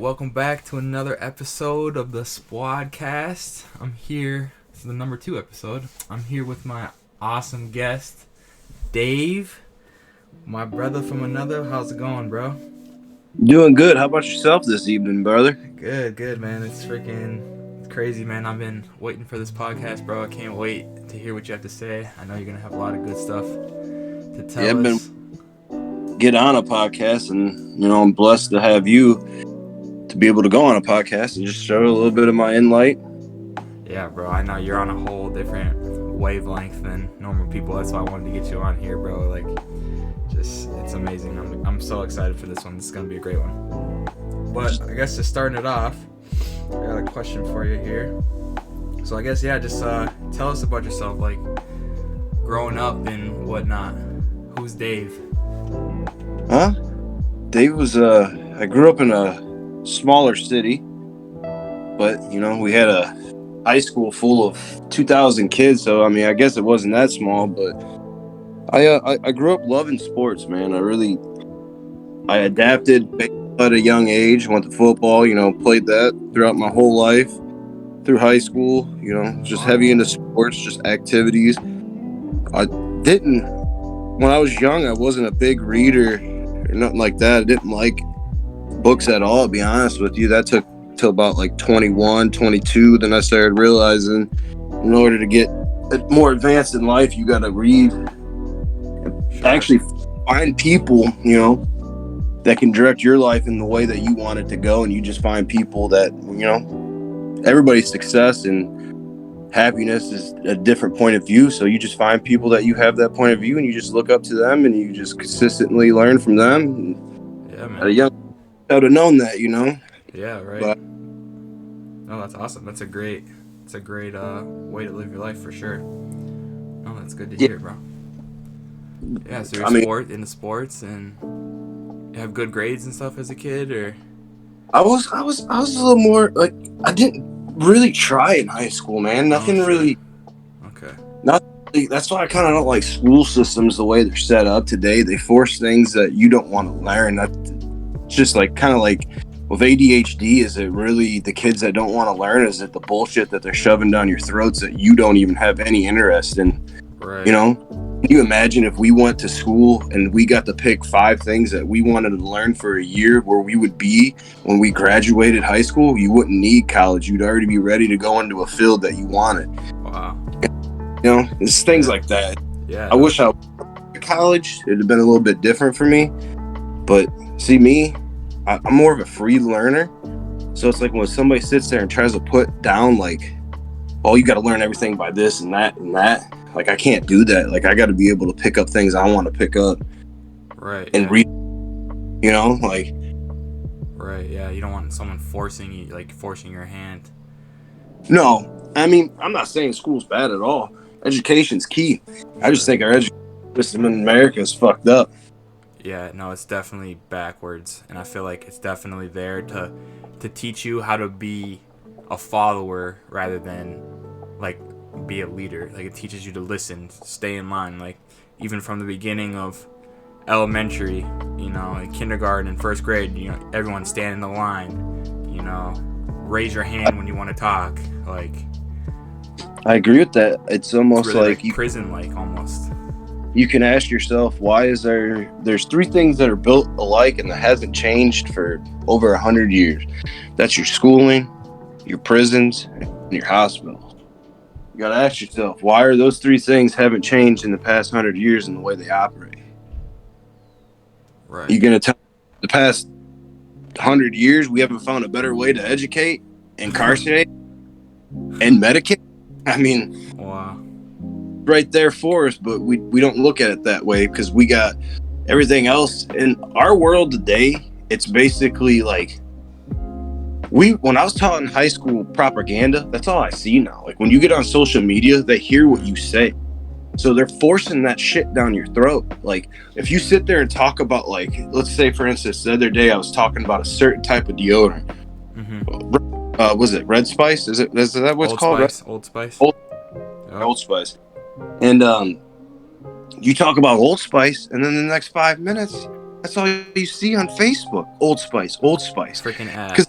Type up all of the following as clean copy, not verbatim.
welcome back to another episode of the Spuadcast. I'm here, this is the number 2 episode. I'm here with my awesome guest, Dave, my brother from another. How's it going, bro? Doing good. How about yourself this evening, brother? Good, man. It's crazy, man. I've been waiting for this podcast, bro. I can't wait to hear what you have to say. I know you're going to have a lot of good stuff to tell us. Get on a podcast, and I'm blessed to have you to be able to go on a podcast and just show a little bit of my insight. Yeah, bro. I know you're on a whole different wavelength than normal people. That's why I wanted to get you on here, bro. It's amazing. I'm so excited for this one. This is gonna be a great one. But I guess just starting it off, I got a question for you here. So I guess just tell us about yourself, like growing up and whatnot. Who's Dave? Huh? Dave was I grew up in a smaller city, but we had a high school full of 2,000 kids. So I guess it wasn't that small, but I grew up loving sports, man. I adapted at a young age. Went to football, played that throughout my whole life. Through high school, just heavy into sports, just activities. When I was young, I wasn't a big reader or nothing like that. I didn't like books at all, to be honest with you. That took till about like 21, 22. Then I started realizing in order to get more advanced in life, you got to read and actually find people, that can direct your life in the way that you want it to go. And you just find people that, everybody's success and happiness is a different point of view. So you just find people that you have that point of view and you just look up to them and you just consistently learn from them. Yeah, man. At a young, I would have known that, Yeah, right. But, no, that's awesome. That's a great way to live your life for sure. No, that's good to hear, bro. Yeah, so you're into sports and you have good grades and stuff as a kid, or? I was a little more like, I didn't really try in high school, man. Nothing really. Okay. That's why I kind of don't like school systems the way they're set up today. They force things that you don't want to learn. That's just kind of like with ADHD. Is it really the kids that don't want to learn? Is it the bullshit that they're shoving down your throats that you don't even have any interest in? Right. Can you imagine if we went to school and we got to pick 5 things that we wanted to learn for a year, where we would be when we graduated high school? You wouldn't need college. You'd already be ready to go into a field that you wanted. Wow. It's things like that. Yeah. I wish I went to college. It'd have been a little bit different for me. But see, me, I'm more of a free learner. So it's like when somebody sits there and tries to put down you got to learn everything by this and that and that. I can't do that. I got to be able to pick up things I want to pick up. Right. And read, Right, yeah. You don't want someone forcing you, forcing your hand. No. I'm not saying school's bad at all. Education's key. Sure. I just think our education system in America is fucked up. Yeah, no, it's definitely backwards. And I feel like it's definitely there to teach you how to be a follower rather than, be a leader. It teaches you to listen, stay in line. Even from the beginning of elementary, in kindergarten and first grade, everyone stand in the line, raise your hand when you want to talk. I agree with that. It's almost really like prison, almost. You can ask yourself, why is there's 3 things that are built alike and that hasn't changed for over 100 years. That's your schooling, your prisons, and your hospitals. You got to ask yourself, why are those 3 things haven't changed in the past 100 years in the way they operate? Right. You're going to tell the past 100 years we haven't found a better way to educate, incarcerate, and medicate? Wow. Right there for us, but we don't look at it that way because we got everything else in our world today. It's basically when I was taught in high school propaganda, that's all I see now. When you get on social media, they hear what you say. So they're forcing that shit down your throat. If you sit there and talk about, let's say, for instance, the other day I was talking about a certain type of deodorant. Mm-hmm. Was it Red Spice? Is that what it's called? Old Spice. Old Spice. And you talk about Old Spice, and then the next 5 minutes, that's all you see on Facebook. Old Spice. Freaking ad.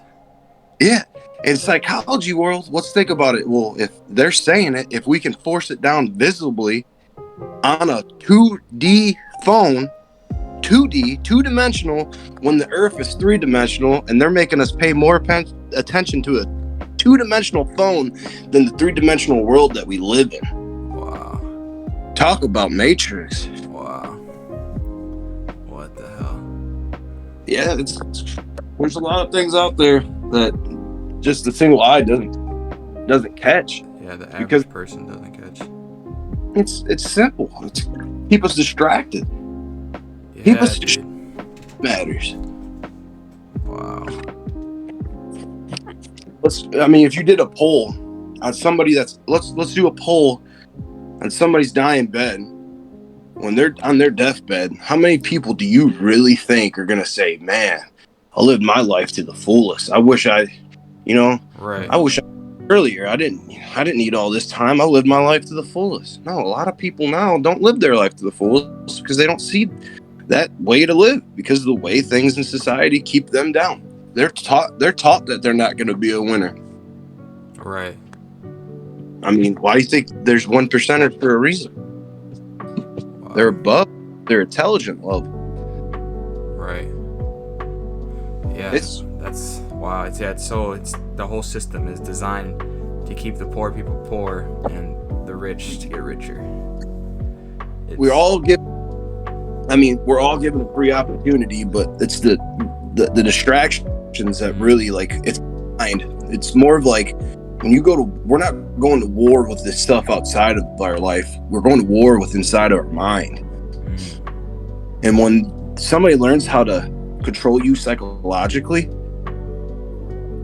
Yeah. In psychology world, let's think about it. Well, if they're saying it, if we can force it down visibly on a 2D phone, 2D, two dimensional, when the Earth is three dimensional, and they're making us pay more attention to a two-dimensional phone than the three-dimensional world that we live in. Wow. Talk about Matrix. Wow. What the hell? Yeah, there's a lot of things out there that just the single eye doesn't catch. Yeah, the average person doesn't catch. It's simple. It's keep us distracted. Yeah, Keep us matters. Wow. If you did a poll on somebody let's do a poll on somebody's dying bed when they're on their deathbed, how many people do you really think are gonna say, "Man, I lived my life to the fullest. I wish I earlier. I didn't need all this time. I lived my life to the fullest." No, a lot of people now don't live their life to the fullest because they don't see that way to live because of the way things in society keep them down. They're taught that they're not going to be a winner. Right. I mean, why do you think there's 1%ers for a reason? Wow. They're above their intelligent level. Right. Yeah. That's wow. It's the whole system is designed to keep the poor people poor and the rich to get richer. We're all given a free opportunity, but it's the distractions that really it's mind. It's more of like when you we're not going to war with this stuff outside of our life. We're going to war with inside of our mind. And when somebody learns how to control you psychologically,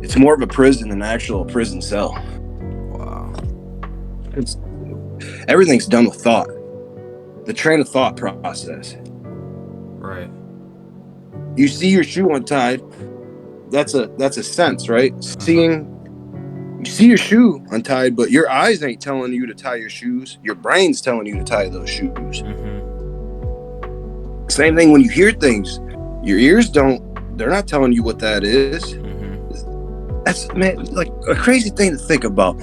it's more of a prison than an actual prison cell. Wow. Everything's done with thought. The train of thought process. Right. You see your shoe untied. That's a sense, right? You see your shoe untied, but your eyes ain't telling you to tie your shoes. Your brain's telling you to tie those shoes. Mm-hmm. Same thing when you hear things. Your ears they're not telling you what that is. Mm-hmm. That's, man, like a crazy thing to think about.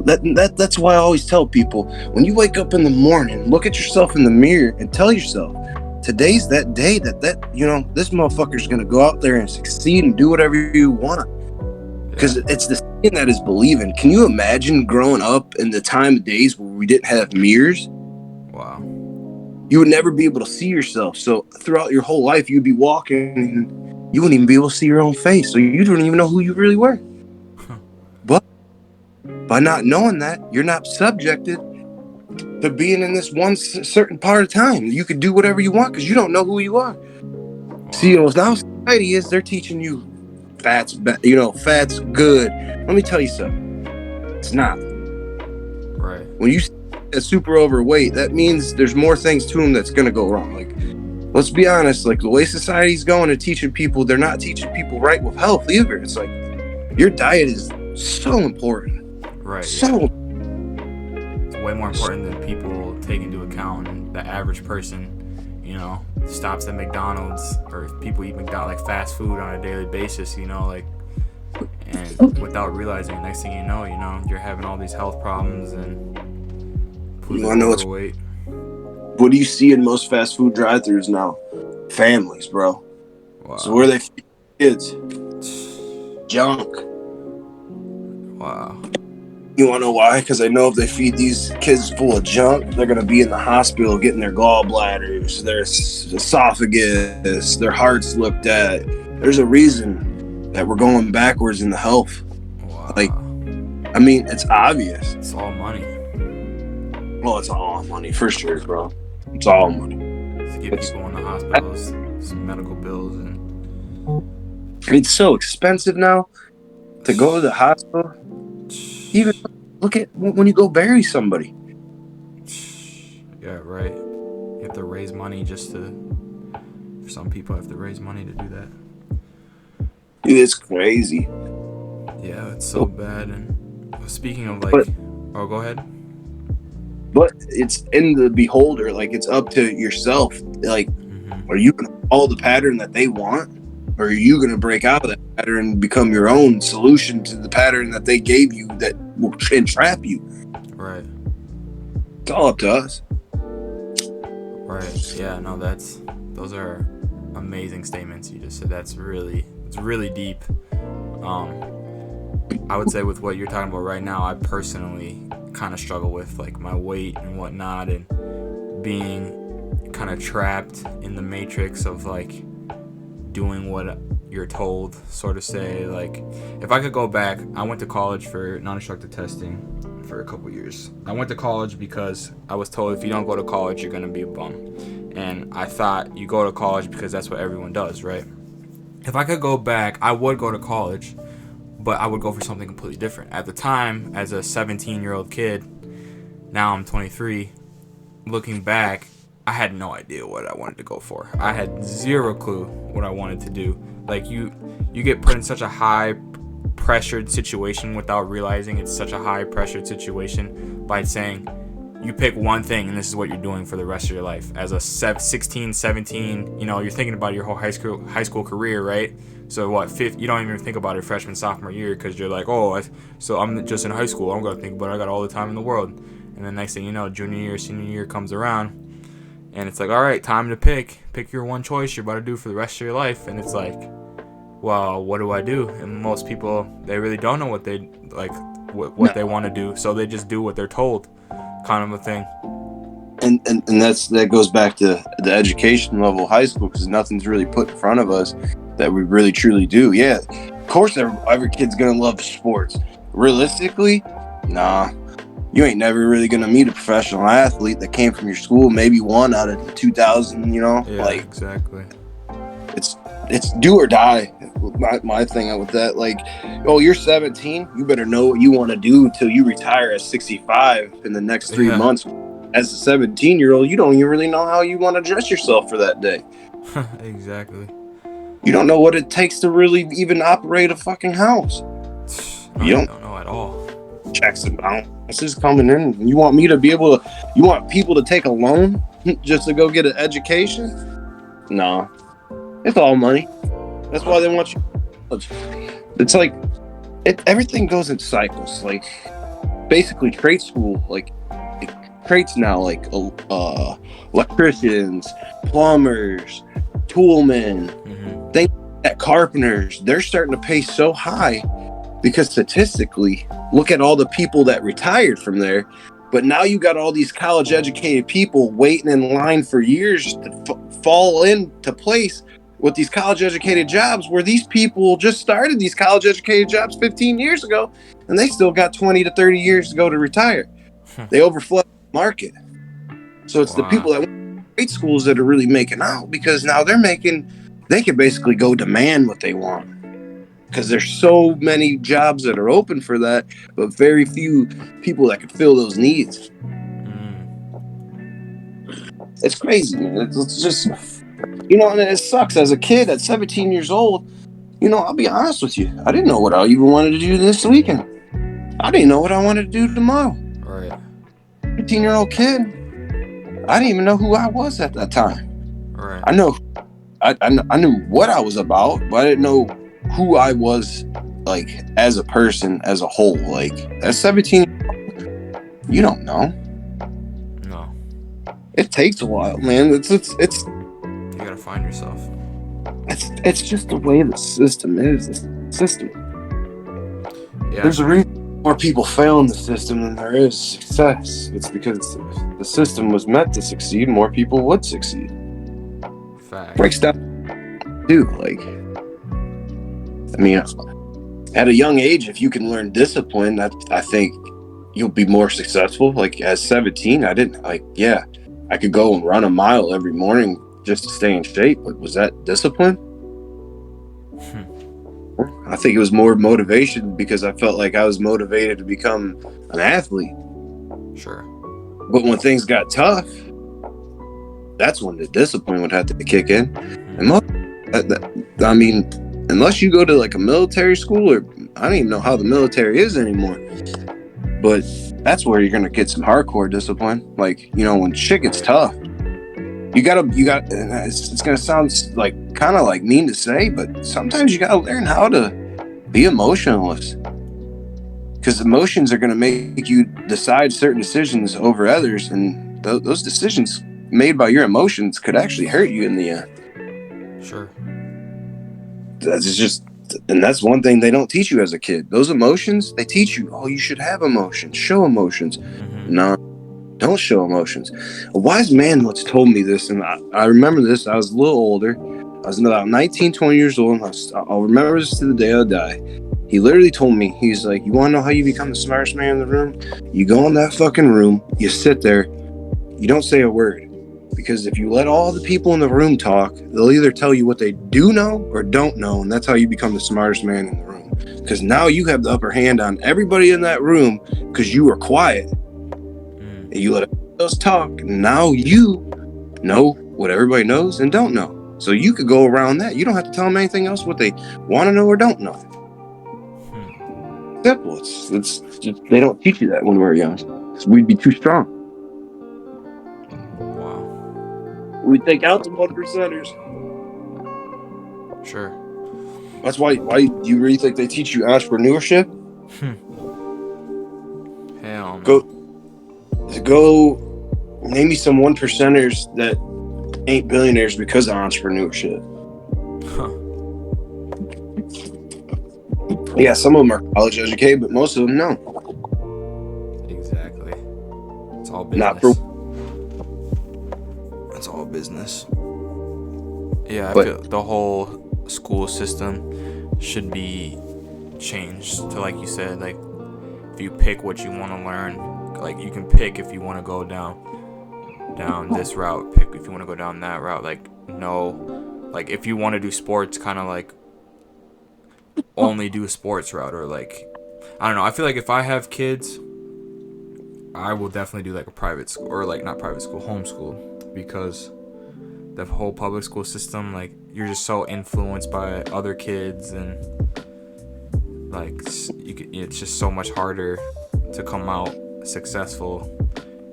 That's why I always tell people, when you wake up in the morning, look at yourself in the mirror and tell yourself, today's that day that this motherfucker's gonna go out there and succeed and do whatever you want. Because it's the thing that is believing. Can you imagine growing up in the time of days where we didn't have mirrors? Wow. You would never be able to see yourself. So throughout your whole life, you'd be walking and you wouldn't even be able to see your own face. So you don't even know who you really were. But by not knowing that, you're not subjected to being in this one certain part of time. You could do whatever you want because you don't know who you are. Wow. See, now society they're teaching you fat's good. Let me tell you something. It's not. Right. When you get super overweight, that means there's more things to them that's going to go wrong. Like, let's be honest, like the way society's going and teaching people, they're not teaching people right with health either. It's like your diet is so important. Right. So it's way more important than people take into account. And the average person, stops at McDonald's, or people eat McDonald's, like fast food on a daily basis, and without realizing, next thing you know, you're having all these health problems and overweight. What do you see in most fast food drive-thrus now? Families, bro. Wow. So where they feed kids? Junk. Wow. You want to know why? Because I know if they feed these kids full of junk, they're going to be in the hospital getting their gallbladders, their esophagus, their hearts looked at. There's a reason that we're going backwards in the health. Wow. It's obvious. It's all money. Well, it's all money, for sure, bro. It's all money. To get people in the hospitals, some medical bills. It's so expensive now to go to the hospital. Even look at when you go bury somebody. Yeah, right. You have to raise money for some people have to raise money to do that. Dude, it's crazy. Yeah, it's so bad. And speaking of go ahead. But it's in the beholder. Like, it's up to yourself. Like, Are you going to follow the pattern that they want? Or are you going to break out of that pattern, become your own solution to the pattern that they gave you that will entrap you. Right. It's all up to us. Right. Yeah. No. Those are amazing statements you just said. It's really deep. I would say with what you're talking about right now, I personally kind of struggle with like my weight and whatnot, and being kind of trapped in the matrix of like doing what you're told, sort of say. Like, if I could go back, I went to college for non-destructive testing for a couple years. I went to college because I was told if you don't go to college, you're gonna be a bum, and I thought you go to college because that's what everyone does, right? If I could go back, I would go to college, but I would go for something completely different. At the time, as a 17-year-old kid, now I'm 23, looking back, I had no idea what I wanted to go for. I had zero clue what I wanted to do. Like, you get put in such a high pressured situation without realizing it's such a high pressured situation by saying you pick one thing and this is what you're doing for the rest of your life. As a 16, 17, you're thinking about your whole high school career, right? So what, you don't even think about it freshman, sophomore year because you're like, so I'm just in high school. I'm going to think about it. I got all the time in the world. And then next thing you know, junior year, senior year comes around and it's like, all right, time to pick your one choice you're about to do for the rest of your life. And it's like, well, what do I do? And most people, they really don't know what they like, what they want to do. So they just do what they're told, kind of a thing. And that goes back to the education level of high school, because nothing's really put in front of us that we really truly do. Yeah, of course every kid's gonna love sports. Realistically, nah, you ain't never really gonna meet a professional athlete that came from your school. Maybe one out of the 2,000. Yeah, like exactly. It's do or die. My thing with that, like, oh, you're 17, you better know what you want to do until you retire at 65 in the next 3 months. As a 17-year-old, you don't even really know how you want to dress yourself for that day. Exactly. You don't know what it takes to really even operate a fucking house. You don't know at all. Checks and balances coming in. You want people to take a loan just to go get an education? No. It's all money. That's why they want you. It's like everything goes in cycles. Like, basically trade school, like, it creates now like electricians, plumbers, toolmen, things like carpenters. They're starting to pay so high because statistically, look at all the people that retired from there. But now you got all these college educated people waiting in line for years to fall into place with these college educated jobs, where these people just started these college educated jobs 15 years ago and they still got 20 to 30 years to go to retire. They overflood the market. So it's the people that went to great schools that are really making out, because now they can basically go demand what they want, because there's so many jobs that are open for that, but very few people that can fill those needs. It's crazy, man. It's just, and it sucks. As a kid at 17 years old, I'll be honest with you, I didn't know what I even wanted to do this weekend. I didn't know what I wanted to do tomorrow. Right. 15-year-old kid, I didn't even know who I was at that time. Right. I knew what I was about, but I didn't know who I was, like, as a person, as a whole. Like, at 17, you don't know. No. It takes a while, man. It's you gotta find yourself. It's just the way the system is. The system. Yeah. There's a reason more people fail in the system than there is success. It's because the system was meant to succeed. More people would succeed. Fact. Breaks down, dude. Like, I mean, at a young age, if you can learn discipline, I think you'll be more successful. Like, at 17, I could go and run a mile every morning just to stay in shape, but was that discipline? I think it was more motivation, because I felt like I was motivated to become an athlete. Sure. But when things got tough, that's when the discipline would have to kick in. And I mean, unless you go to like a military school, or I don't even know how the military is anymore, but that's where you're gonna get some hardcore discipline. Like, when shit gets tough, and it's gonna sound like kind of like mean to say, but sometimes you gotta learn how to be emotionless, because emotions are gonna make you decide certain decisions over others, and those decisions made by your emotions could actually hurt you in the end. Sure. And that's one thing they don't teach you as a kid. Those emotions, they teach you, oh, you should have emotions, show emotions. Mm-hmm. No, don't show emotions. A wise man once told me this, and I remember this. I was a little older. I was about 19, 20 years old. I'll remember this to the day I die. He literally told me, he's like, you want to know how you become the smartest man in the room? You go in that fucking room, you sit there, you don't say a word. Because if you let all the people in the room talk, they'll either tell you what they do know or don't know, and that's how you become the smartest man in the room. Because now you have the upper hand on everybody in that room because you were quiet. And you let everybody else talk, and now you know what everybody knows and don't know. So you could go around that. You don't have to tell them anything else what they want to know or don't know. Simple. It's just, they don't teach you that when we're young. We'd be too strong. Wow. We take out the 1%ers. Sure. That's why do you really think they teach you entrepreneurship? Hell no. Go name me some 1%ers that ain't billionaires because of entrepreneurship. Huh. Yeah, some of them are college educated, but most of them no. Exactly. It's all business. Not for. It's all business. Yeah, I feel the whole school system should be changed to, like you said, like if you pick what you want to learn, like you can pick if you want to go down this route, pick if you want to go down that route. Like no, like if you want to do sports, kind of like only do a sports route, or like I don't know. I feel like if I have kids, I will definitely do like a private school, or like not private school, homeschool, because the whole public school system, like you're just so influenced by other kids, and like it's just so much harder to come out successful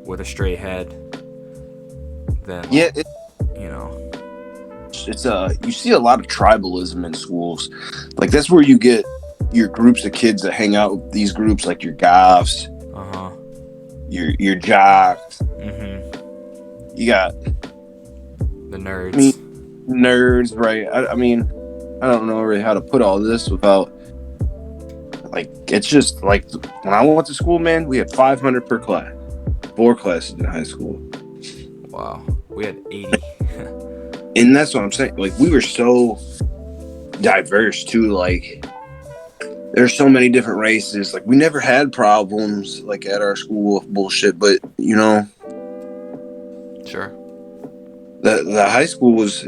with a straight head than you know. It's you see a lot of tribalism in schools. Like that's where you get your groups of kids that hang out with these groups, like your goths, your jocks. Mm-hmm. You got the nerds. Nerds, right? I mean, I don't know really how to put all this without, like, it's just like when I went to school, man, we had 500 per class, 4 classes in high school. Wow, we had 80. And that's what I'm saying. Like, we were so diverse too. Like, there's so many different races. Like, we never had problems like at our school with bullshit. But you know, sure. The high school was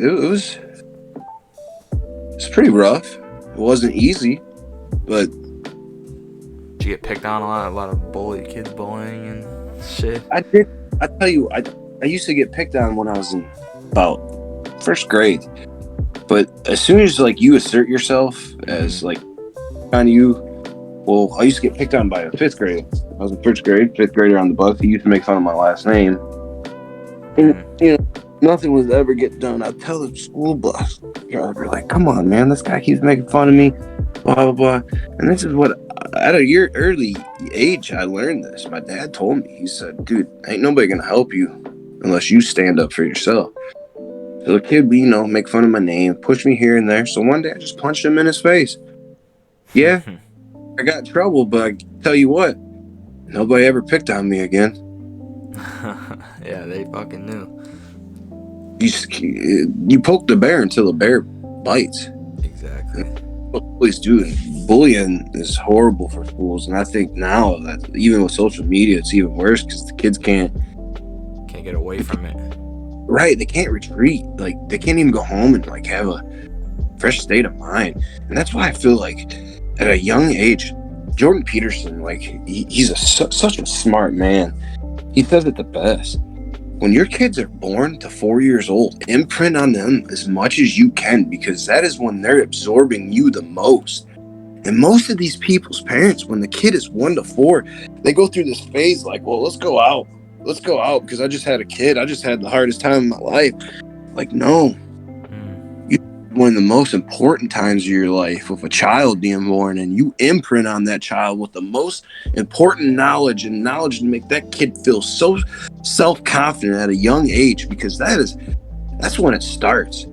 pretty rough. It wasn't easy, but did you get picked on a lot of kids bullying and shit? I did. I tell you, I used to get picked on when I was in about first grade. But as soon as like you assert yourself as like on you, well, I used to get picked on by a 5th grader. I was in 1st grade, 5th grader on the bus. He used to make fun of my last name, and you know, nothing would ever get done. I'd tell the school bus driver, like, "Come on, man, this guy keeps making fun of me." Blah blah blah. And this is what, at a early age, I learned this. My dad told me. He said, "Dude, ain't nobody gonna help you unless you stand up for yourself." So the kid would, make fun of my name, push me here and there. So one day I just punched him in his face. Yeah, I got in trouble, but I tell you what, nobody ever picked on me again. Yeah, they fucking knew. You poke the bear until the bear bites. Exactly. Bullies do. Bullying is horrible for schools, and I think now that even with social media, it's even worse because the kids can't get away from it. Right, they can't retreat. Like they can't even go home and like have a fresh state of mind, and that's why I feel like at a young age, Jordan Peterson, like he's such a smart man. He says it the best. When your kids are born to 4 years old, imprint on them as much as you can, because that is when they're absorbing you the most. And most of these people's parents, when the kid is 1 to 4, they go through this phase like, well, let's go out. let's go out because I just had a kid. I just had the hardest time in my life. Like, no, you one of the most important times of your life with a child being born, and you imprint on that child with the most important knowledge to make that kid feel so self-confident at a young age, because that's when it starts.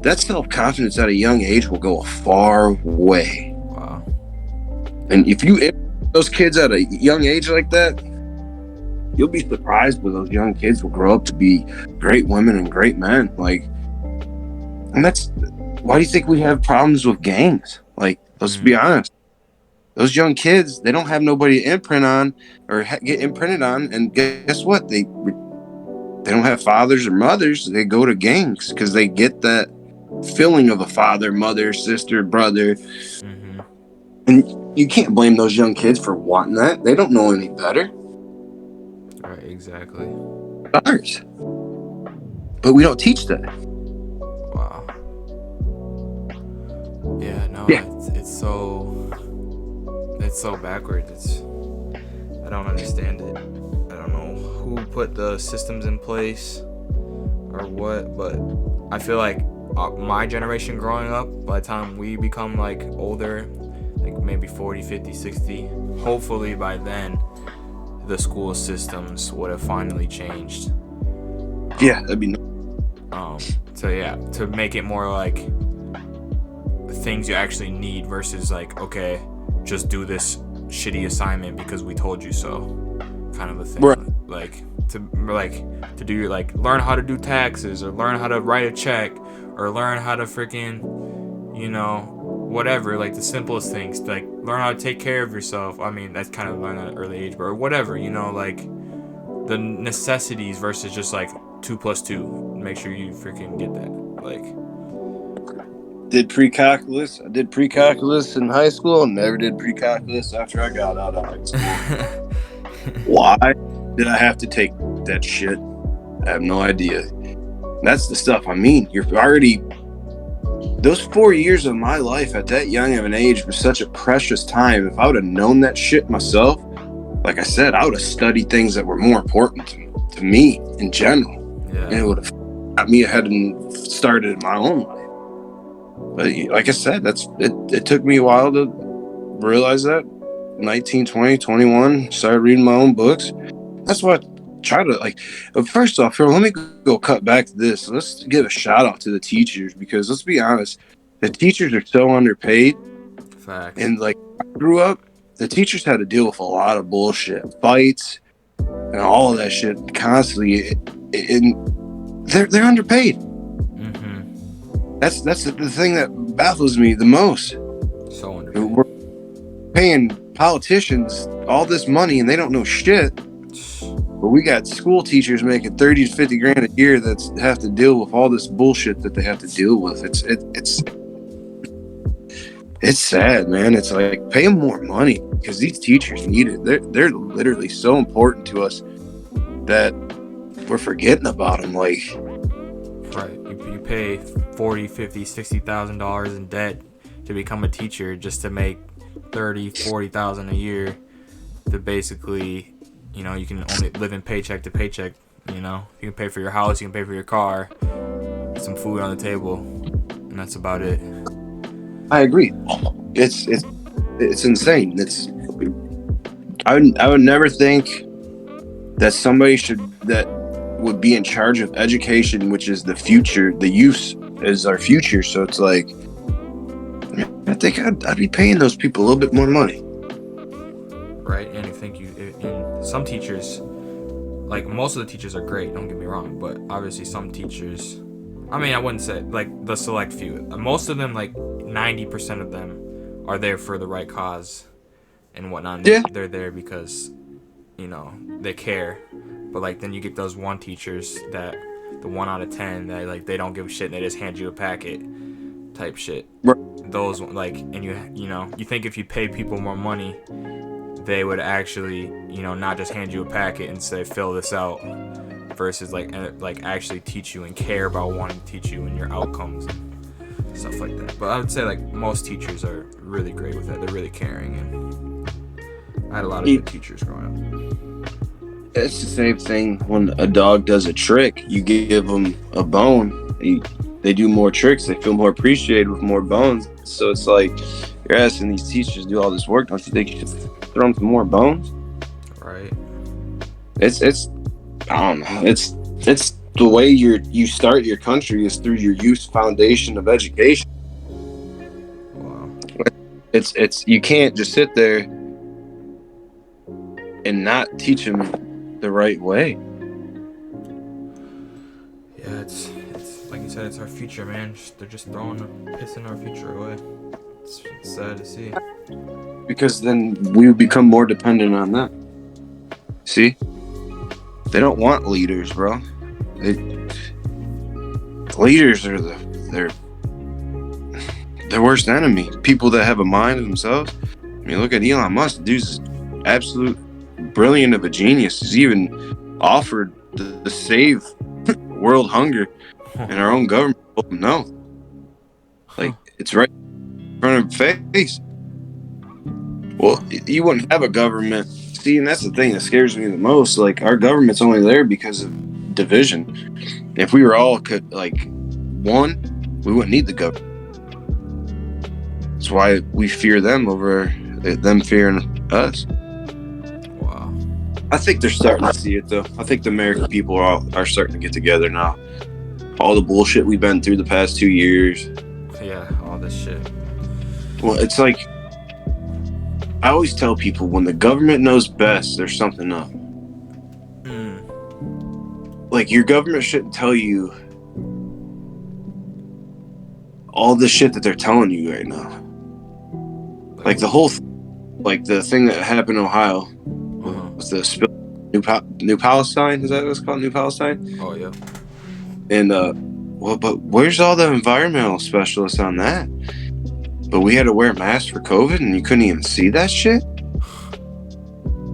That self-confidence at a young age will go a far way. Wow. And if you imprint those kids at a young age like that, you'll be surprised where those young kids will grow up to be great women and great men. Like, and that's why do you think we have problems with gangs? Like, let's be honest. Those young kids, they don't have nobody to imprint on or get imprinted on, and guess what? They don't have fathers or mothers. They go to gangs because they get that feeling of a father, mother, sister, brother. Mm-hmm. And you can't blame those young kids for wanting that. They don't know any better. Right, exactly. Ours. But we don't teach that. Wow. Yeah, no, Yeah. it's so backwards. I don't understand it. I don't know who put the systems in place or what, but I feel like my generation growing up, by the time we become like older, like maybe 40, 50, 60, hopefully by then the school systems would have finally changed. Yeah, that'd be to make it more like things you actually need versus like, okay, just do this shitty assignment because we told you so, kind of a thing. Right. Like to do like learn how to do taxes or learn how to write a check or learn how to freaking, whatever, like the simplest things, like learn how to take care of yourself. I mean, that's kind of learned at an early age, but or whatever, like the necessities versus just like 2 + 2. Make sure you freaking get that. Like, did pre-calculus. I did pre-calculus in high school and never did pre-calculus after I got out of high school. Why did I have to take that shit? I have no idea. That's the stuff I mean. You're already... Those 4 years of my life at that young of an age was such a precious time. If I would have known that shit myself, like I said, I would have studied things that were more important to me in general. Yeah. And it would have got me ahead and started in my own life. But like I said, it took me a while to realize that. 19, 20, 21, started reading my own books. That's why I try to, like, first off, let me go cut back to this. Let's give a shout out to the teachers, because let's be honest, the teachers are so underpaid. Facts. And like, I grew up, the teachers had to deal with a lot of bullshit, fights, and all of that shit constantly. And they're underpaid. Mm-hmm. That's the thing that baffles me the most. So underpaid. We're paying politicians all this money and they don't know shit. But we got school teachers making 30 to 50 grand a year that have to deal with all this bullshit that they have to deal with. It's sad, man. It's like, pay them more money because these teachers need it. They're literally so important to us that we're forgetting about them. Like, right, you pay $40,000, $50,000, $60,000 in debt to become a teacher just to make $30,000, $40,000 a year. To basically, you can only live in paycheck to paycheck. You can pay for your house, you can pay for your car, some food on the table, and that's about it. I agree. It's insane. I would never think that somebody that would be in charge of education, which is the future. The youth is our future. So it's like, I think I'd be paying those people a little bit more money. Right, and and some teachers, like most of the teachers are great, don't get me wrong, but obviously some teachers, I mean, I wouldn't say, like, the select few, most of them, like 90% of them are there for the right cause and whatnot. Yeah. They're there because, they care. But like, then you get those one teachers that, the 1 out of 10 that, like, they don't give a shit and they just hand you a packet type shit. Right. Those, like, and you think if you pay people more money, they would actually, not just hand you a packet and say, fill this out, versus like actually teach you and care about wanting to teach you and your outcomes and stuff like that. But I would say, like, most teachers are really great with that. They're really caring, and I had a lot of good teachers growing up. It's the same thing when a dog does a trick. You give them a bone, they do more tricks. They feel more appreciated with more bones. So it's like you're asking these teachers to do all this work. Don't you think you should throw them some more bones? Right. It's I don't know. It's the way you start your country is through your youth foundation of education. Wow. It's you can't just sit there and not teach them the right way. Yeah, it's like you said, it's our future, man. They're just pissing our future away. It's sad to see. Because then we would become more dependent on them. See? They don't want leaders, bro. Leaders are their worst enemy. People that have a mind of themselves. I mean, look at Elon Musk. The dude's absolute brilliant of a genius. He's even offered to save world hunger, and our own government told him no. Like, it's right in front of your face. Well, you wouldn't have a government. See, and that's the thing that scares me the most. Like, our government's only there because of division. If we were all one, we wouldn't need the government. That's why we fear them over them fearing us. Wow. I think they're starting to see it, though. I think the American people are starting to get together now. All the bullshit we've been through the past 2 years. Yeah, all this shit. Well, it's like, I always tell people, when the government knows best, there's something up. Like, your government shouldn't tell you all the shit that they're telling you right now. Like, the whole like the thing that happened in Ohio was the spill. New Palestine, is that what it's called? New Palestine? Oh, yeah. And but where's all the environmental specialists on that? But we had to wear masks for COVID, and you couldn't even see that shit.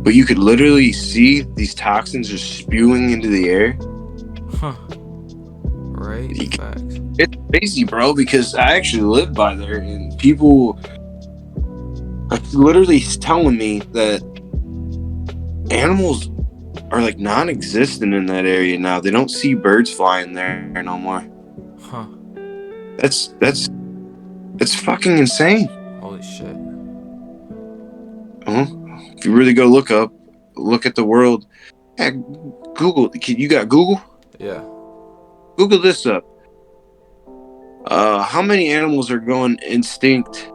But you could literally see these toxins just spewing into the air. Huh. Right. Facts. It's crazy, bro, because I actually live by there, and people are literally telling me that animals are like non-existent in that area now. They don't see birds flying there no more. Huh. That's fucking insane. Holy shit. If you really go look at the world. Heck, Google. You got Google? Yeah. Google this up. How many animals are going extinct?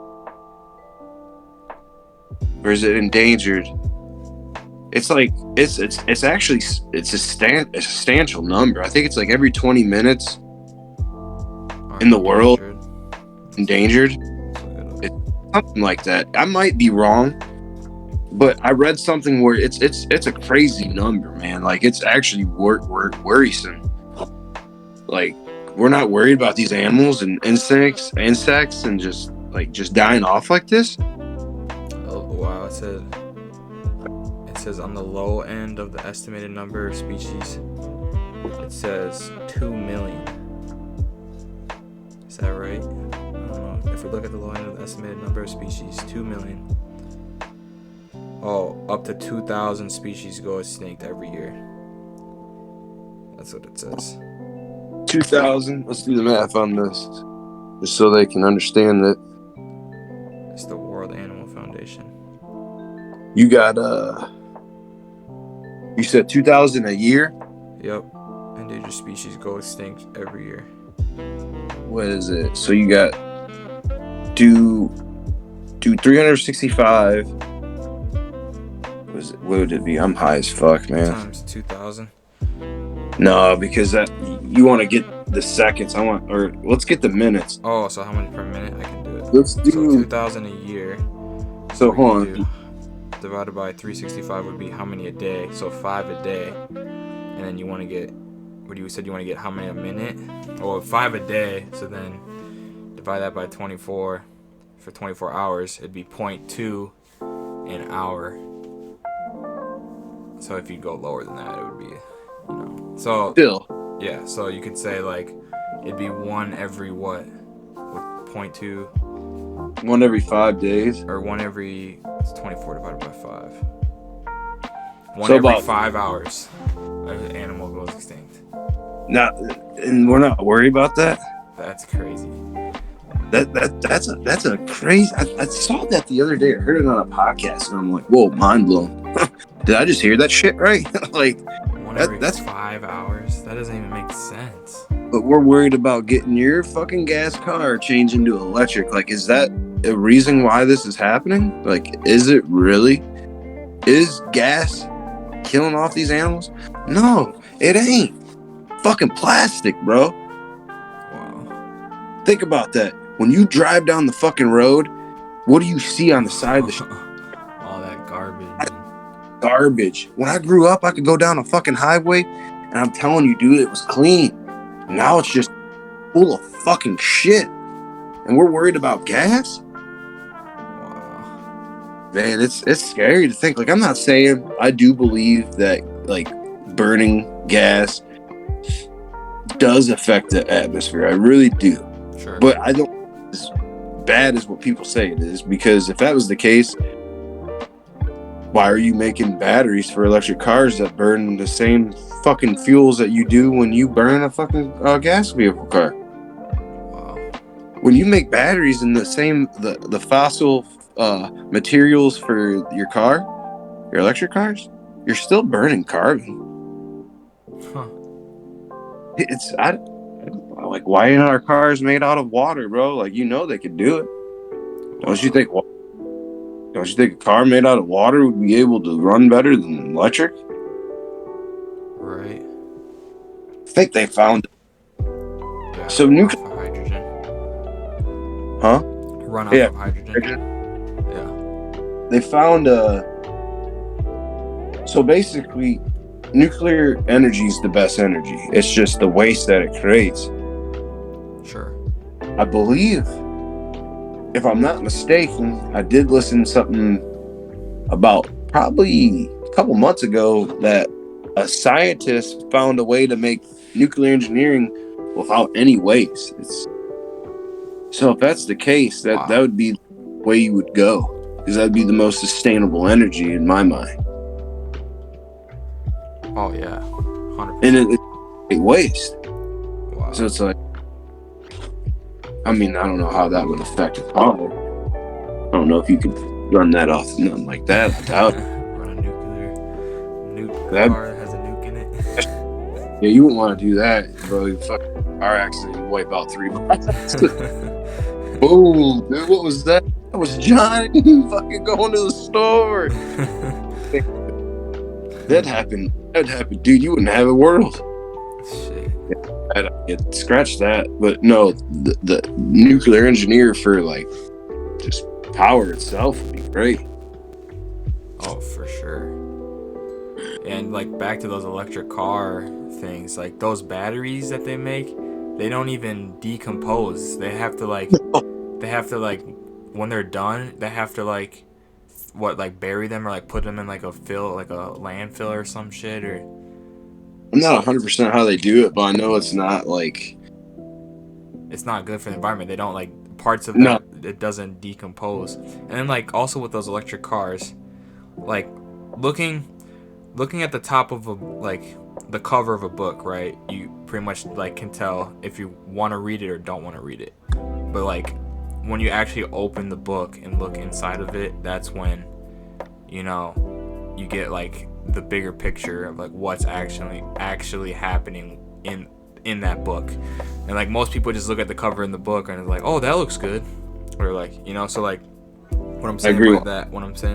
Or is it endangered? It's like it's actually a substantial number. I think it's like every 20 minutes in the world endangered. It's something like that. I might be wrong, but I read something where it's a crazy number, man. Like, it's actually worrisome. Like, we're not worried about these animals and insects and just dying off like this. Oh, wow. It says on the low end of the estimated number of species, it says 2 million. Is that right? I don't know. If we look at the low end of the estimated number of species, 2 million. Oh, up to 2,000 species go extinct every year. That's what it says. 2,000. Let's do the math on this, just so they can understand that. It's the World Animal Foundation. You got you said 2,000 a year? Yep. Endangered species go extinct every year. What is it? So you got do 365. What would it be? I'm high as fuck, man. Times 2,000. No, because that you want to get the seconds. Let's get the minutes. Oh, so how many per minute? I can do it. Let's do 2,000 a year. So hold on. Divided by 365 would be how many a day? So 5 a day. And then you want to get, what you said you want to get how many a minute? Oh, 5 a day. So then divide that by 24 for 24 hours. It'd be 0.2 an hour. So if you go lower than that, it would be, So Still. Yeah, so you could say like it'd be 1 every what? With 0.2. 1 every 5 days. Or 1 every, it's 24 divided by 5. One So every about 5 hours, an animal goes extinct. now, and we're not worried about that. That's crazy. That's a crazy. I saw that the other day. I heard it on a podcast, and I'm like, whoa, mind blown. Did I just hear that shit right? Like One every that's. 5 hours? That doesn't even make sense. But we're worried about getting your fucking gas car changing to electric. Like, is that a reason why this is happening? Like, is it really? Is gas killing off these animals? No, it ain't. Fucking plastic, bro. Wow. Think about that. When you drive down the fucking road, what do you see on the side of the All that garbage. garbage? When I grew up, I could go down a fucking highway, and I'm telling you, dude, it was clean. Now it's just full of fucking shit. And we're worried about gas? Wow. Man, it's scary to think. Like, I'm not saying I do believe that, like, burning gas does affect the atmosphere. I really do. Sure. But I don't think it's as bad as what people say it is, because if that was the case, why are you making batteries for electric cars that burn the same fucking fuels that you do when you burn a fucking gas vehicle car? Wow. When you make batteries in the same the fossil materials for your car, your electric cars, you're still burning carbon. Huh. It's like, why aren't our cars made out of water, bro? Like, you know they could do it. Don't you think? Don't you think a car made out of water would be able to run better than electric? Right. I think they found it. Yeah, So run off of hydrogen. Huh? Run off of hydrogen. Yeah. They found so basically, nuclear energy is the best energy. It's just the waste that it creates. Sure. I believe, if I'm not mistaken, I did listen to something about probably a couple months ago that a scientist found a way to make nuclear engineering without any waste. So if that's the case, that would be the way you would go, because that'd be the most sustainable energy in my mind. Oh yeah, 100%. And it's waste. Wow. So it's like, I mean, I don't know how that would affect a car. I don't know if you could run that off nothing like that. I doubt it. Run a nuke That- car that has a nuke in it. Yeah, you wouldn't want to do that, bro. You fucking car accident, you wipe out 3 miles. Boom, dude, what was that? That was Johnny fucking going to the store. That happened, dude. You wouldn't have a world. Shit. I'd scratch that, but no, the nuclear engineer for like just power itself would be great. Oh, for sure. And like back to those electric car things, like those batteries that they make, they don't even decompose. They have to like when they're done, they have to like bury them or like put them in like a landfill or some shit. Or I'm not 100% how they do it, but I know it's not like, it's not good for the environment. They don't like parts of No. that, it doesn't decompose. And then like also with those electric cars, like looking at the top of the cover of a book, right? You pretty much like can tell if you want to read it or don't want to read it. But like when you actually open the book and look inside of it, that's when you get like the bigger picture of like what's actually happening in that book. And like most people just look at the cover in the book and it's like, oh, that looks good, or like so like what I'm saying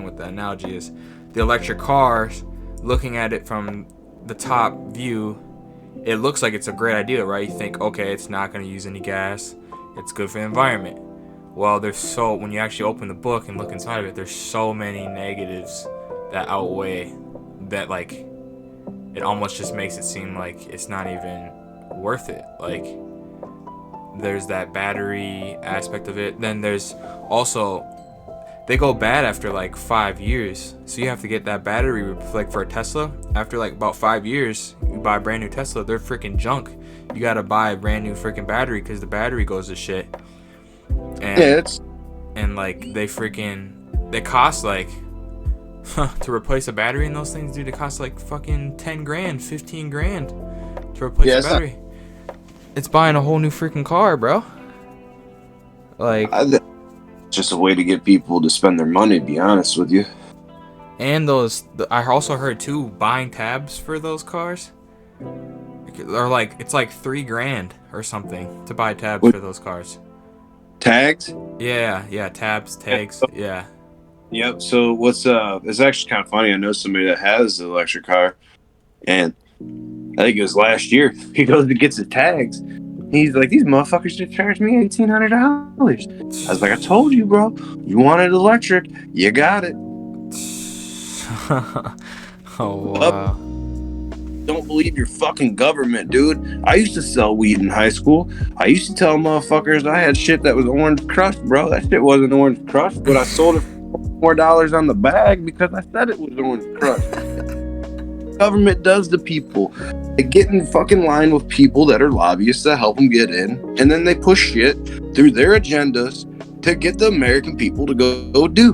with that analogy is the electric cars, looking at it from the top view, it looks like it's a great idea, right? You think, okay, it's not going to use any gas, it's good for the environment. Well, when you actually open the book and look inside of it, there's so many negatives that outweigh that, like it almost just makes it seem like it's not even worth it. Like there's that battery aspect of it. Then there's also, they go bad after like 5 years, so you have to get that battery, like for a Tesla, after like about 5 years you buy a brand new Tesla, they're freaking junk. You gotta buy a brand new freaking battery because the battery goes to shit. And yeah, it's like they cost like To replace a battery in those things, dude, it costs like fucking 10 grand, 15 grand to replace a battery. It's buying a whole new freaking car, bro. Like, it's just a way to get people to spend their money, to be honest with you. and I also heard too, buying tabs for those cars are like, it's like 3 grand or something to buy tabs for those cars. Tags? Yeah, tabs, tags, yeah. Yep. So it's actually kind of funny. I know somebody that has an electric car, and I think it was last year. He goes and gets the tags. He's like, these motherfuckers just charged me $1,800. I was like, I told you, bro. You wanted electric, you got it. Oh wow. Don't believe your fucking government, dude. I used to sell weed in high school. I used to tell motherfuckers I had shit that was orange crushed, bro. That shit wasn't orange crushed, but I sold it for $4 on the bag because I said it was orange crushed. Government does to people. They get in fucking line with people that are lobbyists that help them get in, and then they push shit through their agendas to get the American people to go do.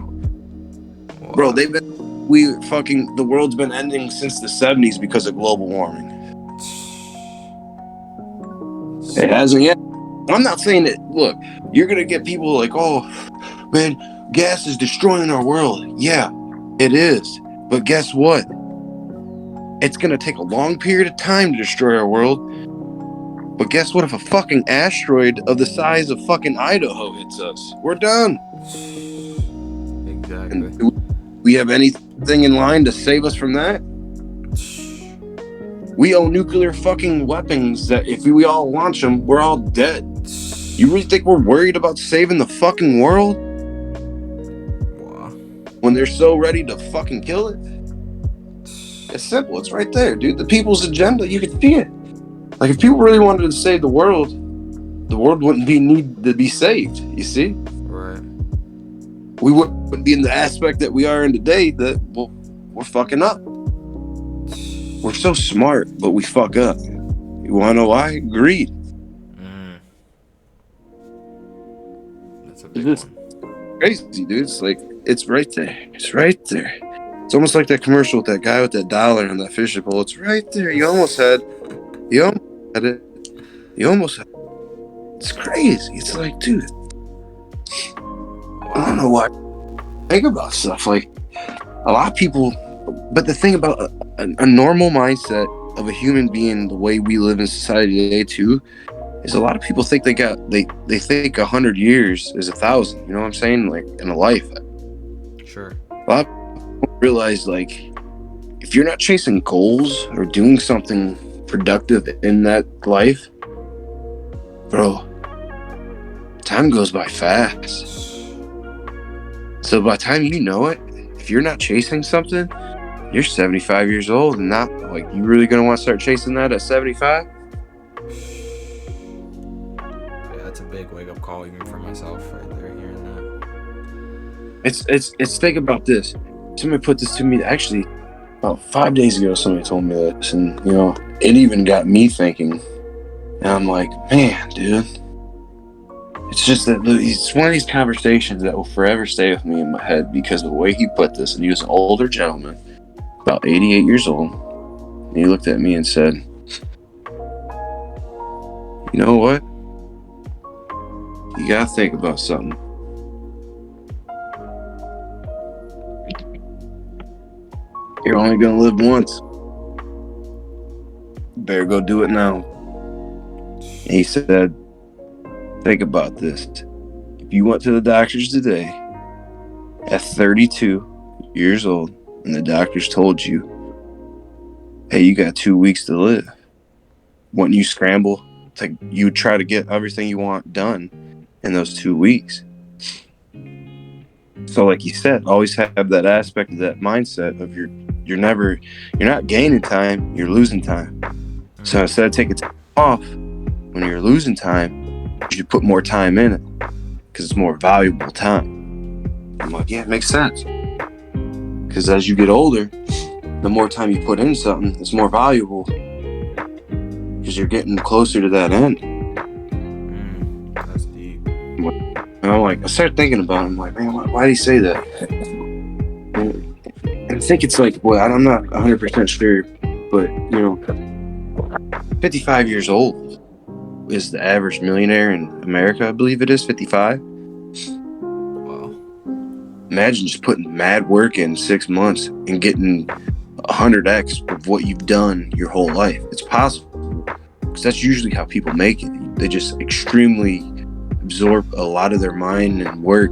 Bro, the world's been ending since the 70s because of global warming. It hasn't yet. I'm not saying that, look, you're going to get people like, oh, man, gas is destroying our world. Yeah, it is. But guess what? It's going to take a long period of time to destroy our world. But guess what? If a fucking asteroid of the size of fucking Idaho hits us, we're done. Exactly. And do we have anything in line to save us from that? We own nuclear fucking weapons that if we all launch them, we're all dead. You really think we're worried about saving the fucking world? Wow. When they're so ready to fucking kill it? It's simple. It's right there, dude. The people's agenda. You can see it. Like, if people really wanted to save the world wouldn't need to be saved. You see? Right. We wouldn't be in the aspect that we are in today that we're fucking up. We're so smart, but we fuck up. You want to know why? Greed. That's a big one. Crazy, dude. It's like, it's right there. It's right there. It's almost like that commercial with that guy with that dollar and that fishing pole. It's right there. You almost had it. You almost had it. It's crazy. It's like, dude, I don't know why I think about stuff. Like, a lot of people, but the thing about a normal mindset of a human being, the way we live in society today too, is a lot of people think they think 100 years is 1,000. You know what I'm saying? Like, in a life. Sure. A lot of people realize, like, if you're not chasing goals or doing something productive in that life, bro, time goes by fast. So by the time you know it, if you're not chasing something, you're 75 years old, and not like, you really gonna want to start chasing that at 75? Yeah, that's a big wake up call even for myself right there, hearing that. It's think about this. Somebody put this to me actually about 5 days ago. Somebody told me this, and you know, it even got me thinking. And I'm like, man, dude, it's just that it's one of these conversations that will forever stay with me in my head because of the way he put this. And he was an older gentleman, about 88 years old. And he looked at me and said, you know what? You gotta think about something. You're only gonna live once. You better go do it now. And he said, think about this. If you went to the doctors today at 32 years old and the doctors told you, hey, you got 2 weeks to live, wouldn't you scramble to you try to get everything you want done in those 2 weeks? So like you said, always have that aspect of that mindset of you're not gaining time, you're losing time. So instead of taking time off when you're losing time, you should put more time in it because it's more valuable time. I'm like, yeah, it makes sense. Because as you get older, the more time you put in something, it's more valuable because you're getting closer to that end. That's deep. And I'm like, I started thinking about it. I'm like, man, why did he say that? And think it's like, well, I'm not 100% sure, but 55 years old is the average millionaire in America. I believe it is 55. Wow. Imagine just putting mad work in 6 months and getting 100x of what you've done your whole life. It's possible, because that's usually how people make it. They just extremely absorb a lot of their mind and work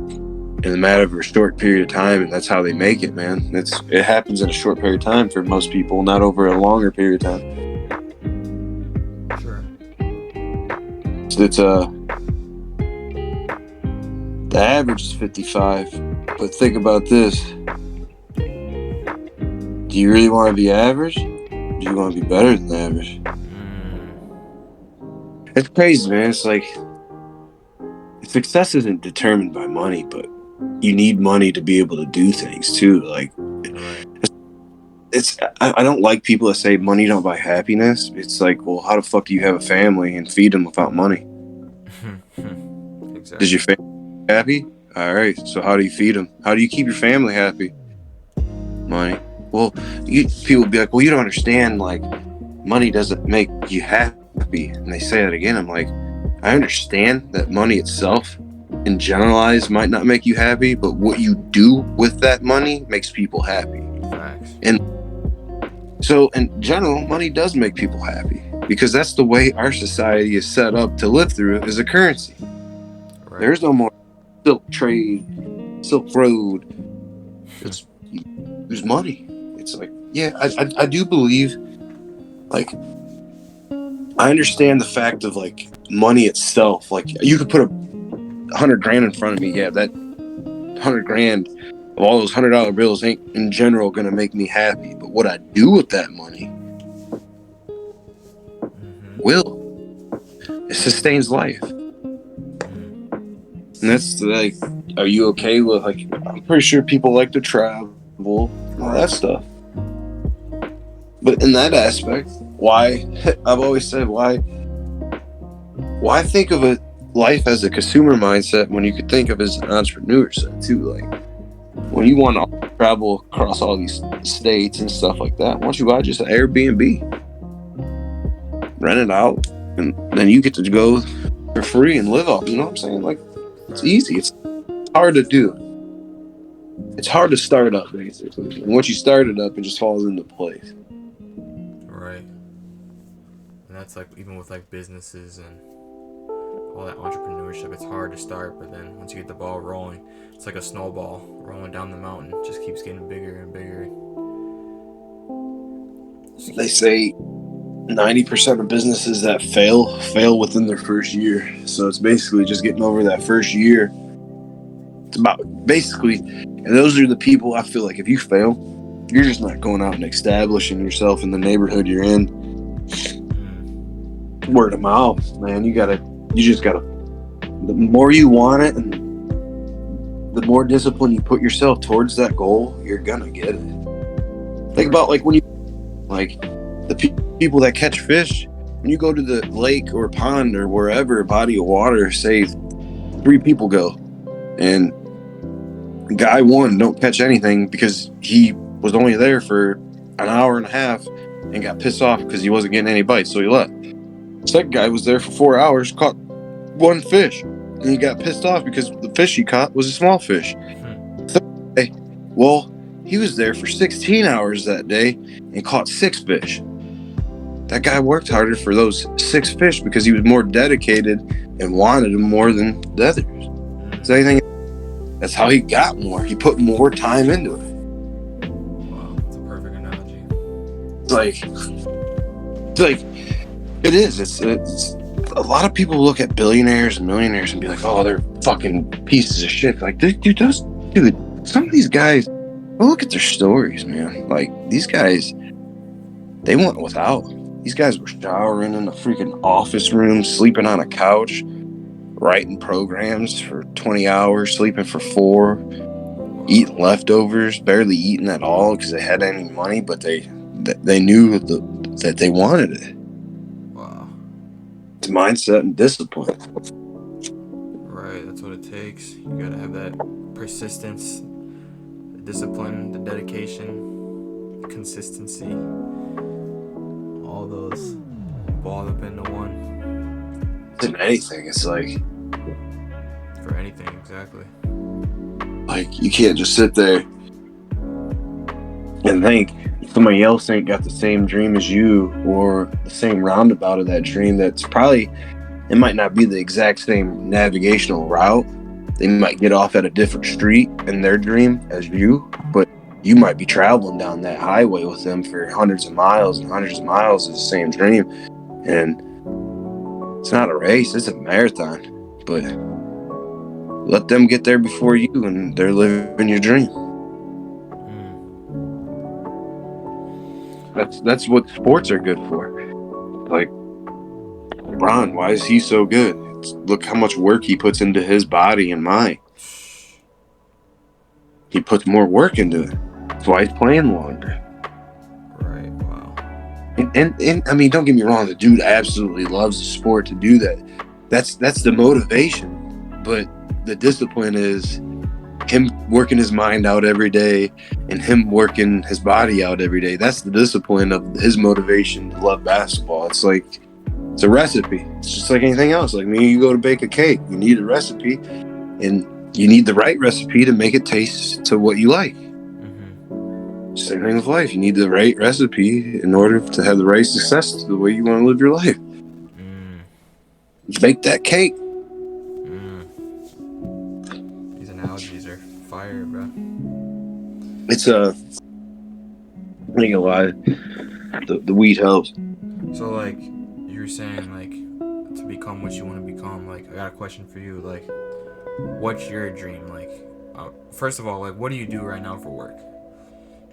in a matter of a short period of time, and that's how they make it, man. It happens in a short period of time for most people, not over a longer period of time. Sure. It's the average is 55, but think about this. Do you really want to be average? Do you want to be better than average? It's crazy, man. It's like success isn't determined by money, but you need money to be able to do things too. Like, I don't like people that say money don't buy happiness. It's like, well, how the fuck do you have a family and feed them without money? Exactly. Does your family happy? All right. So how do you feed them? How do you keep your family happy? Money. Well, people be like, well, you don't understand. Like, money doesn't make you happy. And they say that again. I'm like, I understand that money itself, in generalized, might not make you happy, but what you do with that money makes people happy. Facts. And so, in general, money does make people happy, because that's the way our society is set up to live through it as a currency. Right. There's no more Silk Trade, Silk Road. There's money. It's like, yeah, I do believe, like, I understand the fact of, like, money itself. Like, you could put $100,000 in front of me. Yeah, that $100,000 of all those $100 bills ain't in general gonna make me happy. But what I do with that money will. It sustains life. And that's like, are you okay with, like, I'm pretty sure people like to travel, all that stuff. But in that aspect, why, I've always said, why think of a life as a consumer mindset when you could think of it as an entrepreneur set too? Like, when you want to travel across all these states and stuff like that, why don't you buy just an Airbnb, rent it out, and then you get to go for free and live off. You know what I'm saying? Like, it's easy. It's hard to do. It's hard to start up, basically. And once you start it up, it just falls into place. Right. And that's like, even with like businesses and all that entrepreneurship, it's hard to start, but then once you get the ball rolling, it's like a snowball rolling down the mountain. It just keeps getting bigger and bigger. They say 90% of businesses that fail within their first year. So it's basically just getting over that first year. It's about basically, and those are the people, I feel like, if you fail, you're just not going out and establishing yourself in the neighborhood you're in. Word of mouth, man. You just gotta, the more you want it and the more discipline you put yourself towards that goal, you're gonna get it. Think about, like, when you, like, the people that catch fish, when you go to the lake or pond or wherever, a body of water, say 3 people go, and guy 1 don't catch anything because he was only there for an hour and a half and got pissed off because he wasn't getting any bites, so he left. Second guy was there for 4 hours, caught 1 fish, and he got pissed off because the fish he caught was a small fish. Third guy, well, he was there for 16 hours that day and caught 6 fish. That guy worked harder for those 6 fish because he was more dedicated and wanted them more than the others. So I think that's how he got more. He put more time into it. Wow, that's a perfect analogy. It's like it is. It's a lot of people look at billionaires and millionaires and be like, oh, they're fucking pieces of shit. Like, dude, some of these guys, well, look at their stories, man. Like, these guys, they went without. These guys were showering in a freaking office room, sleeping on a couch, writing programs for 20 hours, sleeping for 4, eating leftovers, barely eating at all because they had any money, but they knew that they wanted it. Wow. It's mindset and discipline. Right, that's what it takes. You gotta have that persistence, the discipline, the dedication. consistency, all those balled up into one. In anything, it's For anything, exactly. like you can't just sit there and think somebody else ain't got the same dream as you or the same roundabout of that dream. That's probably, it might not be the exact same navigational route. They might get off at a different street in their dream as you, but you might be traveling down that highway with them for hundreds of miles, and hundreds of miles is the same dream. And it's not a race, it's a marathon. But let them get there before you, and they're living your dream. That's what sports are good for. Like LeBron, why is he so good? Look how much work he puts into his body and mind. He puts more work into it. That's why he's playing longer. Right. Wow. And I mean, don't get me wrong. The dude absolutely loves the sport to do that. That's the motivation. But the discipline is him working his mind out every day and him working his body out every day. That's the discipline of his motivation to love basketball. It's like, it's a recipe. It's just like anything else. Like me, you go to bake a cake, you need a recipe, and you need the right recipe to make it taste to what you like. Same thing with life. You need the right recipe in order to have the right success to the way you want to live your life. Bake that cake. These analogies are fire, bro. It's I ain't gonna lie. The weed helps. So like you were saying, like to become what you want to become. Like I got a question for you. Like, what's your dream? Like, first of all, like what do you do right now for work?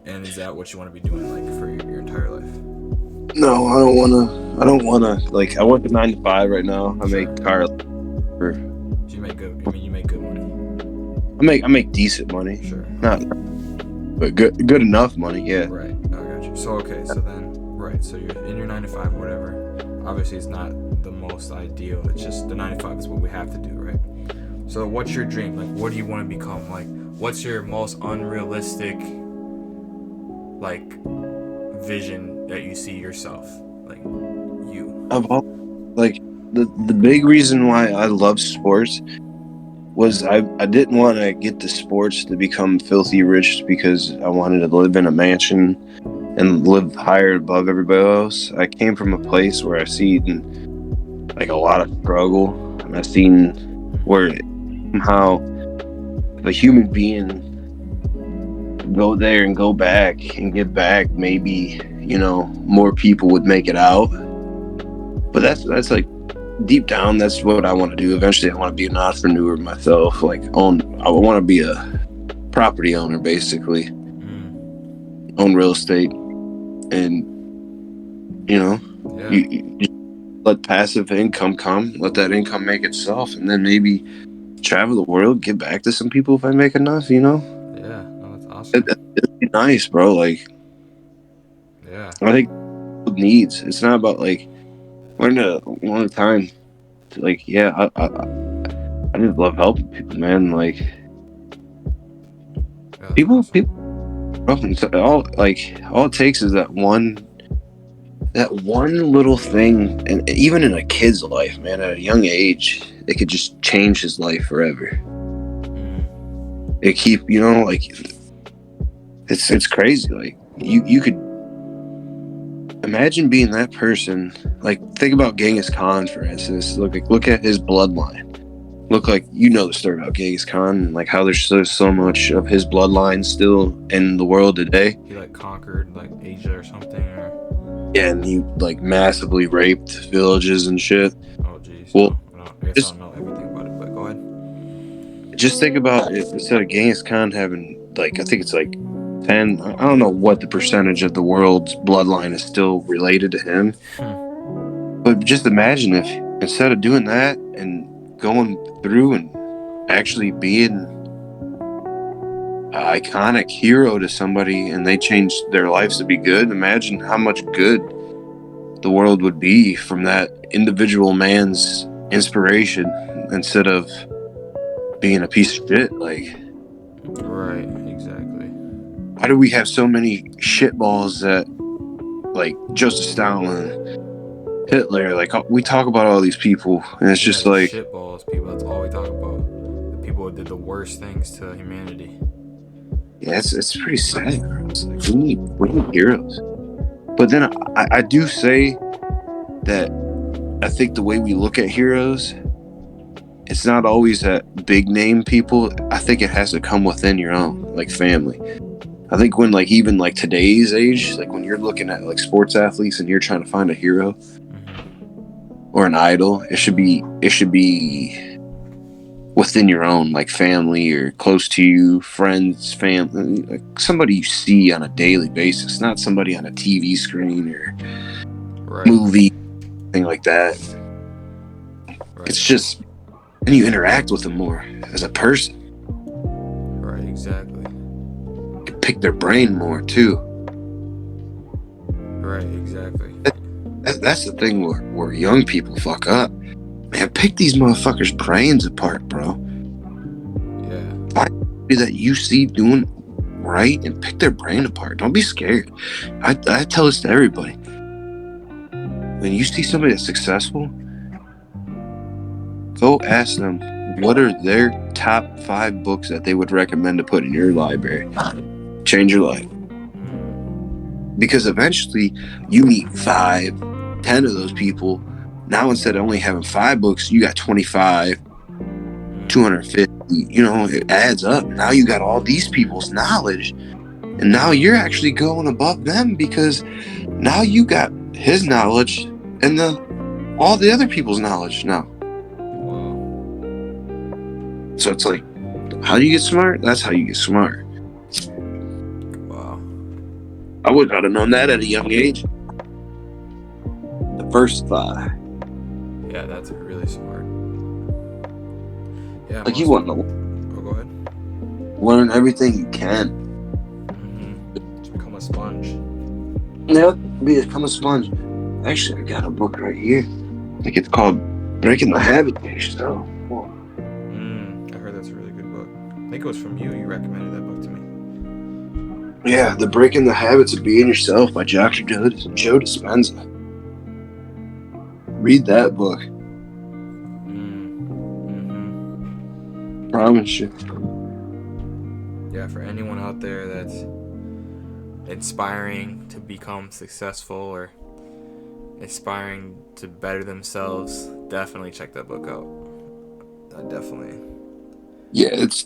And is that what you want to be doing like for your entire life? No, I don't wanna. Like, I work at 9 to 5 right now. I make car. So you make good. I mean, you make good money. I make decent money. Sure. Not, but good enough money. Yeah. Right. I got you. So okay. So then, right. So you're in your 9 to 5, whatever. Obviously, it's not the most ideal. It's just the 9 to 5 is what we have to do, right? So what's your dream? Like, what do you want to become? Like, what's your most unrealistic, like, vision that you see yourself? Like, you. Like, the big reason why I love sports was I didn't want to get the sports to become filthy rich because I wanted to live in a mansion and live higher above everybody else. I came from a place where I've seen like a lot of struggle, and I've seen where somehow if a human being go there and go back and give back, maybe, you know, more people would make it out. But that's like deep down, that's what I want to do. Eventually I want to be an entrepreneur myself, like I want to be a property owner, basically. Own real estate. And you let passive income come, let that income make itself, and then maybe travel the world, give back to some people if I make enough, Yeah, no, that's awesome. It'd be nice, bro. Like, yeah, I think needs. It's not about like we're in a long time. Like, yeah, I just love helping people, man. Like, people, awesome. all it takes is that one little thing, and even in a kid's life, man, at a young age, it could just change his life forever. It like, it's crazy. Like, you could imagine being that person. Like, think about Genghis Khan, for instance. Look at his bloodline. Look, like, you know the story about Genghis Khan and like how there's so much of his bloodline still in the world today. He like conquered like Asia or something, or and he like massively raped villages and shit. Oh jeez. Well, I guess I don't know everything about it, but go ahead. Just think about it. Instead of Genghis Khan having like, I think it's like 10, I don't know what the percentage of the world's bloodline is still related to him. But just imagine if instead of doing that and going through and actually being an iconic hero to somebody and they changed their lives to be good, imagine how much good the world would be from that individual man's inspiration instead of being a piece of shit. Like, right, exactly. why do we have so many shitballs that like Joseph Stalin, Hitler? Like we talk about all these people, and it's Yeah, just just like, shitballs, people. That's all we talk about. The people who did the worst things to humanity. yeah, it's pretty sad. It's like we need heroes. But then I do say that I think the way we look at heroes, it's not always that big name people. I think it has to come within your own, like family. I think when like even like today's age, like when you're looking at like sports athletes and you're trying to find a hero or an idol, it should be within your own like family or close to you, friends, family, like somebody you see on a daily basis, not somebody on a TV screen or Right. movie, thing like that. Right. It's just, and you interact with them more as a person. Right. Exactly. You pick their brain more too. Right. Exactly. That's the thing where young people fuck up. Man, pick these motherfuckers' brains apart, bro. Yeah. Find somebody that you see doing right and pick their brain apart. Don't be scared. I tell this to everybody. When you see somebody that's successful, go ask them what are their top 5 books that they would recommend to put in your library. Change your life. Because eventually you meet 5, 10 of those people. Now instead of only having 5 books, you got 25, 250. You know, it adds up. Now you got all these people's knowledge. And now you're actually going above them because now you got his knowledge and all the other people's knowledge now. Wow. So it's like, how do you get smart? That's how you get smart. Wow. I would have known that at a young age. The first 5. Yeah, that's really smart. Yeah. Like you want to Oh, go ahead. learn everything you can. To become a sponge. Yep, become a sponge. Actually, I got a book right here. Like it's called Breaking the Habit of Yourself. I heard that's a really good book. I think it was from you. You recommended that book to me. Yeah, The Breaking the Habits of Being Yourself by Dr. Joe Dispenza. Read that book. Promise you. Yeah, for anyone out there that's inspiring to become successful or aspiring to better themselves, definitely check that book out. Definitely. Yeah, it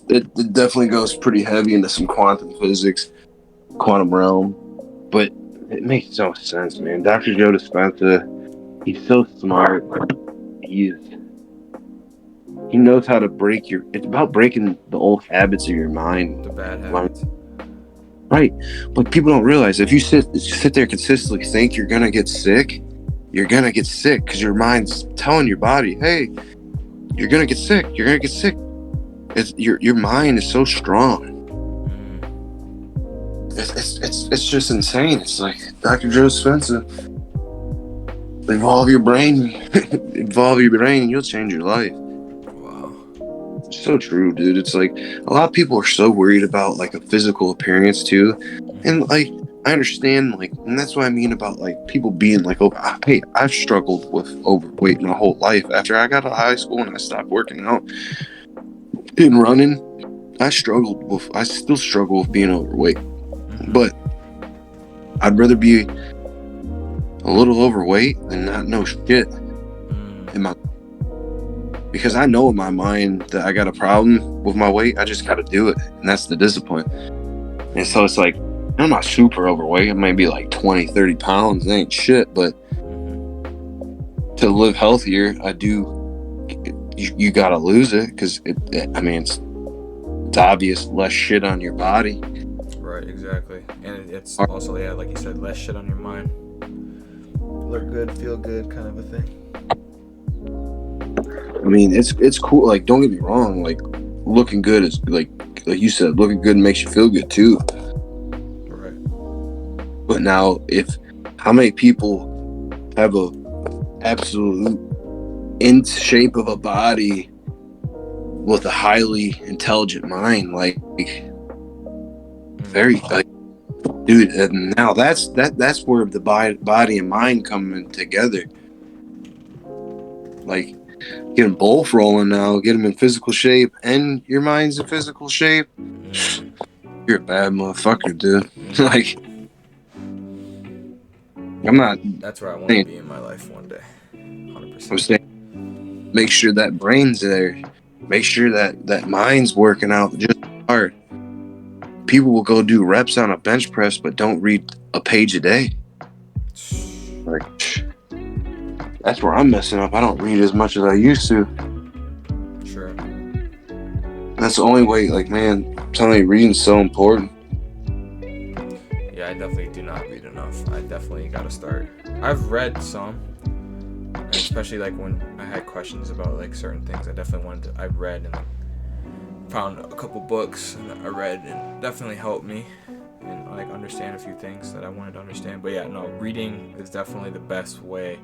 definitely goes pretty heavy into some quantum physics, quantum realm, but it makes so much sense, man. Dr. Joe Dispenza, he's so smart. He knows how to it's about breaking the old habits of your mind. The bad habits. Right. But people don't realize if you sit there consistently think you're gonna get sick, you're gonna get sick because your mind's telling your body, hey, you're gonna get sick. You're gonna get sick. Your mind is so strong. It's just insane. It's like Dr. Joe Dispenza. Evolve your brain, and you'll change your life. Wow. It's so true, dude. It's like a lot of people are so worried about like a physical appearance too, and like I understand, like, and that's what I mean about like people being like, hey, I've struggled with overweight my whole life. After I got out of high school and I stopped working out and running, I still struggle with being overweight, but I'd rather be a little overweight than not know shit because I know in my mind that I got a problem with my weight. I just got to do it, and that's the discipline. And so it's like, I'm not super overweight. I might be like 20, 30 pounds. It ain't shit, but to live healthier, you got to lose it because it's obvious, less shit on your body. Right, exactly. And it's also, yeah, like you said, less shit on your mind. Look good, feel good kind of a thing. I mean, it's cool. Like, don't get me wrong. Like, looking good is like you said, looking good makes you feel good too. Right. But now, how many people have a absolute in shape of a body with a highly intelligent mind? Like very, like, dude. Now that's where the body and mind come in together. Like, get them both rolling now. Get them in physical shape, and your mind's in physical shape. You're a bad motherfucker, dude. Like, I'm not. That's where I want to saying, be in my life one day. I'm 100%. saying, make sure that brain's there. Make sure that mind's working out just hard. People will go do reps on a bench press, but don't read a page a day. Like, that's where I'm messing up. I don't read as much as I used to. Sure. That's the only way. Like, man, I'm telling you, reading's so important. Yeah, I definitely do not read enough. I definitely got to start. I've read some, and especially like when I had questions about like certain things. I definitely wanted to. I read and found a couple books and I read, and definitely helped me and like understand a few things that I wanted to understand. But yeah, no, reading is definitely the best way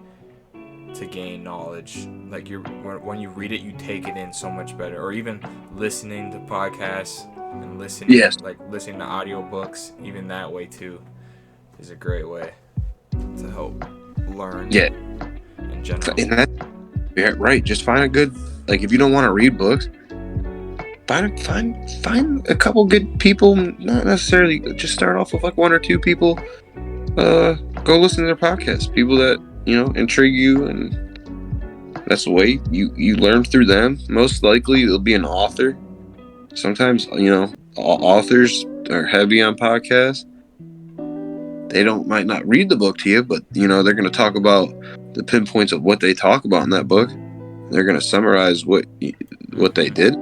to gain knowledge. Like when you read it, you take it in so much better. Or even listening to podcasts and listening to audiobooks, even that way too, is a great way to help learn. Yeah, in general. and that, yeah, right. Just find a good, like, if you don't want to read books, find a couple good people. Not necessarily just start off with like one or two people. Go listen to their podcasts. People that intrigue you, and that's the way you learn through them. Most likely, it'll be an author. Sometimes authors are heavy on podcasts. They might not read the book to you, but they're going to talk about the pinpoints of what they talk about in that book. They're going to summarize what they did.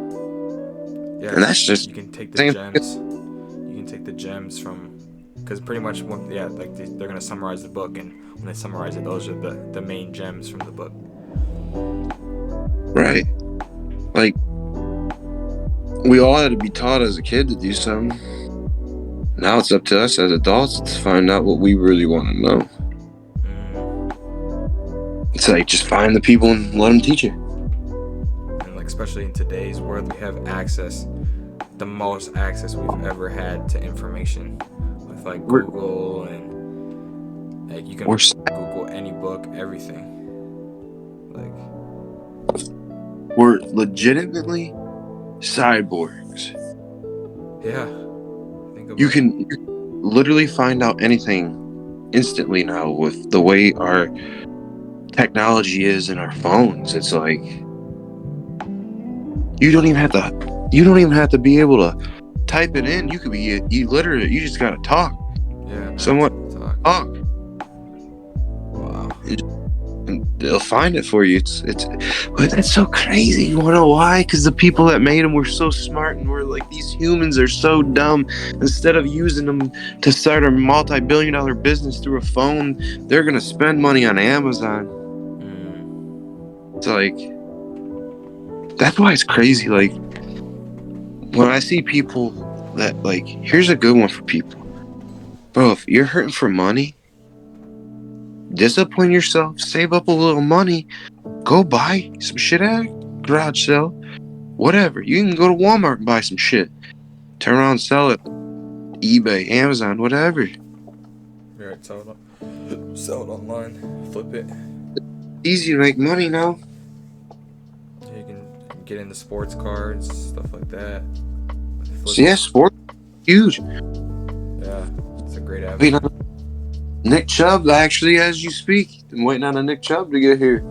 Yeah, and that's just you can take the gems. You can take the gems from, because pretty much like they're gonna summarize the book, and when they summarize it, those are the main gems from the book. Right. Like, we all had to be taught as a kid to do something. Now it's up to us as adults to find out what we really want to know. It's like, just find the people and let them teach you. And like, especially in today's world, we have the most access we've ever had to information with like Google, and like you can Google any book, everything. Like, we're legitimately cyborgs. Yeah. You can literally find out anything instantly now with the way our technology is in our phones. It's like you don't even have to be able to type it in. You could be illiterate. You just gotta talk. Yeah. Somewhat talk. Wow. And they'll find it for you. But that's so crazy. You wanna know why? Because the people that made them were so smart, and we're like, these humans are so dumb. Instead of using them to start a multi-billion-dollar business through a phone, they're gonna spend money on Amazon. It's like, that's why it's crazy. Like, when I see people that, like, here's a good one for people. Bro, if you're hurting for money, discipline yourself, save up a little money, go buy some shit at a garage sale, whatever. You can go to Walmart and buy some shit. Turn around and sell it. eBay, Amazon, whatever. Right, sell it online, flip it. Easy to make money now. You can get into sports cards, stuff like that. So yeah, sports, huge. Yeah, it's a great avenue. Nick Chubb, actually, as you speak, I'm waiting on a Nick Chubb to get here.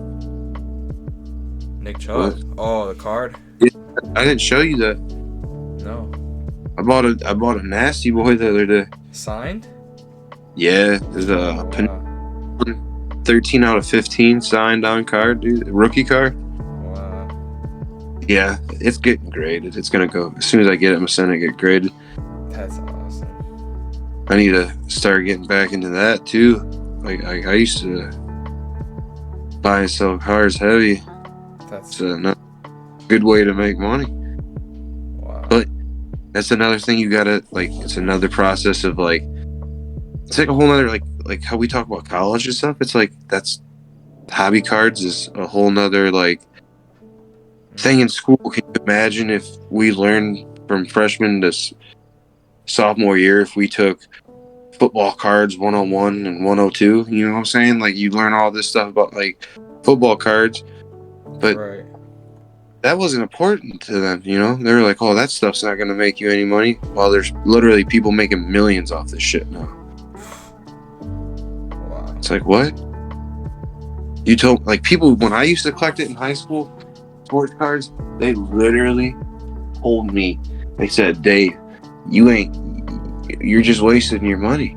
Nick Chubb? Oh, the card? I didn't show you that. No. I bought a nasty boy the other day. Signed? Yeah, there's a 13 out of 15 signed on card, dude. Rookie card. Wow. Yeah, it's getting graded. It's gonna go as soon as I get it. I'm gonna send it get graded. That's awesome. I need to start getting back into that too. Like I used to buy and sell cars heavy. That's a good way to make money. Wow. But that's another thing you gotta, like, it's another process of, like, it's like a whole nother, like how we talk about college and stuff. It's like, that's hobby cards is a whole nother, like, thing in school. Can you imagine if we learned from freshman to sophomore year, if we took football cards 101 and 102. You know what I'm saying? Like you learn all this stuff about like football cards, but Right. that wasn't important to them. You know, they were like, "Oh, that stuff's not gonna make you any money." While there's literally people making millions off this shit now. Wow. It's like what? You told like people when I used to collect it in high school, sports cards. They literally told me. They said, "Dave, you're just wasting your money."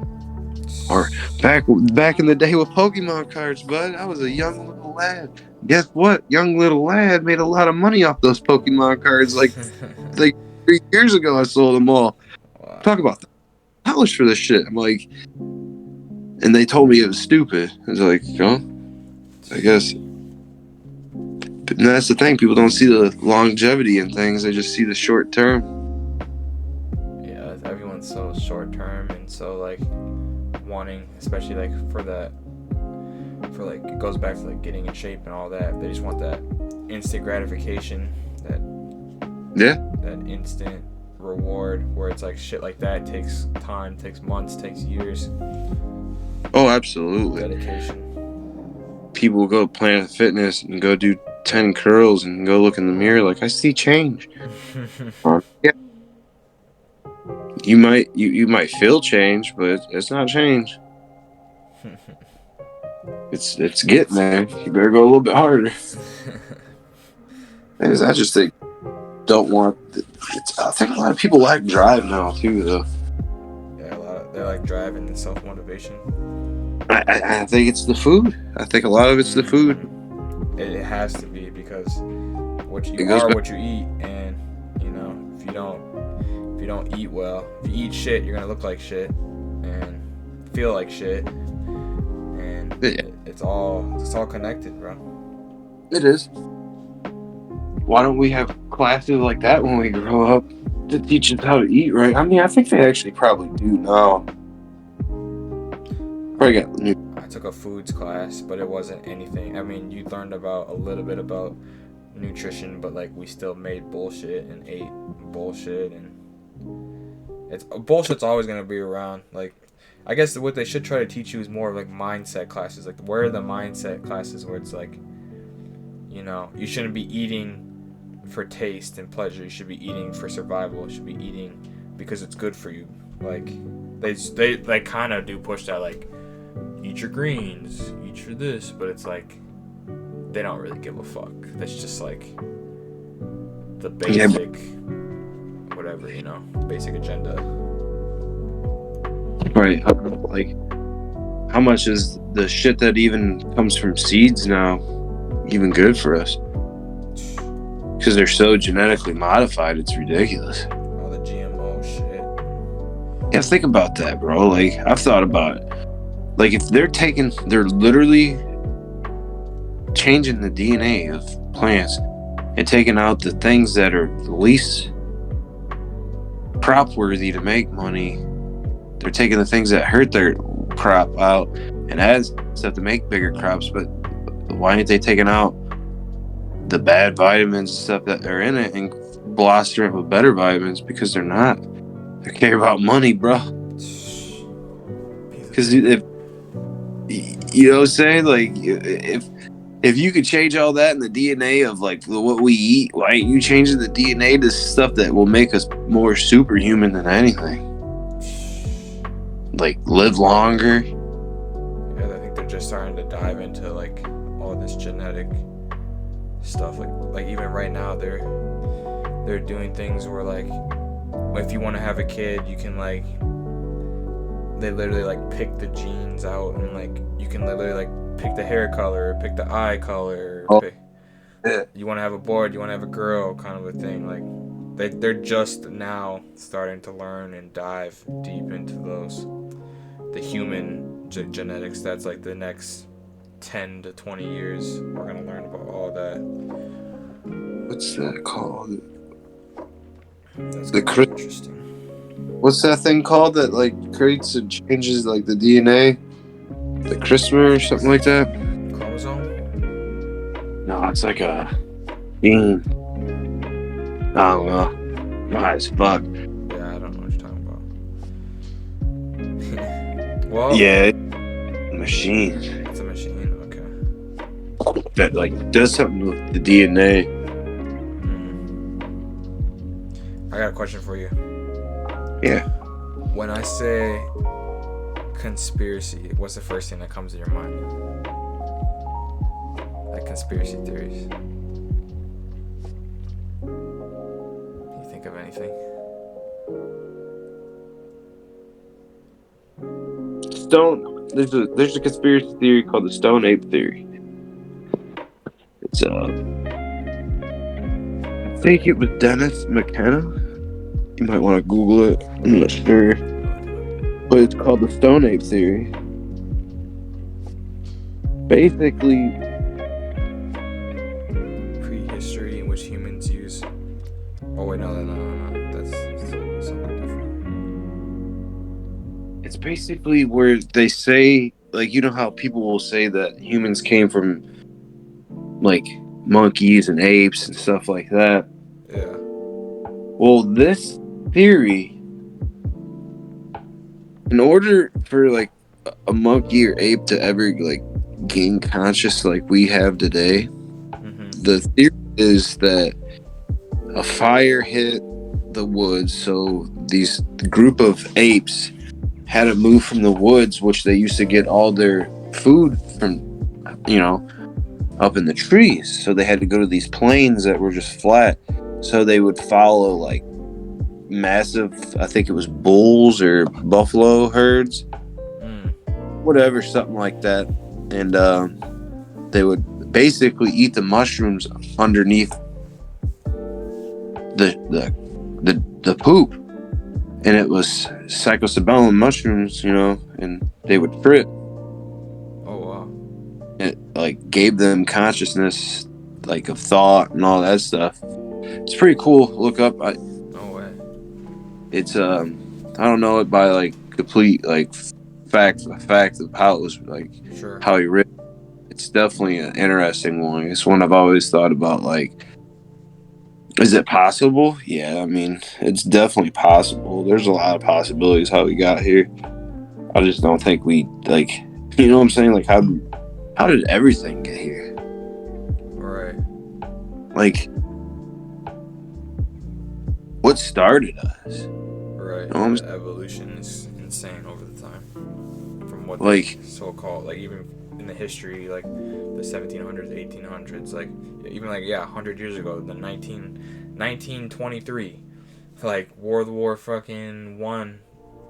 Or back in the day with Pokemon cards, bud, I was a young little lad. Guess what? Young little lad made a lot of money off those Pokemon cards. Like 3 years ago, I sold them all. Wow. Talk about $1 for this shit. I'm like, and they told me it was stupid. I was like, I guess. And that's the thing. People don't see the longevity in things. They just see the short term. Yeah, everyone's so short term and so like wanting, especially like for like it goes back to like getting in shape and all that. They just want that instant gratification, that instant reward where it's like shit like that takes time, takes months, takes years. Oh, absolutely. Dedication. People will go Planet Fitness and go do 10 curls and go look in the mirror like I see change. Yeah. You might feel change, but it's not change. It's getting there. You better go a little bit harder. I just think don't want. I think a lot of people lack drive now too, though. Yeah, they like driving and self motivation. I think it's the food. I think a lot of it's the food. It has to be because what you are what you eat, and you know if you don't eat well, if you eat shit, you're gonna look like shit and feel like shit, and it's all connected, bro. It is. Why don't we have classes like that when we grow up to teach us how to eat right? I mean, I think they actually probably do now. I took a foods class, but it wasn't anything. I mean, you learned about a little bit about nutrition, but like we still made bullshit and ate bullshit, and bullshit's always gonna be around. Like, I guess what they should try to teach you is more of like mindset classes. Like, where are the mindset classes where it's like, you know, you shouldn't be eating for taste and pleasure. You should be eating for survival. You should be eating because it's good for you. Like, they kind of do push that, like, eat your greens, eat your this, but it's like they don't really give a fuck. That's just like the basic whatever, you know, basic agenda. Right. Like, how much is the shit that even comes from seeds now even good for us? Because they're so genetically modified, it's ridiculous. All the GMO shit. Yeah, think about that, bro. Like, I've thought about it. Like, if they're literally changing the DNA of plants and taking out the things that are the least crop worthy to make money. They're taking the things that hurt their crop out and add stuff to make bigger crops. But why aren't they taking out the bad vitamins and stuff that are in it and blastering it with better vitamins? Because they're not. They care about money, bro. Because if you know what I'm saying, like if you could change all that in the DNA of like what we eat, why ain't you changing the DNA to stuff that will make us more superhuman than anything? Like live longer. Yeah, I think they're just starting to dive into like all this genetic stuff. Like even right now they're doing things where like if you want to have a kid, you can like they literally like pick the genes out and like you can literally like pick the hair color, pick the eye color. You want to have a boy, you want to have a girl, kind of a thing. Like they're just now starting to learn and dive deep into the human genetics. That's like the next 10 to 20 years. We're gonna learn about all that. What's that called? That's interesting. What's that thing called that like creates and changes like the DNA? The CRISPR or something like that? Chromosome? No, it's like a gene. I don't know. High as fuck. Yeah, I don't know what you're talking about. Well, Yeah, machine it's a machine. Okay. that like does something with the DNA. I got a question for you. Yeah. When I say conspiracy, what's the first thing that comes to your mind? Like conspiracy theories. Can you think of anything? There's a conspiracy theory called the Stone Ape theory. It's I think it was Dennis McKenna. You might want to Google it. I'm not sure, but it's called the Stone Ape theory. Basically, Prehistory in which humans use. Oh wait, no. That's something different. it's basically where they say, like, you know how people will say that humans came from like monkeys and apes and stuff like that. Yeah. Well, this theory, in order for like a monkey or ape to ever like gain conscious like we have today, the theory is that a fire hit the woods, so these group of apes had to move from the woods, which they used to get all their food from, up in the trees. So they had to go to these plains that were just flat. So they would follow like massive, I think it was bulls or buffalo herds, whatever, something like that. And they would basically eat the mushrooms underneath the poop, and it was psilocybin mushrooms, and they would trip. Oh wow. It like gave them consciousness, like of thought and all that stuff. It's pretty cool. Look up. No way. It's I don't know it by like complete like fact of how it was like Sure. how he written. It's definitely an interesting one. It's one I've always thought about. Like, is it possible? Yeah, I mean, it's definitely possible. There's a lot of possibilities how we got here. I just don't think we like, you know what I'm saying? Like, how did everything get here? Right. Like, what started us? Right. You know The evolution is insane over the time. From what like so-called, like even in the history, like the 1700s, 1800s, like even like 100 years ago, the 1923, like World War fucking one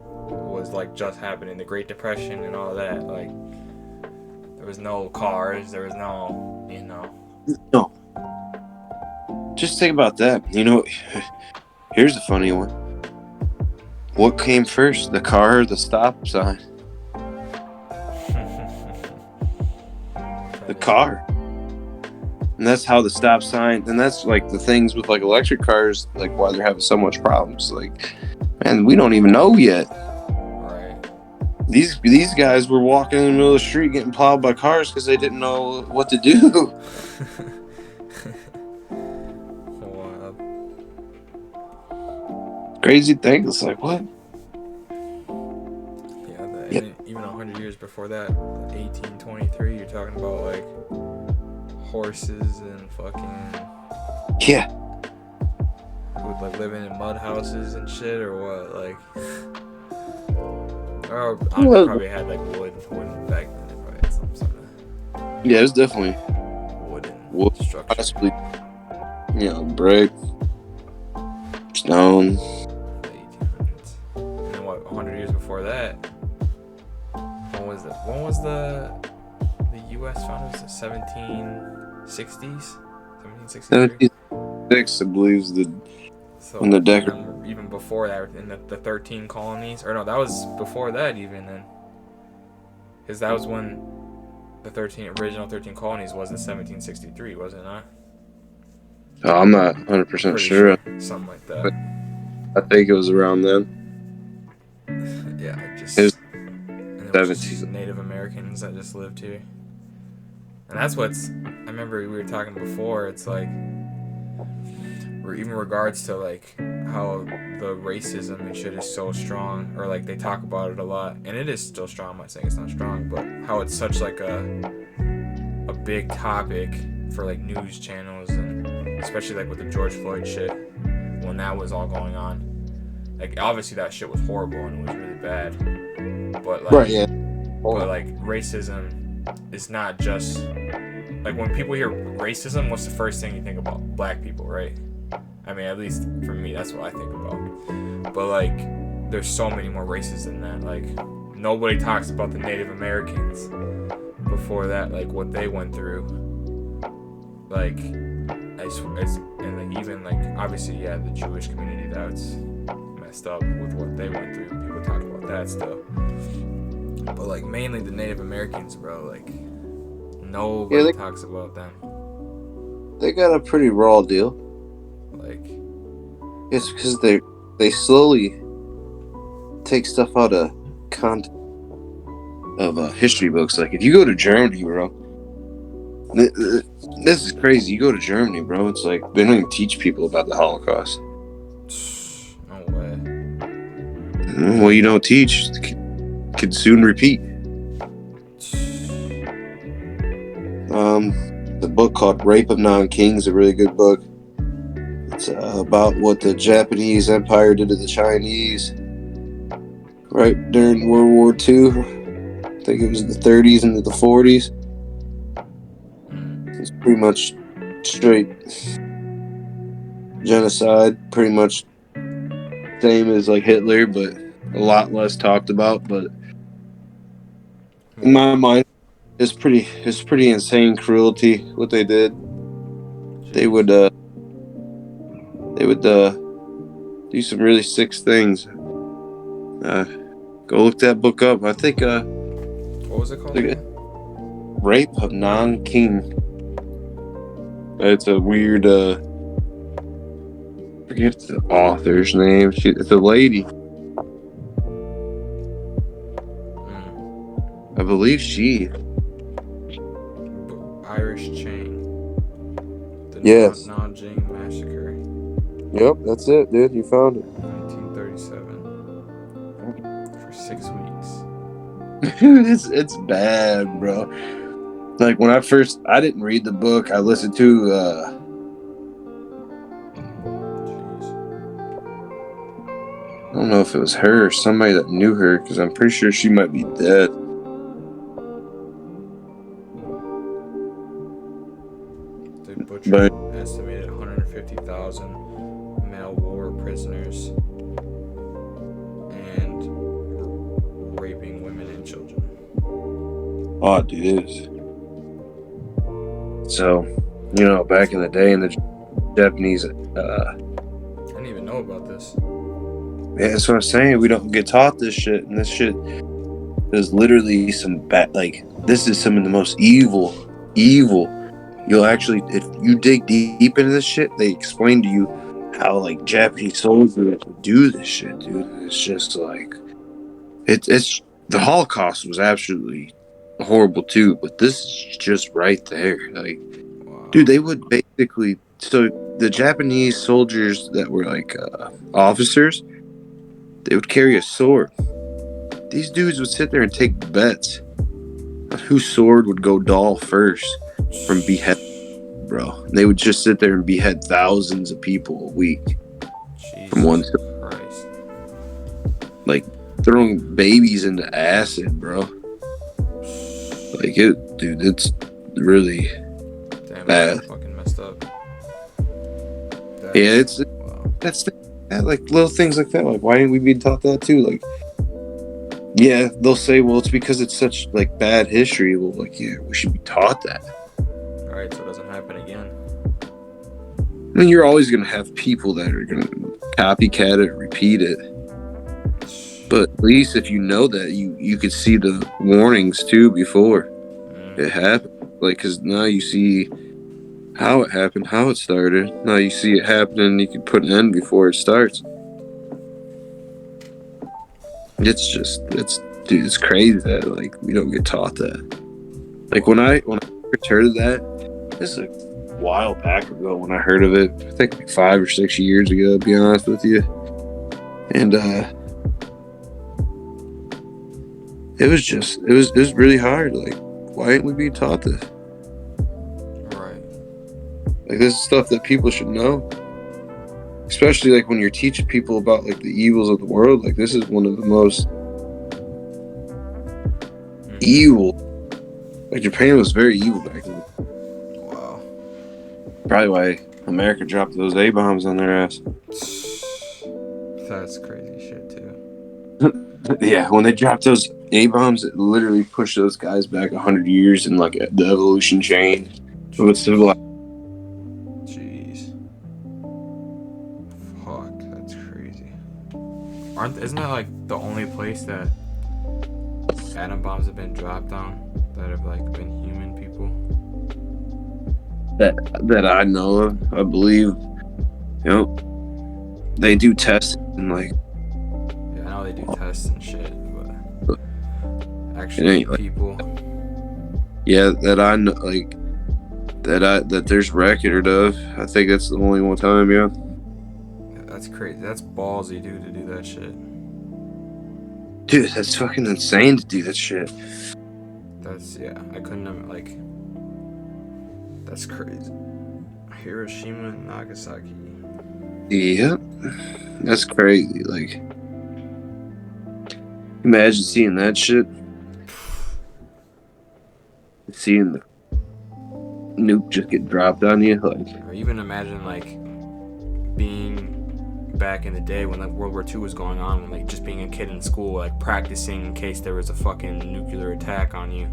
was like just happening, the Great Depression and all that. Like there was no cars, there was no, no. Just think about that. Here's a funny one. What came first, the car or the stop sign? The car. And that's how the stop sign, and that's like the things with like electric cars, like why they're having so much problems. Like, man, we don't even know yet. Right. These guys were walking in the middle of the street getting plowed by cars because they didn't know what to do. Wow. Crazy thing. It's like, what? Yeah, even 100 years before that, 1823, you're talking about like horses and fucking Yeah. with like living in mud houses and shit, or what? Like, or I don't know, probably had like wooden back then. They probably had some sort of Yeah, it's definitely wooden structure. possibly, brick, stone. The 1800s. And then what? 100 years before that. When was the U.S. founded? Was it 1760s? 1763? 76, I believe, is So when the Decker. even before that, in the 13 colonies, or no, that was before that even then, because that was when the original 13 colonies was in 1763, was it not? Oh, I'm not 100% sure. Something like that. But I think it was around then. Yeah, and it was just Native Americans that just lived here. And that's I remember we were talking before, it's like, or even regards to like how the racism and shit is so strong, or like they talk about it a lot, and it is still strong. I'm not saying it's not strong, but how it's such like a big topic for like news channels, and especially like with the George Floyd shit when that was all going on. Like obviously that shit was horrible and it was really bad, but like Right, yeah. but like racism is not just like when people hear racism, what's the first thing you think about? Black people, right? I mean, at least for me, that's what I think about. But like, there's so many more races than that. Like, nobody talks about the Native Americans before that, like what they went through. Like, and like even like obviously, yeah, the Jewish community, that's messed up with what they went through. People talk about that still. But like mainly the Native Americans, bro. Like nobody talks about them. They got a pretty raw deal. Like it's because they slowly take stuff out of content of history books. Like if you go to Germany, bro, this is crazy. You go to Germany, bro. It's like they don't even teach people about the Holocaust. No way. Well, you don't teach. Could soon repeat. The book called Rape of Non-Kings, a really good book. It's about what the Japanese Empire did to the Chinese right during World War II. I think it was the 30s into the 40s. It's pretty much straight genocide, pretty much same as like Hitler, but a lot less talked about. But in my mind, it's pretty insane cruelty what they did. They would do some really sick things. Go look that book up. I think what was it called? Rape of Non-King. It's a weird forget the author's name. It's a lady. I believe she. Irish Chain. The Yes. Nanjing Massacre. Yep, that's it, dude. You found it. 1937. For 6 weeks. Dude, it's bad, bro. Like when I didn't read the book. I listened to I don't know if it was her or somebody that knew her, because I'm pretty sure she might be dead. They butchered estimated 150,000 male war prisoners and were raping women and children. Oh, dude. So, back in the day in the Japanese... I didn't even know about this. Yeah, that's what I'm saying. We don't get taught this shit, and this shit is literally some bad... Like, this is some of the most evil. You'll actually... If you dig deep into this shit, they explain to you how, like, Japanese soldiers do this shit, dude. It's just, like... It's... The Holocaust was absolutely... horrible too, but this is just right there. Like, wow. Dude, they would basically. So the Japanese soldiers that were like officers, they would carry a sword. These dudes would sit there and take bets on whose sword would go dull first from behead, bro. And they would just sit there and behead thousands of people a week. Jesus from one Christ. Like throwing babies into acid, bro. Like dude, it's really bad. Fucking messed up. That's like little things like that. Like, why didn't we be taught that too? Like, yeah, they'll say, well, it's because it's such like bad history. Well, like, yeah, we should be taught that. All right, so it doesn't happen again. I mean, you're always gonna have people that are gonna copycat it, repeat it. But at least if you know that, you could see the warnings too before it happened. Like, because now you see how it happened, how it started. Now you see it happening, you can put an end before it starts. It's crazy that, like, we don't get taught that. Like, when I first heard of that, this is while back ago when I heard of it. I think like 5 or 6 years ago, to be honest with you. And it was really hard. Like, why ain't we being taught this? Right. Like, this is stuff that people should know. Especially like when you're teaching people about like the evils of the world. Like, this is one of the most evil. Like, Japan was very evil back then. Wow. Probably why America dropped those A-bombs on their ass. That's crazy shit too. Yeah, when they dropped those A-bombs, it literally pushed those guys back 100 years in like the evolution chain of civilization. Jeez. Fuck, that's crazy. Isn't that like the only place that atom bombs have been dropped on that have like been human people? That I know of, I believe. You know, they do tests and like. Yeah, I know they do tests and shit, but actually like, people. Yeah, that I know, like that there's record of. I think that's the only one time. Yeah. That's crazy. That's ballsy, dude, to do that shit. Dude, that's fucking insane to do that shit. I couldn't have, like, that's crazy. Hiroshima and Nagasaki. Yep. That's crazy. Like, imagine seeing that shit. Seeing the nuke just get dropped on you. Like, or even imagine, like, being back in the day when like World War II was going on, and like just being a kid in school, like practicing in case there was a fucking nuclear attack on you,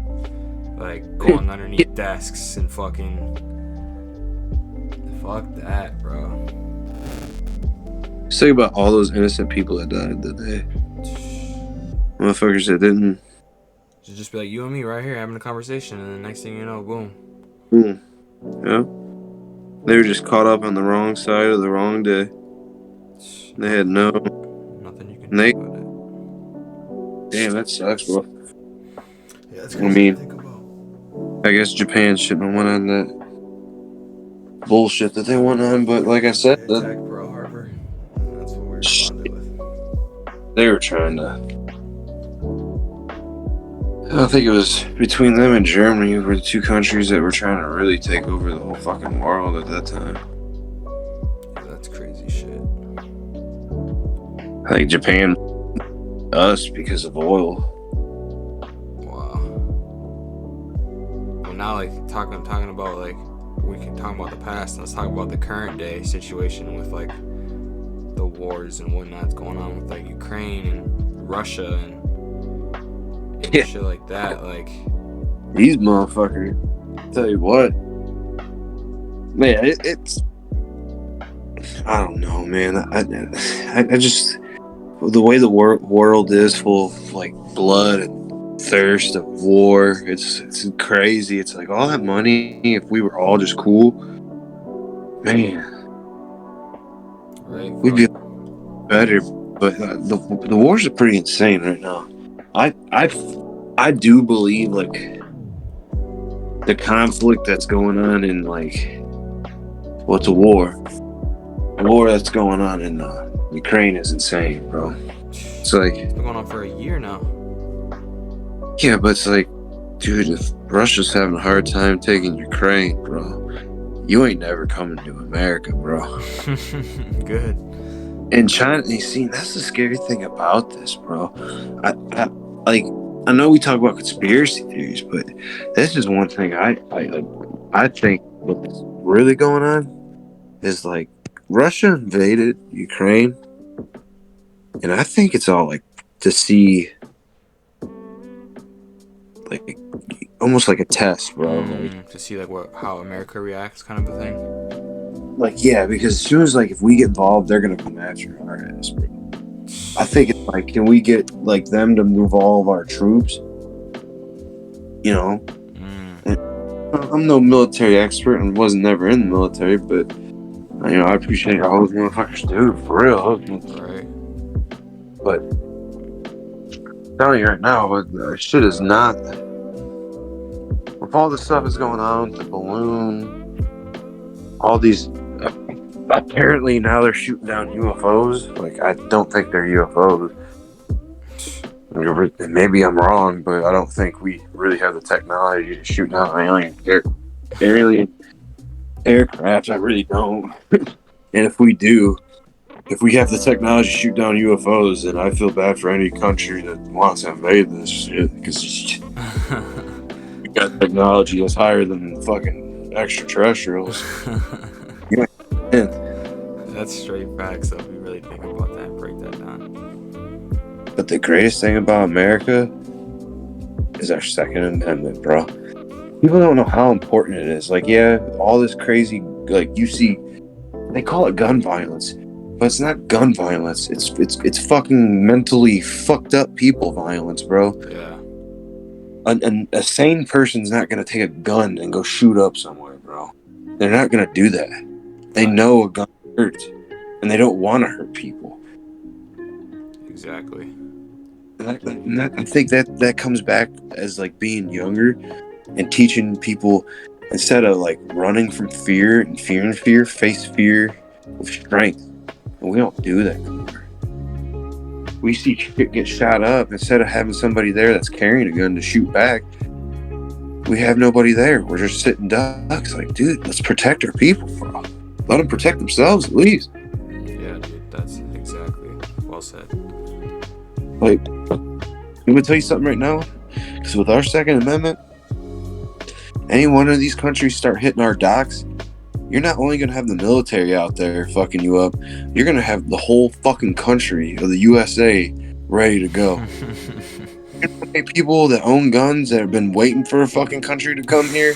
like going underneath desks and fucking fuck that, bro. Just think about all those innocent people that died that day. Motherfuckers that didn't. Just be like you and me right here having a conversation, and the next thing you know, boom. Yeah. They were just caught up on the wrong side of the wrong day. They had nothing you can do about it. Damn, that sucks, bro. Yeah, that's crazy to think about. I guess Japan shouldn't have went on that bullshit that they went on, but like I said, they attacked Pearl Harbor. That's what we responded with. They were trying to. I think it was between them and Germany were the two countries that were trying to really take over the whole fucking world at that time. Yeah, that's crazy shit. I think Japan, us because of oil. Wow. Well, now like talking about like we can talk about the past. Let's talk about the current day situation with like the wars and whatnot's going on with like Ukraine and Russia and shit like that. Like these motherfuckers. Tell you what, man, it's. I don't know, man. I just. The way the world is full of like blood and thirst of war, it's crazy. It's like all that money, if we were all just cool, man, right, we'd be better. But the wars are pretty insane right now. I do believe like the conflict that's going on in like what's a war? The war that's going on in Ukraine is insane, bro. It's like it's been going on for a year now. Yeah, but it's like, dude, if Russia's having a hard time taking Ukraine, bro, you ain't never coming to America, bro. Good. And China, you see, that's the scary thing about this, bro. I know we talk about conspiracy theories, but this is one thing I think what's really going on is like Russia invaded Ukraine, and I think it's all like to see like almost like a test, bro. To see like how America reacts, kind of a thing. Like, yeah, because as soon as like if we get involved, they're gonna come after our ass, bro. I think it's like, can we get like them to move all of our troops? You know, I'm no military expert and wasn't never in the military, but you know, I appreciate all those motherfuckers do for real. Right. But I'm telling you right now, but shit is not. With all this stuff is going on, the balloon, all these. Apparently now they're shooting down UFOs. Like, I don't think they're UFOs. Maybe I'm wrong, but I don't think we really have the technology to shoot down alien aircraft. I really don't. And if we do, if we have the technology to shoot down UFOs, then I feel bad for any country that wants to invade this shit, because we got technology that's higher than fucking extraterrestrials. You know, That's straight facts, though, if you really think about that and break that down. but the greatest thing about America is our Second Amendment, bro. People don't know how important it is. Like, yeah, all this crazy, like, you see, they call it gun violence, but it's not gun violence. It's fucking mentally fucked up people violence, bro. Yeah. A sane person's not gonna take a gun and go shoot up somewhere, bro. They're not gonna do that. They know a gun hurts, and they don't want to hurt people. Exactly. I think that comes back as like being younger and teaching people, instead of like running from fear and fear, face fear with strength. And we don't do that anymore. We see shit get shot up, instead of having somebody there that's carrying a gun to shoot back. We have nobody there. We're just sitting ducks. Like, dude, let's protect our people, bro. Let them protect themselves at least. Yeah, dude, that's exactly well said. Like, I'm gonna tell you something right now. Because with our Second Amendment, any one of these countries start hitting our docks, you're not only gonna have the military out there fucking you up, you're gonna have the whole fucking country of the USA ready to go. People that own guns that have been waiting for a fucking country to come here,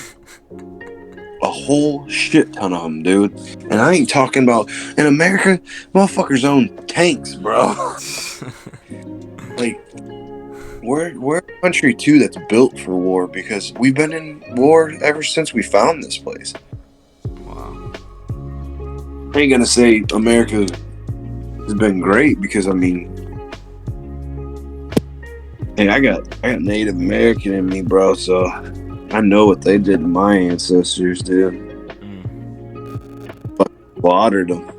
a whole shit ton of them, dude. And I ain't talking about in America, motherfuckers own tanks, bro. Like, we're a country too that's built for war, because we've been in war ever since we found this place. Wow. I ain't gonna say America has been great, because I mean, hey, I got Native American in me, bro, so I know what they did to my ancestors, dude. Slaughtered them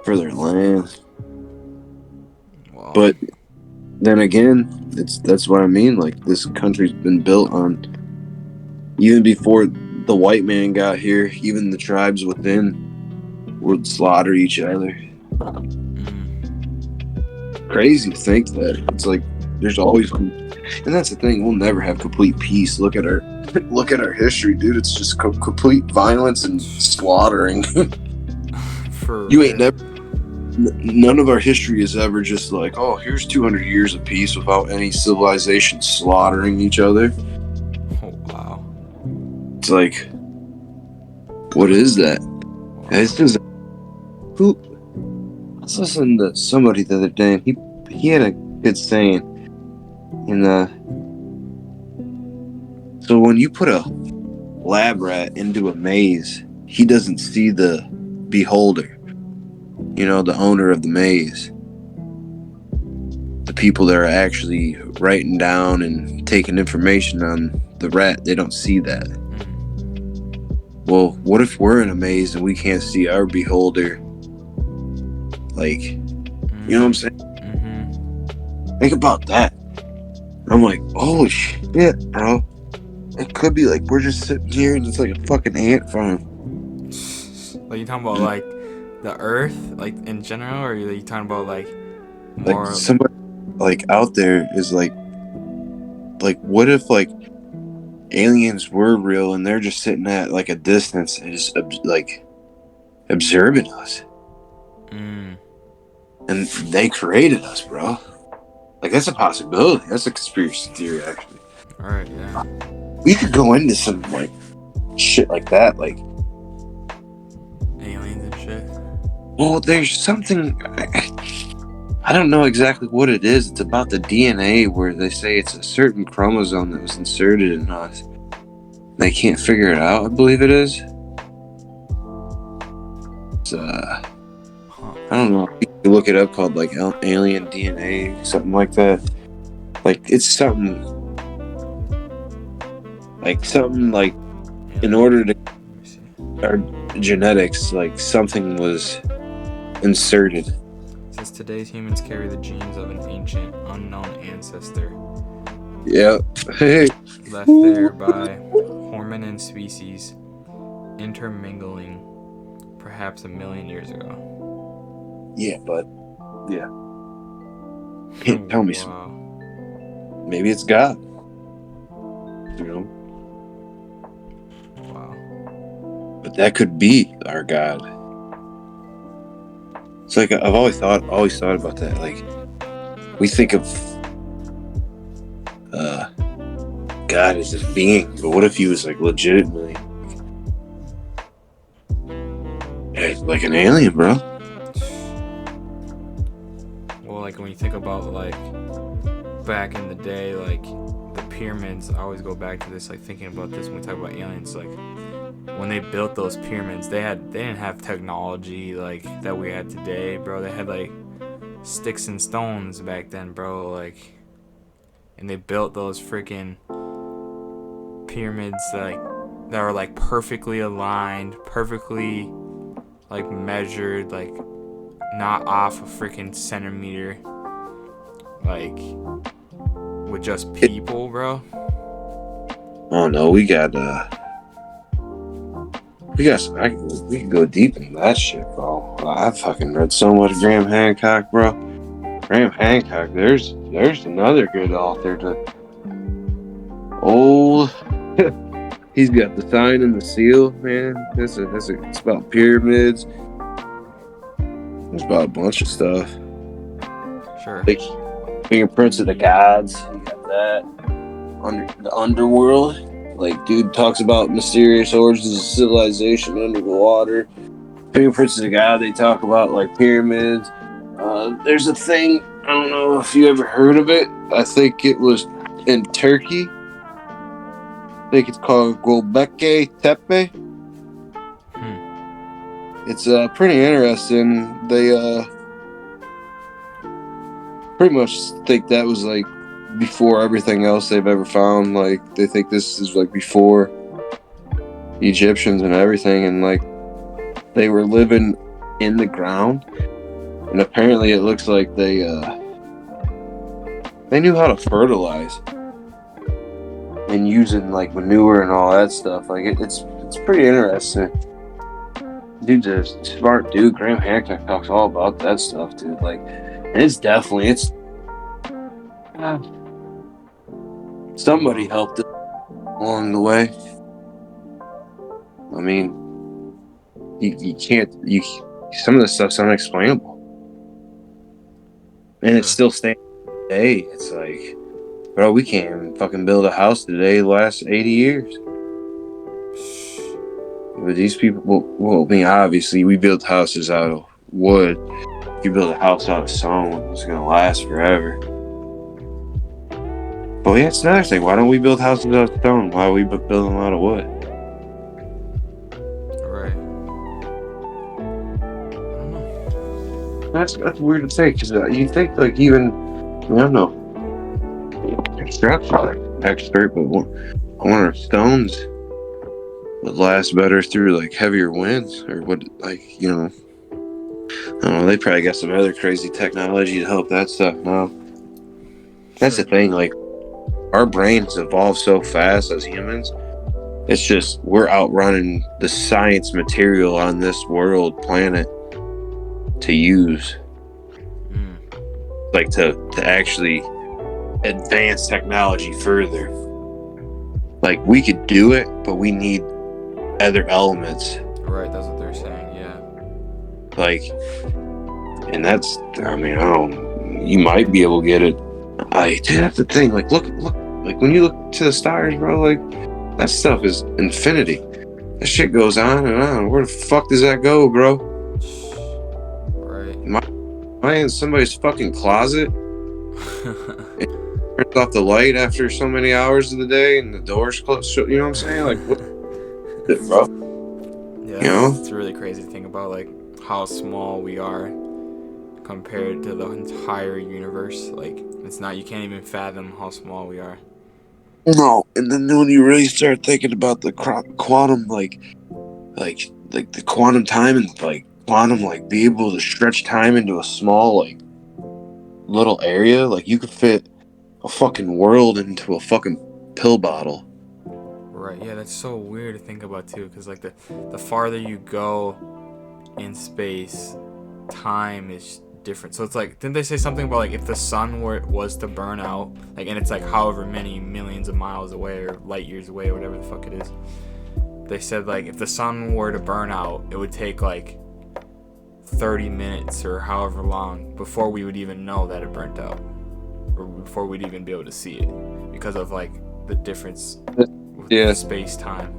for their land. Wow. But then again, that's what I mean. Like, this country's been built on, even before the white man got here, even the tribes within would slaughter each other. Crazy to think that. It's like there's always, and that's the thing, we'll never have complete peace. Look at our history, dude. It's just complete violence and slaughtering. You ain't never, none of our history is ever just like, oh, here's 200 years of peace without any civilization slaughtering each other. Oh, wow. It's like, what is that? Wow. It's just, I was listening to somebody the other day, and he had a good saying. So when you put a lab rat into a maze, he doesn't see the beholder. You know, the owner of the maze. The people that are actually writing down and taking information on the rat, they don't see that. Well, what if we're in a maze and we can't see our beholder? Like, you know what I'm saying? Mm-hmm. Think about that. I'm like, holy shit, bro. It could be like we're just sitting here and it's like a fucking ant farm. Like, you talking about like the Earth, like in general, or are you talking about like more? Like somebody like out there is like what if like aliens were real and they're just sitting at like a distance and just like observing us, and they created us, bro. Like, that's a possibility. That's a conspiracy theory, actually. All right, yeah. We could go into some like shit like that, like aliens and shit. Well, there's something, I don't know exactly what it is. It's about the DNA, where they say it's a certain chromosome that was inserted in us. They can't figure it out, I believe it is. It's, I don't know. You can look it up, called like alien DNA, something like that. Like, it's something like in order to our genetics, like something was inserted. Since today's humans carry the genes of an ancient, unknown ancestor, Yeah. Hey. left there by hominin species intermingling perhaps 1,000,000 years ago. Yeah, but yeah. Tell me some. Wow. Maybe it's God. You know? Wow. But that could be our God. It's like I've always thought about that. Like we think of God as a being, but what if he was like legitimately like an alien, bro? Well, like when you think about like back in the day, like the pyramids, I always go back to this, like thinking about this when we talk about aliens. Like when they built those pyramids, they didn't have technology like that we had today, bro. They had like sticks and stones back then, bro. Like, and they built those freaking pyramids like that were like perfectly aligned, perfectly like measured, like not off a freaking centimeter, like with just people, bro. Oh no, we got we can go deep into that shit, bro. I fucking read so much Graham Hancock, bro. Graham Hancock, there's another good author to old. He's got the sign and the seal, man. It's about pyramids. It's about a bunch of stuff. Sure. Like fingerprints of the gods. You got that. The underworld. Like, dude talks about mysterious origins of civilization under the water. Fingerprints of the God. They talk about like pyramids. There's a thing. I don't know if you ever heard of it. I think it was in Turkey. I think it's called Gobekli Tepe. It's pretty interesting. They pretty much think that was like before everything else they've ever found. Like they think this is like before Egyptians and everything, and like they were living in the ground, and apparently it looks like they knew how to fertilize and using like manure and all that stuff. Like it's pretty interesting. Dude's a smart dude. Graham Hancock talks all about that stuff, dude. Like, and it's somebody helped us along the way. I mean, you can't some of the stuff's unexplainable, and it's still staying today. It's like, bro, we can't even fucking build a house today. The last 80 years. But these people, well, I mean, obviously, we built houses out of wood. You build a house out of stone, it's gonna last forever. But yeah, it's another thing. Why don't we build houses out of stone? Why are we building them out of wood? Right. I don't know. That's weird to say, because you think like even I don't know, construction expert, but one of stones would last better through like heavier winds, or what, like, you know, I don't know, they probably got some other crazy technology to help that stuff now. That's the thing, like our brains evolve so fast as humans. It's just we're outrunning the science material on this world planet to use, like to actually advance technology further. Like we could do it, but we need other elements. Right, that's what they're saying, yeah. Like, and that's, I mean, I don't, you might be able to get it. Dude, that's the thing. Like, look, like when you look to the stars, bro, like that stuff is infinity. That shit goes on and on. Where the fuck does that go, bro? Right. Am I in somebody's fucking closet? Turns off the light after so many hours of the day and the doors closed. You know what I'm saying? Like, what, bro? Yeah, you know? it's really crazy to think about, like how small we are compared to the entire universe. Like, it's not, you can't even fathom how small we are. No, and then when you really start thinking about the quantum, like like the quantum time and like quantum like be able to stretch time into a small like little area. Like you could fit a fucking world into a fucking pill bottle. Right. Yeah, that's so weird to think about too, because like the farther you go in space, time is different. So it's like, didn't they say something about like if the sun was to burn out, like, and it's like however many millions of miles away or light years away or whatever the fuck it is. They said like if the sun were to burn out, it would take like 30 minutes or however long before we would even know that it burnt out, or before we'd even be able to see it, because of like the difference with space time.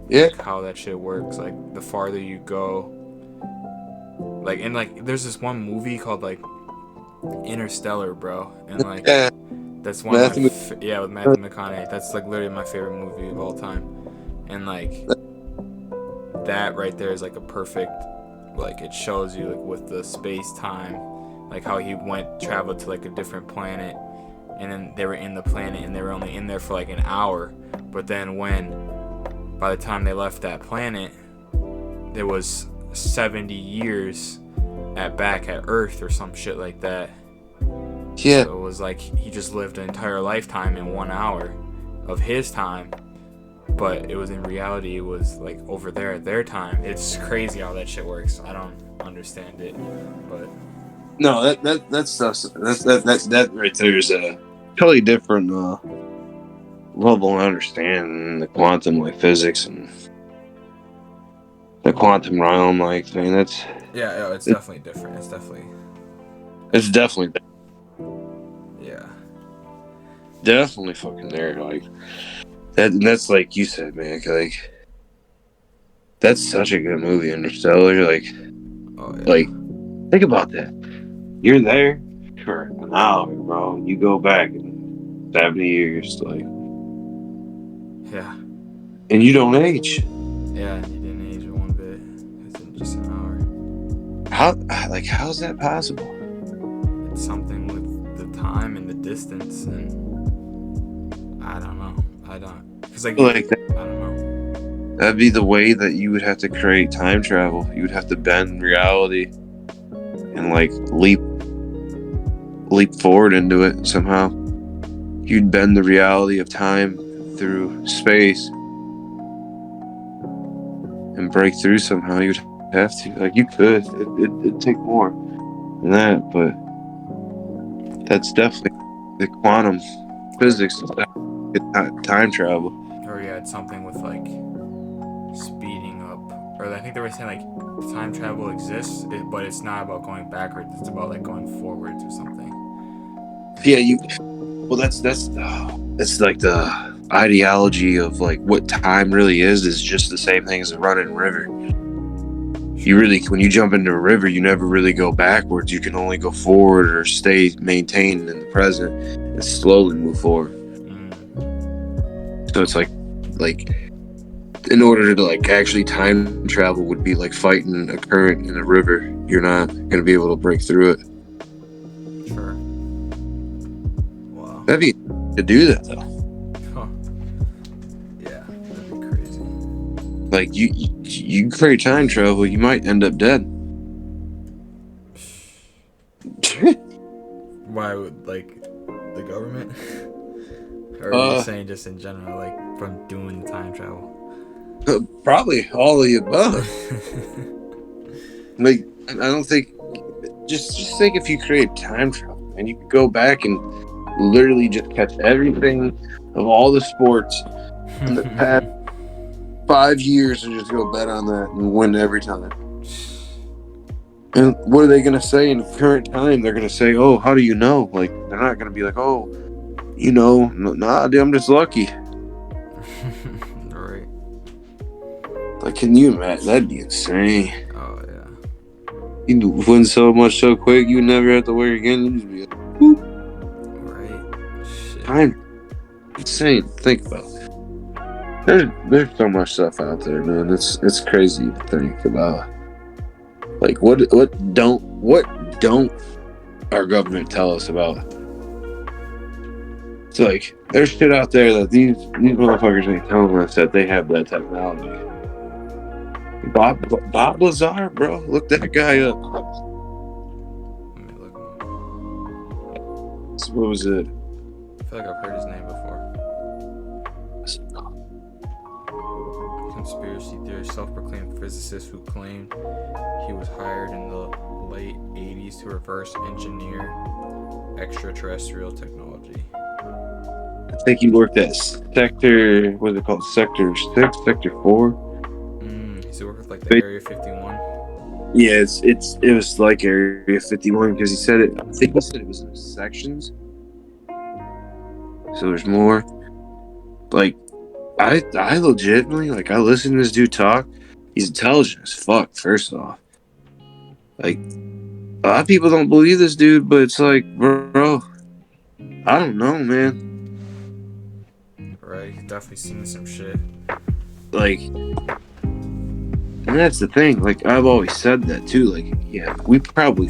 Yeah. Like how that shit works. Like the farther you go, like, and like there's this one movie called like Interstellar, bro, and like that's one of my with Matthew McConaughey. That's like literally my favorite movie of all time, and like that right there is like a perfect, like it shows you like with the space time, like how he traveled to like a different planet, and then they were in the planet and they were only in there for like an hour, but then by the time they left that planet, there was 70 years back at Earth or some shit like that. Yeah. So it was like he just lived an entire lifetime in 1 hour of his time, but it was in reality, it was like over there at their time. It's crazy how that shit works. I don't understand it, but no, that stuff, that right there is a totally different level of understanding the quantum like physics and the quantum realm. Like, I mean, it's definitely different. It's definitely yeah, definitely fucking there. Like that, and that's like you said, man. Like that's such a good movie, Interstellar. Like, like think about that. You're there for an hour, bro. You go back in 70 years, like, yeah, and you don't age. Yeah, you didn't age one bit. It's in just an hour. How's that possible? It's something with the time and the distance, and I don't know. Cause like I don't know. That'd be the way that you would have to create time travel. You would have to bend reality and like leap forward into it somehow. You'd bend the reality of time through space and break through somehow. You'd have to. Like, you could. It'd take more than that, but that's definitely the quantum physics of time travel. Or yeah, it's something with like speeding up. Or I think they were saying like time travel exists, but it's not about going backwards. It's about like going forwards or something. Yeah, well, that's like the ideology of like what time really is just the same thing as a running river. You really, when you jump into a river, you never really go backwards. You can only go forward or stay maintained in the present and slowly move forward. So it's like in order to like actually time travel would be like fighting a current in a river. You're not going to be able to break through it. Sure. Wow. That'd be to do that though. Huh. Yeah, that'd be crazy. Like you create time travel, you might end up dead. Why would like the government? Or are you saying just in general, like from doing time travel? Probably all of the above. Like, I don't think. Just think if you create time travel and you could go back and literally just catch everything of all the sports in the past 5 years and just go bet on that and win every time. And what are they going to say in current time? They're going to say, "Oh, how do you know?" Like, they're not going to be like, "Oh, you know, nah, dude, I'm just lucky." Right. Like, can you imagine? That'd be insane. Oh yeah. You win so much so quick, you never have to work again. You just be like, whoop. Right. Shit. Time. Insane. Think about it. There's so much stuff out there, man. It's crazy to think about. Like, what don't our government tell us about? It's like there's shit out there that these motherfuckers ain't telling us that they have that technology. Bob Lazar, bro. Look that guy up. Let me look him up. What was it? I feel like I've heard his name before. Conspiracy theorist, self-proclaimed physicist who claimed he was hired in the late 80s to reverse engineer extraterrestrial technology. I think he worked at Sector. What's it called? Sector 6, Sector 4. He's worked with like the Area 51. Yeah, it was like Area 51 because he said it. I think he said it was in sections. So there's more. Like, I legitimately, like, I listen to this dude talk. He's intelligent as fuck, first off. Like, a lot of people don't believe this dude, but it's like, bro, I don't know, man. Right, he's definitely seen some shit. Like, and that's the thing. Like, I've always said that too. Like, yeah, we've probably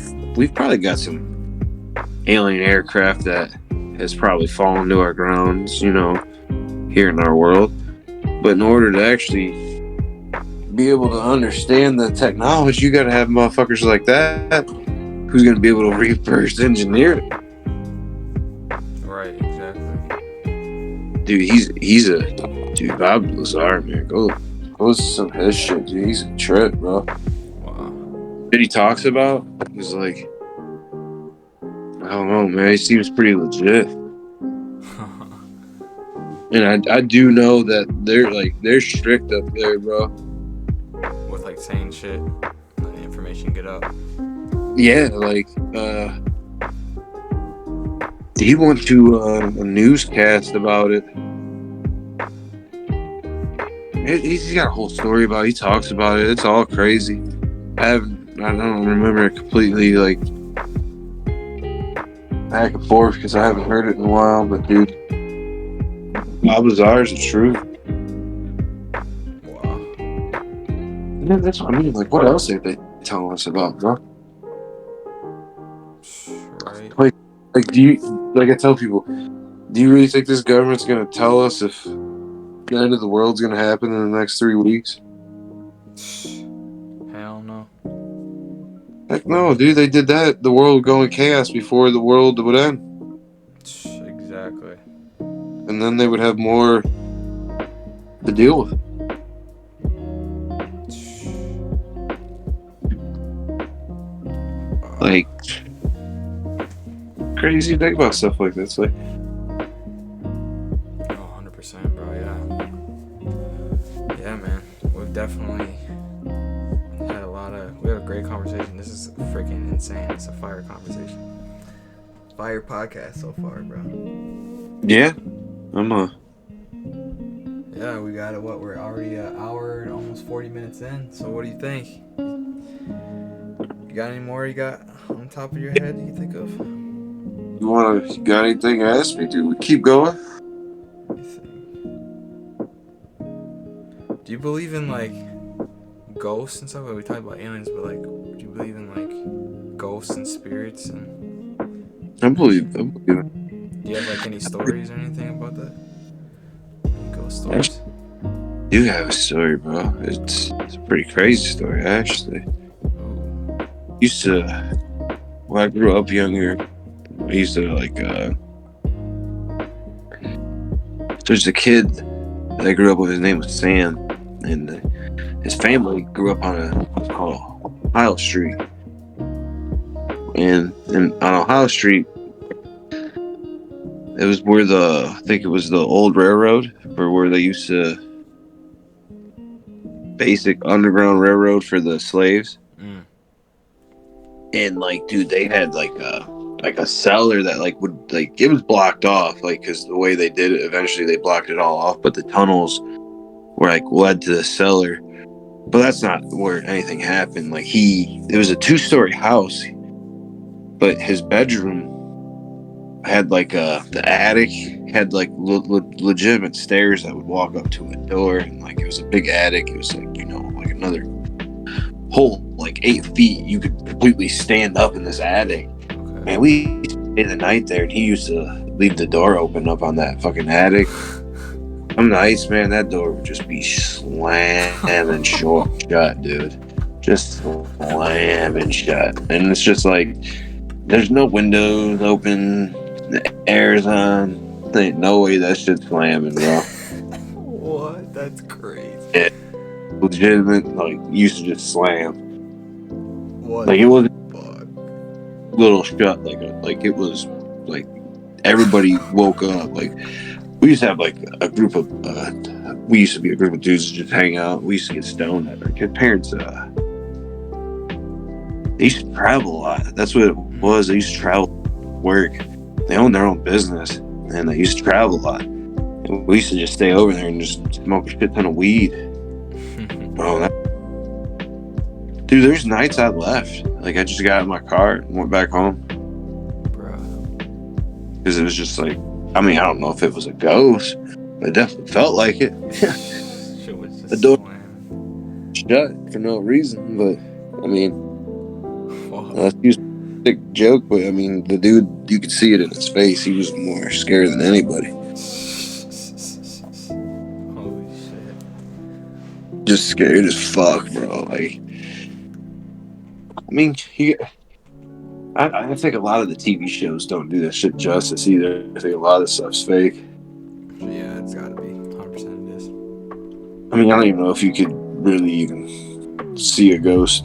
got some alien aircraft that has probably fallen to our grounds, you know, here in our world. But in order to actually be able to understand the technology, you got to have motherfuckers like that who's going to be able to reverse engineer it. Right, exactly. Dude, he's a dude. Bob Lazar, man, go listen to some of his shit, dude. He's a trip, bro. Wow. What he talks about is like, I don't know, man. He seems pretty legit. And I do know that they're strict up there, bro. With like saying shit, and then the information get up. Yeah, like he went to a newscast about it. He's got a whole story about it. He talks about it. It's all crazy. I don't remember it completely, like, back and forth because I haven't heard it in a while. But dude, Bob Lazar's the truth. Wow. Yeah, that's what I mean. Like, what else are they telling us about, bro? Right. Like, do you, like I tell people, do you really think this government's gonna tell us if the end of the world's gonna happen in the next 3 weeks? Hell no. Heck no, dude. They did that. The world would go in chaos before the world would end. Exactly. And then they would have more to deal with. Like, crazy to think about stuff like this. Like, 100%, bro. Yeah, man. We've definitely had we have a great conversation. This is freaking insane. It's a fire conversation. Fire podcast so far, bro. yeah, Yeah, we got it. We're already an hour and almost 40 minutes in. So what do you think? You got any more you got on top of your head you think of? you got anything to ask me, dude? We keep going. What do you think? Do you believe in like ghosts and stuff? Like, we talked about aliens, but like, do you believe in like ghosts and spirits? And I believe it. do you have like any stories or anything about that? Any ghost stories? You have a story, bro. It's a pretty crazy story, actually. Ooh. Used to, when I grew up younger, I used to like, there's a kid that I grew up with. His name was Sam, and his family grew up on what's called Ohio Street. And on Ohio Street, it was where I think it was the old railroad, or where they used to basic underground railroad for the slaves. And like, dude, they had like a cellar that like would like, it was blocked off, like, because the way they did it, eventually they blocked it all off, but the tunnels were like led to the cellar. But that's not where anything happened. Like, it was a 2-story house, but his bedroom had like the attic had like legitimate stairs that would walk up to a door, and like, it was a big attic. It was like, you know, like another whole like 8 feet. You could completely stand up in this attic. Okay. Man, we used to stay the night there, and he used to leave the door open up on that fucking attic. Some nights, man, that door would just be slamming shut, dude. Just slamming shut. And it's just like, there's no windows open, the air's on. There ain't no way that shit's slamming, bro. What? That's crazy. Yeah, legitimate, like, used to just slam. What? Like, it wasn't Fuck. little shut, like it was, like, everybody woke up. Like, we used to have, like, a group of, we used to be a group of dudes that just hang out. We used to get stoned at our kid parents, they used to travel a lot. That's what it was. They used to travel work. They owned their own business, and they used to travel a lot. And we used to just stay over there and just smoke a shit ton of weed. Dude, there's nights I left. Like, I just got in my car and went back home. Bro. Because it was just like, I mean, I don't know if it was a ghost, but it definitely felt like it. Shit was just The door slamming. shut for no reason, but I mean, Fuck. that's used to a sick joke, but I mean, the dude, you could see it in his face. He was more scared than anybody. Holy shit. Just scared as fuck, bro. Like, I mean, I think a lot of the TV shows don't do that shit justice either. I think a lot of stuff's fake. Yeah, it's gotta be. 100% it is. I mean, I don't even know if you could really even see a ghost.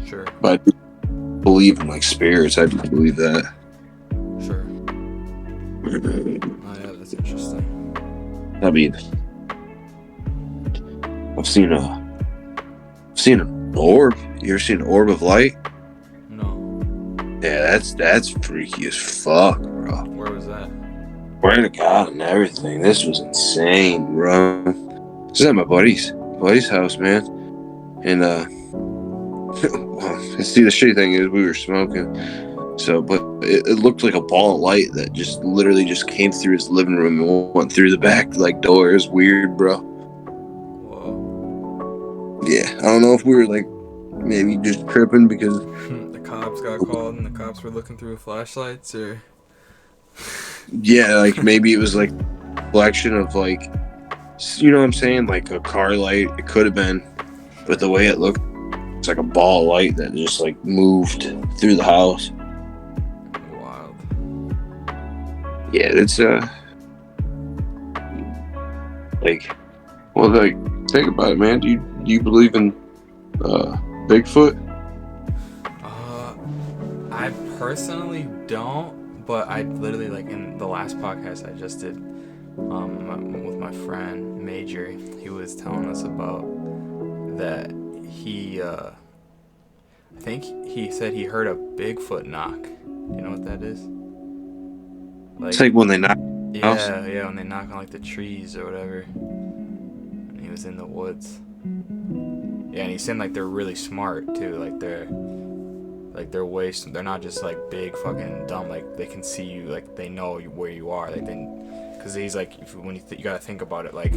Sure. But I do believe in, like, spirits. I do believe that. Sure. Oh, yeah, that's interesting. I mean, I've seen an orb. You ever seen an orb of light? No. Yeah, that's freaky as fuck, bro. Where was that? Swear to God and everything. This was insane, bro. This is at my buddy's house, man. And see, the shitty thing is we were smoking. So, but it looked like a ball of light that just literally just came through his living room and went through the back like door. It was weird, bro. Whoa. Yeah, I don't know if we were like maybe just tripping because The cops got called and the cops were looking through flashlights, or yeah, like maybe it was like a reflection of, like, you know what I'm saying, like a car light. It could have been, but the way it looked, it's like a ball of light that just like moved through the house. wild. Yeah, it's like, well, like, think about it, man. Do you believe in Bigfoot? I personally don't, but I literally, like, in the last podcast I just did with my friend Major, he was telling us about that he I think he said he heard a Bigfoot knock. You know what that is? It's like when they knock. Yeah, when they knock on, like, the trees or whatever. And he was in the woods. Yeah, and he said, like, they're really smart too. Like, they're they're not just like big fucking dumb. Like, they can see you. Like, they know where you are. Like, because he's like, when you gotta think about it, like,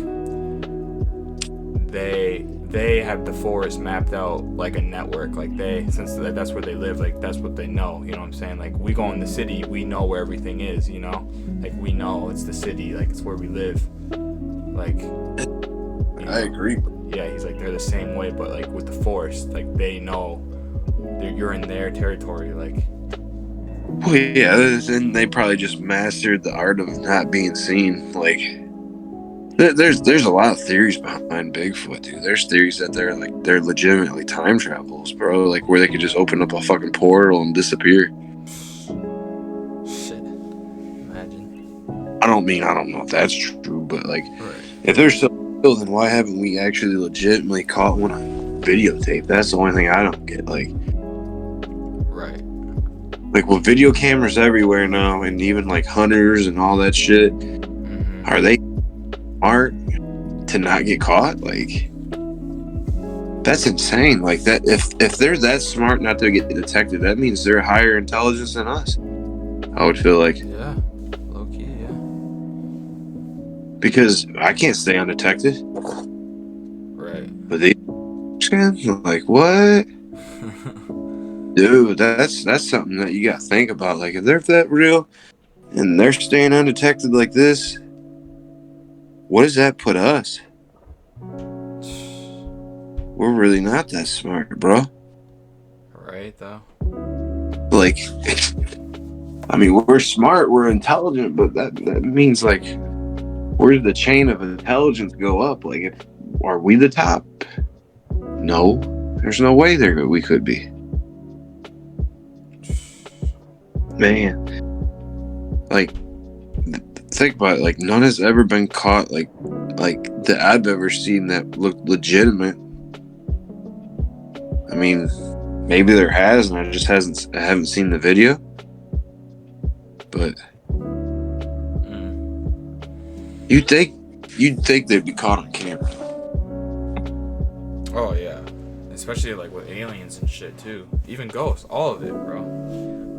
they have the forest mapped out like a network. Like, since that's where they live, like, that's what they know. You know what I'm saying? Like, we go in the city, we know where everything is. You know, like, we know it's the city. Like, it's where we live. Like, I agree. Yeah, he's like, they're the same way, but like with the forest, like, they know you're in their territory. Like, Well, yeah, and they probably just mastered the art of not being seen. Like, there's a lot of theories behind Bigfoot, dude. There's theories that they're legitimately time travels, bro. Like, where they could just open up a fucking portal and disappear. shit. Imagine. I don't know if that's true, but like, Right. if they're so real, then why haven't we actually legitimately caught one on videotape? That's the only thing I don't get. Like, Right. Like, with video cameras everywhere now, and even like hunters and all that shit, are they smart to not get caught? Like, that's insane. Like, that if they're that smart not to get detected, that means they're higher intelligence than us. I would feel like. Yeah. Low key, yeah. Because I can't stay undetected. Right. But they like, what? Dude, that's something that you gotta think about. Like, if they're that real and they're staying undetected like this, what does that put us? We're really not that smart, bro. Right, though. Like, I mean, we're smart, we're intelligent, but that means, like, where did the chain of intelligence go up? Like, are we the top? No, there's no way we could be. Man, like, think about it. Like, none has ever been caught like that I've ever seen that looked legitimate. I mean, maybe there has, and I haven't seen the video. But you'd think they'd be caught on camera. Oh yeah, especially like with aliens and shit too. Even ghosts, all of it, bro.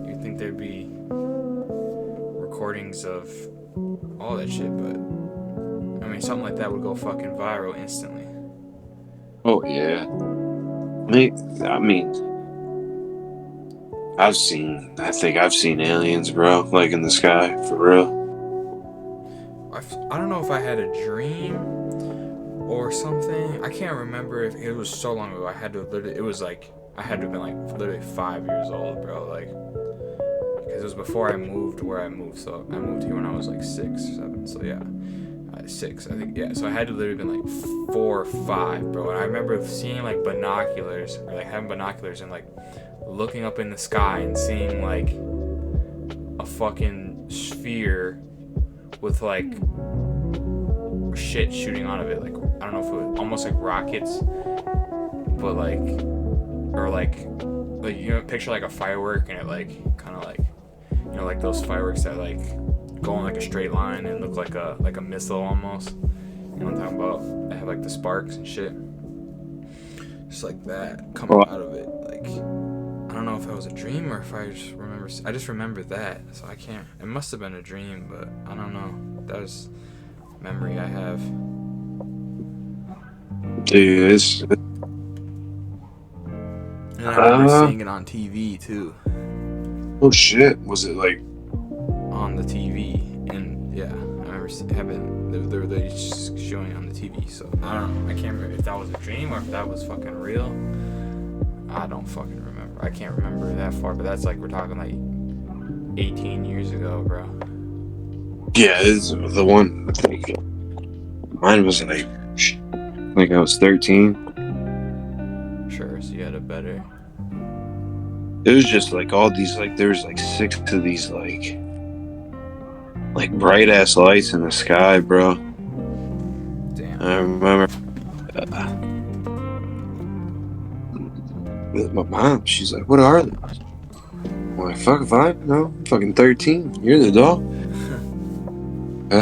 You'd think there'd be recordings of all that shit, but I mean, something like that would go fucking viral instantly. Oh yeah. I mean, I think I've seen aliens, bro, like in the sky, for real. I don't know if I had a dream or something. I can't remember if it was so long ago. I had to have been like literally 5 years old, bro. Like, because it was before I moved where I moved. So I moved here when I was like 6 or 7. So yeah, 6, I think. Yeah. So I had to literally been like 4 or 5, bro. And I remember seeing like binoculars, or like having binoculars and like looking up in the sky and seeing like a fucking sphere with like shit shooting out of it. Like, I don't know if it was almost like rockets, but like, or like you know, picture like a firework and it like kind of like, you know, like those fireworks that like go in like a straight line and look like a missile almost. You know what I'm talking about? They have like the sparks and shit, just like that coming out of it. Like, I don't know if that was a dream or if I just remember that. So I can't. It must have been a dream, but I don't know. That was memory I have. Dude, it's. And I remember seeing it on TV too. Oh shit! Was it like on the TV? And yeah, I remember they were showing it on the TV. So I don't know. I can't remember if that was a dream or if that was fucking real. I don't fucking remember. I can't remember that far, but that's like, we're talking like 18 years ago, bro. Yeah, it's the one. I think mine was like I was 13. Sure, so you had a better. It was just like all these, like there's like 6 of these like bright ass lights in the sky, bro. Damn. I remember with my mom. She's like, "What are they?" I'm like, "Fuck if I know. I'm fucking 13. You're the dog."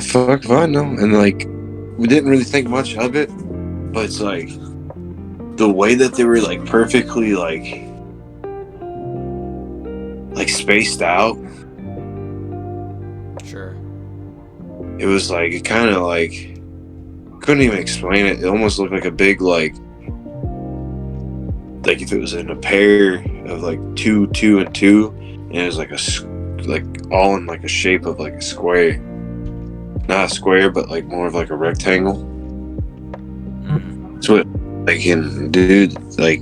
Fuck if I know. And like, we didn't really think much of it, but it's like the way that they were like perfectly like spaced out. Sure. It was like, it kind of like, couldn't even explain it. It almost looked like a big like if it was in a pair of like 2, 2, and 2, and it was like all in like a shape of like a square. Not a square, but like more of like a rectangle. That's what, like, and dude, like,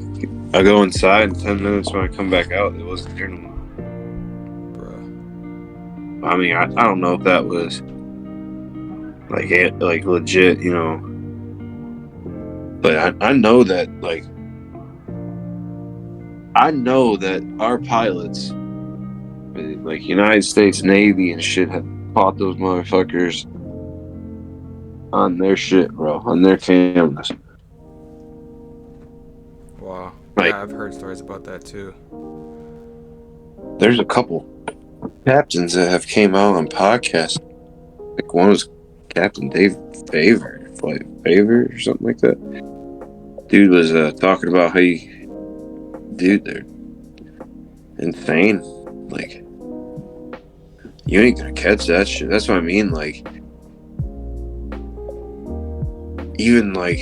I go inside in 10 minutes. When I come back out, it wasn't there no more. Bro. I mean, I don't know if that was like legit, you know. But I know that, like, I know that our pilots, like United States Navy and shit, have fought those motherfuckers on their shit, bro, on their cameras. Wow. Like, yeah, I've heard stories about that too. There's a couple captains that have came out on podcasts. Like, one was Captain Dave Favor or something like that. Dude was talking about how they're insane. Like, you ain't gonna catch that shit. That's what I mean. Like, even like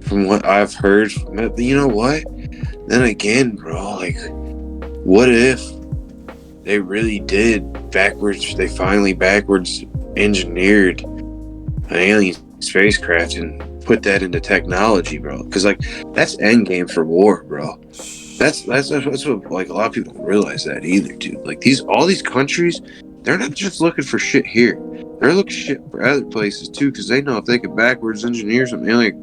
from what I've heard, you know what? Then again, bro, like, what if they really did they finally backwards engineered an alien spacecraft and put that into technology, bro. Because like that's end game for war, bro. That's what like a lot of people don't realize that either, dude. Like all these countries, they're not just looking for shit here. They're looking shit for other places too, because they know if they could backwards engineer some alien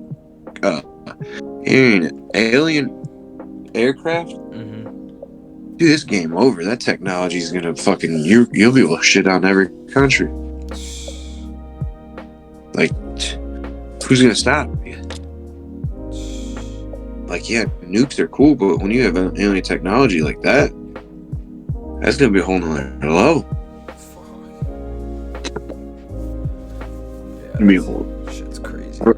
aircraft, dude, this game over. That technology is gonna fucking you'll be able to shit on every country. Like, who's gonna stop you? Like, yeah, nukes are cool, but when you have alien technology like that, that's gonna be a whole nother level. Yeah, shit's crazy, bro.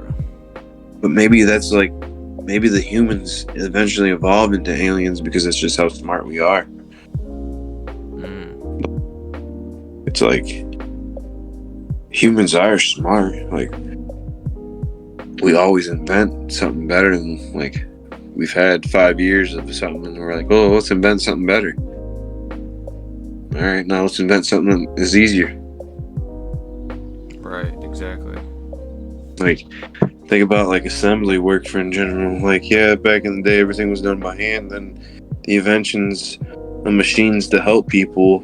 But maybe the humans eventually evolve into aliens because that's just how smart we are. It's like humans are smart. Like, we always invent something better than like we've had 5 years of something and we're like, oh, let's invent something better. All right, now let's invent something that is easier. Right, exactly. Like, think about like assembly work for in general. Like, yeah, back in the day everything was done by hand. Then the inventions of machines to help people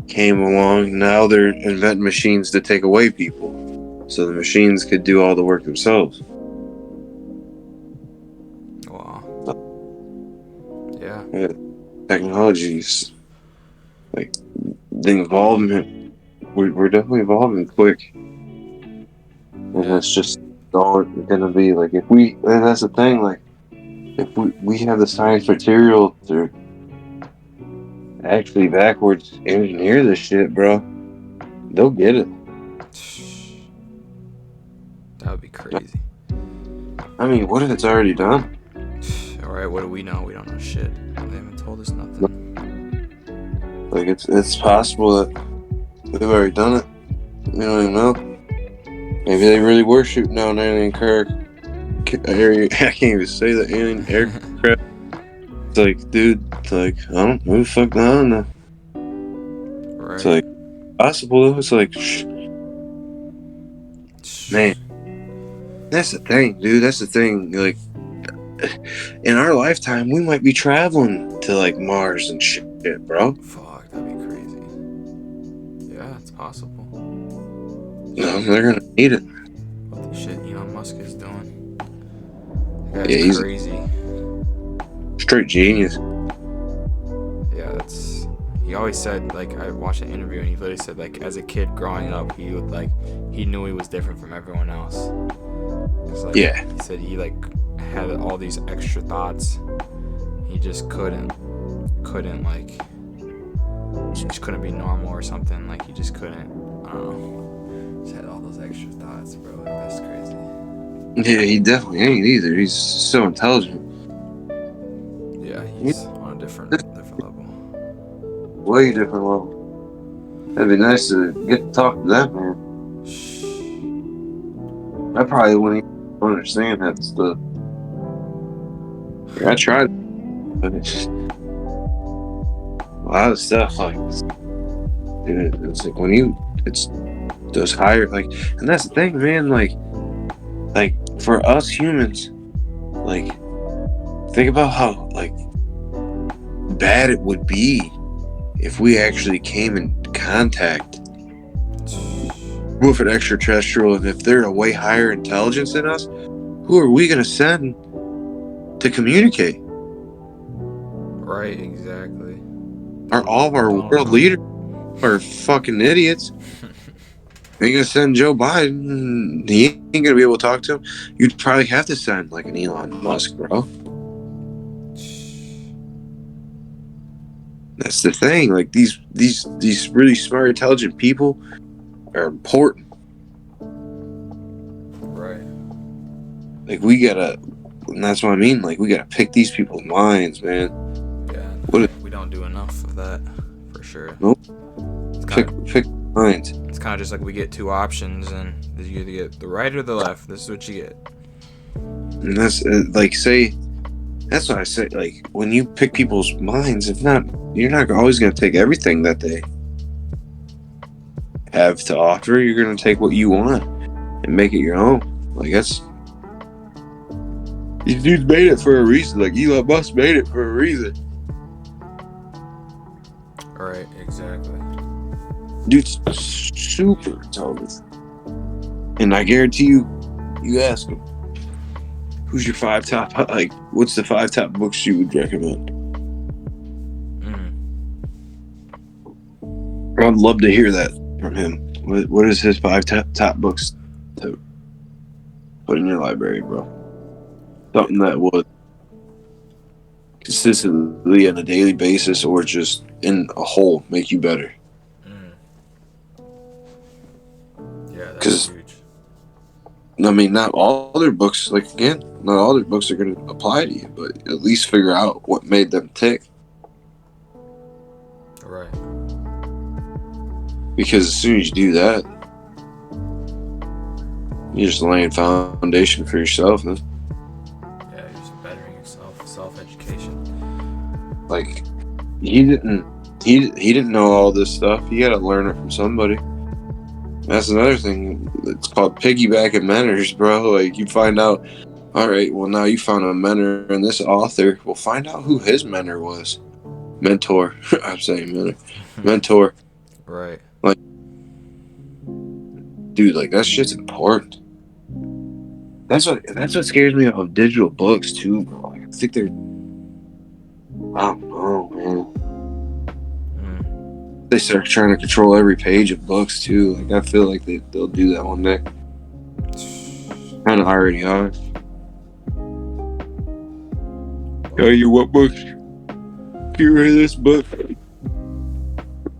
came along. Now they're inventing machines to take away people, so the machines could do all the work themselves. Wow. Yeah. Technologies, like the involvement, we're definitely evolving quick. And that's just all gonna be like and that's the thing, like if we have the science material to actually backwards engineer this shit, bro, they'll get it. That would be crazy. I mean, what if it's already done? Alright, what do we know? We don't know shit. They haven't told us nothing. Like, it's possible that they've already done it. We don't even know. Maybe they really were shooting down alien area. I can't even say the alien aircraft. It's like, dude, it's like, I don't know. Who the fuck, I don't know. Right. It's like, possible though. It's like, man. That's the thing, dude. That's the thing. Like, in our lifetime, we might be traveling to like Mars and shit, bro. Fuck, that'd be crazy. Yeah, it's possible. No, they're gonna need it. What the shit Elon Musk is doing? That guy's He's crazy. Straight genius. Yeah, he always said, like, I watched an interview and he literally said, like, as a kid growing up, he knew he was different from everyone else. Like, yeah. He said he like had all these extra thoughts. He just couldn't be normal or something. Like, he just couldn't. I don't know. Just had all those extra thoughts, bro. Like, that's crazy. Yeah, he definitely ain't either. He's so intelligent. Yeah, he's on a different level. Way different level. That'd be nice to get to talk to that man. I probably wouldn't even understand that stuff. I tried, but it's just a lot of stuff. Like, dude, it's like it's those higher, like, and that's the thing, man. Like for us humans, like, think about how like bad it would be if we actually came in contact with an extraterrestrial, and if they're a way higher intelligence than us, who are we gonna send to communicate? Right, exactly. Are all of our world leaders are fucking idiots? Are you gonna send Joe Biden? He ain't gonna be able to talk to him. You'd probably have to send like an Elon Musk, bro. That's the thing. Like, these really smart, intelligent people are important. Right. Like, we gotta, and that's what I mean. Like, we gotta pick these people's minds, man. Yeah. We don't do enough of that, for sure. Nope. Pick minds. It's kind of just like we get two options, and you either get the right or the left. This is what you get. And that's that's what I say. Like, when you pick people's minds, you're not always gonna take everything that they have to offer. You're gonna take what you want. and make it your own. Like these dudes made it for a reason. Like Elon Musk made it for a reason. Right, exactly. Dude's super intelligent. And I guarantee you ask him, who's your 5 top, like, what's the 5 top books you would recommend? I'd love to hear that from him. What is his 5 top books to put in your library, bro? Something that would consistently on a daily basis or just in a whole make you better. Yeah, that's huge. I mean, not all their books, like, again, not all their books are going to apply to you, but at least figure out what made them tick. Right. Because as soon as you do that, you're just laying foundation for yourself. Huh? Yeah, you're just bettering yourself, self-education. Like, he didn't know all this stuff. He had to learn it from somebody. That's another thing. It's called piggybacking mentors, bro. Like, you find out, all right, well, now you found a mentor in this author. Well, find out who his mentor was. Mentor. I'm saying mentor. Mentor. Right. Like, dude, like, that shit's important. That's what scares me of digital books, too, bro. Like, I think they're, I don't know, man. They start trying to control every page of books too. Like, I feel like they'll do that one day. Kind of already are. Tell you what books? Get rid of this book.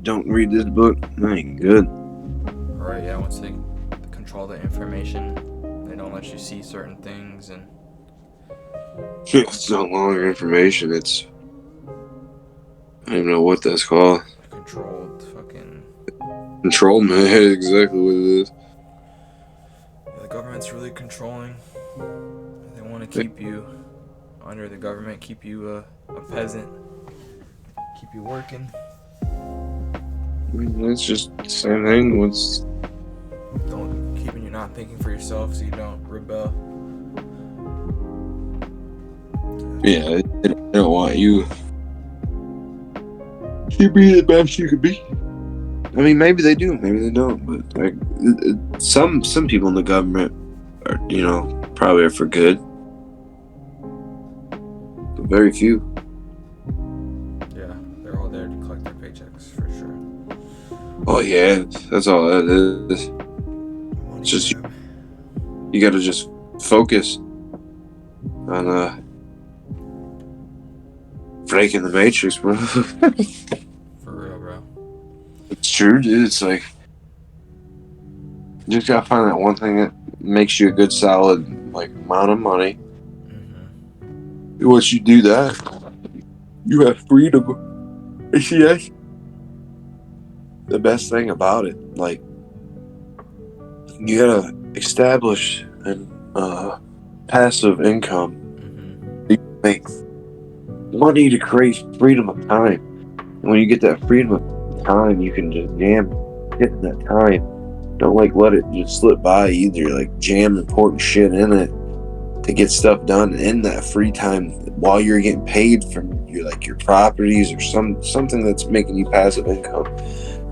Don't read this book. That ain't good. Right. Yeah. Once they control the information, they don't let you see certain things, and it's no longer information. It's, I don't even know what that's called. Controlled fucking control, man. Exactly what it is. Yeah, the government's really controlling. They want to keep you under the government, keep you a peasant, keep you working. It's just the same thing. Keeping you not thinking for yourself, so you don't rebel. Yeah, they don't want you. You be the best you could be. I mean, maybe they do, maybe they don't. But like, some people in the government are, probably are for good. But very few. Yeah, they're all there to collect their paychecks for sure. Oh yeah, that's all that is. It's just you got to just focus on breaking the matrix, bro. For real, bro. It's true, dude. It's like you just gotta find that one thing that makes you a good, solid, like, amount of money. Mm-hmm. Once you do that, you have freedom. You see, that's the best thing about it. Like, you gotta establish a passive income. Mm-hmm. You make money to create freedom of time. And when you get that freedom of time, you can just jam it in that time. Don't let it just slip by either. Like, jam important shit in it to get stuff done in that free time while you're getting paid from your properties or something that's making you passive income.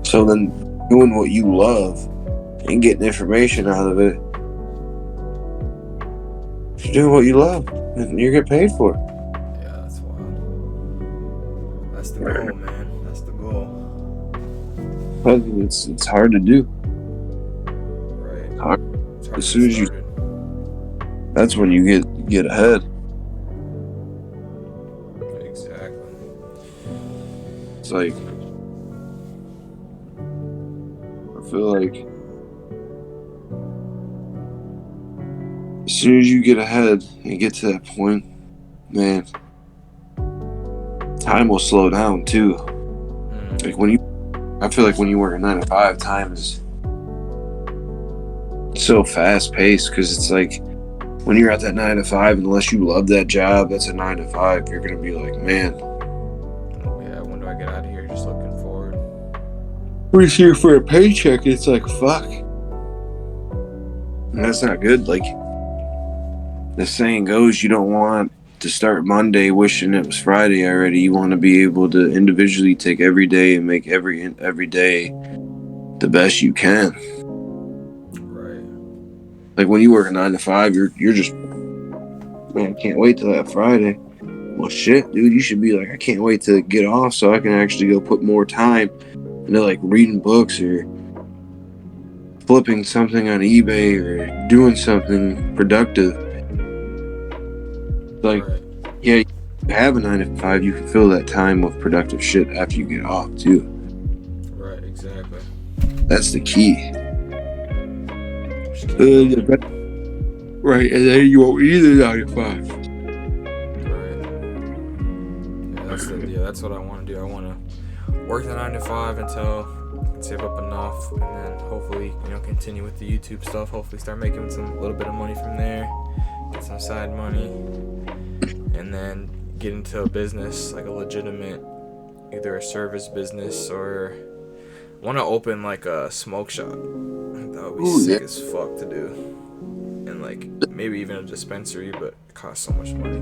So then doing what you love and getting information out of it, you're doing what you love and you're getting paid for it. Yeah, that's wild. That's the goal, man. That's the goal. It's hard to do. Right. It's hard. As soon as that's when you get ahead. Exactly. It's like, I feel like as soon as you get ahead and get to that point, man, time will slow down too. Like, I feel like when you work a 9 to 5, time is so fast paced, because it's like when you're at that 9 to 5, unless you love that job, that's a 9 to 5. You're gonna be like, man, yeah, when do I get out of here? Just looking forward. We're here for a paycheck. It's like, fuck. And that's not good. Like the saying goes, you don't want to start Monday wishing it was Friday already. You want to be able to individually take every day and make every day the best you can. Right. Like when you work a 9 to 5, you're just, man, I can't wait till that Friday. Well, shit, dude, you should be like, I can't wait to get off so I can actually go put more time into like reading books or flipping something on eBay or doing something productive. Like, Right. yeah, you have a 9 to 5, you can fill that time with productive shit after you get off too. Right. Exactly. That's the key. Just keep going. Right, and then you won't need a 9 to 5. Right. That's what I want to do. I want to work the 9 to 5 until I can save up enough, and then hopefully, continue with the YouTube stuff. Hopefully, start making some little bit of money from there, get some side money, and then get into a business, like a legitimate, either a service business or I want to open like a smoke shop. That would be sick as fuck to do, and like maybe even a dispensary, but it costs so much money.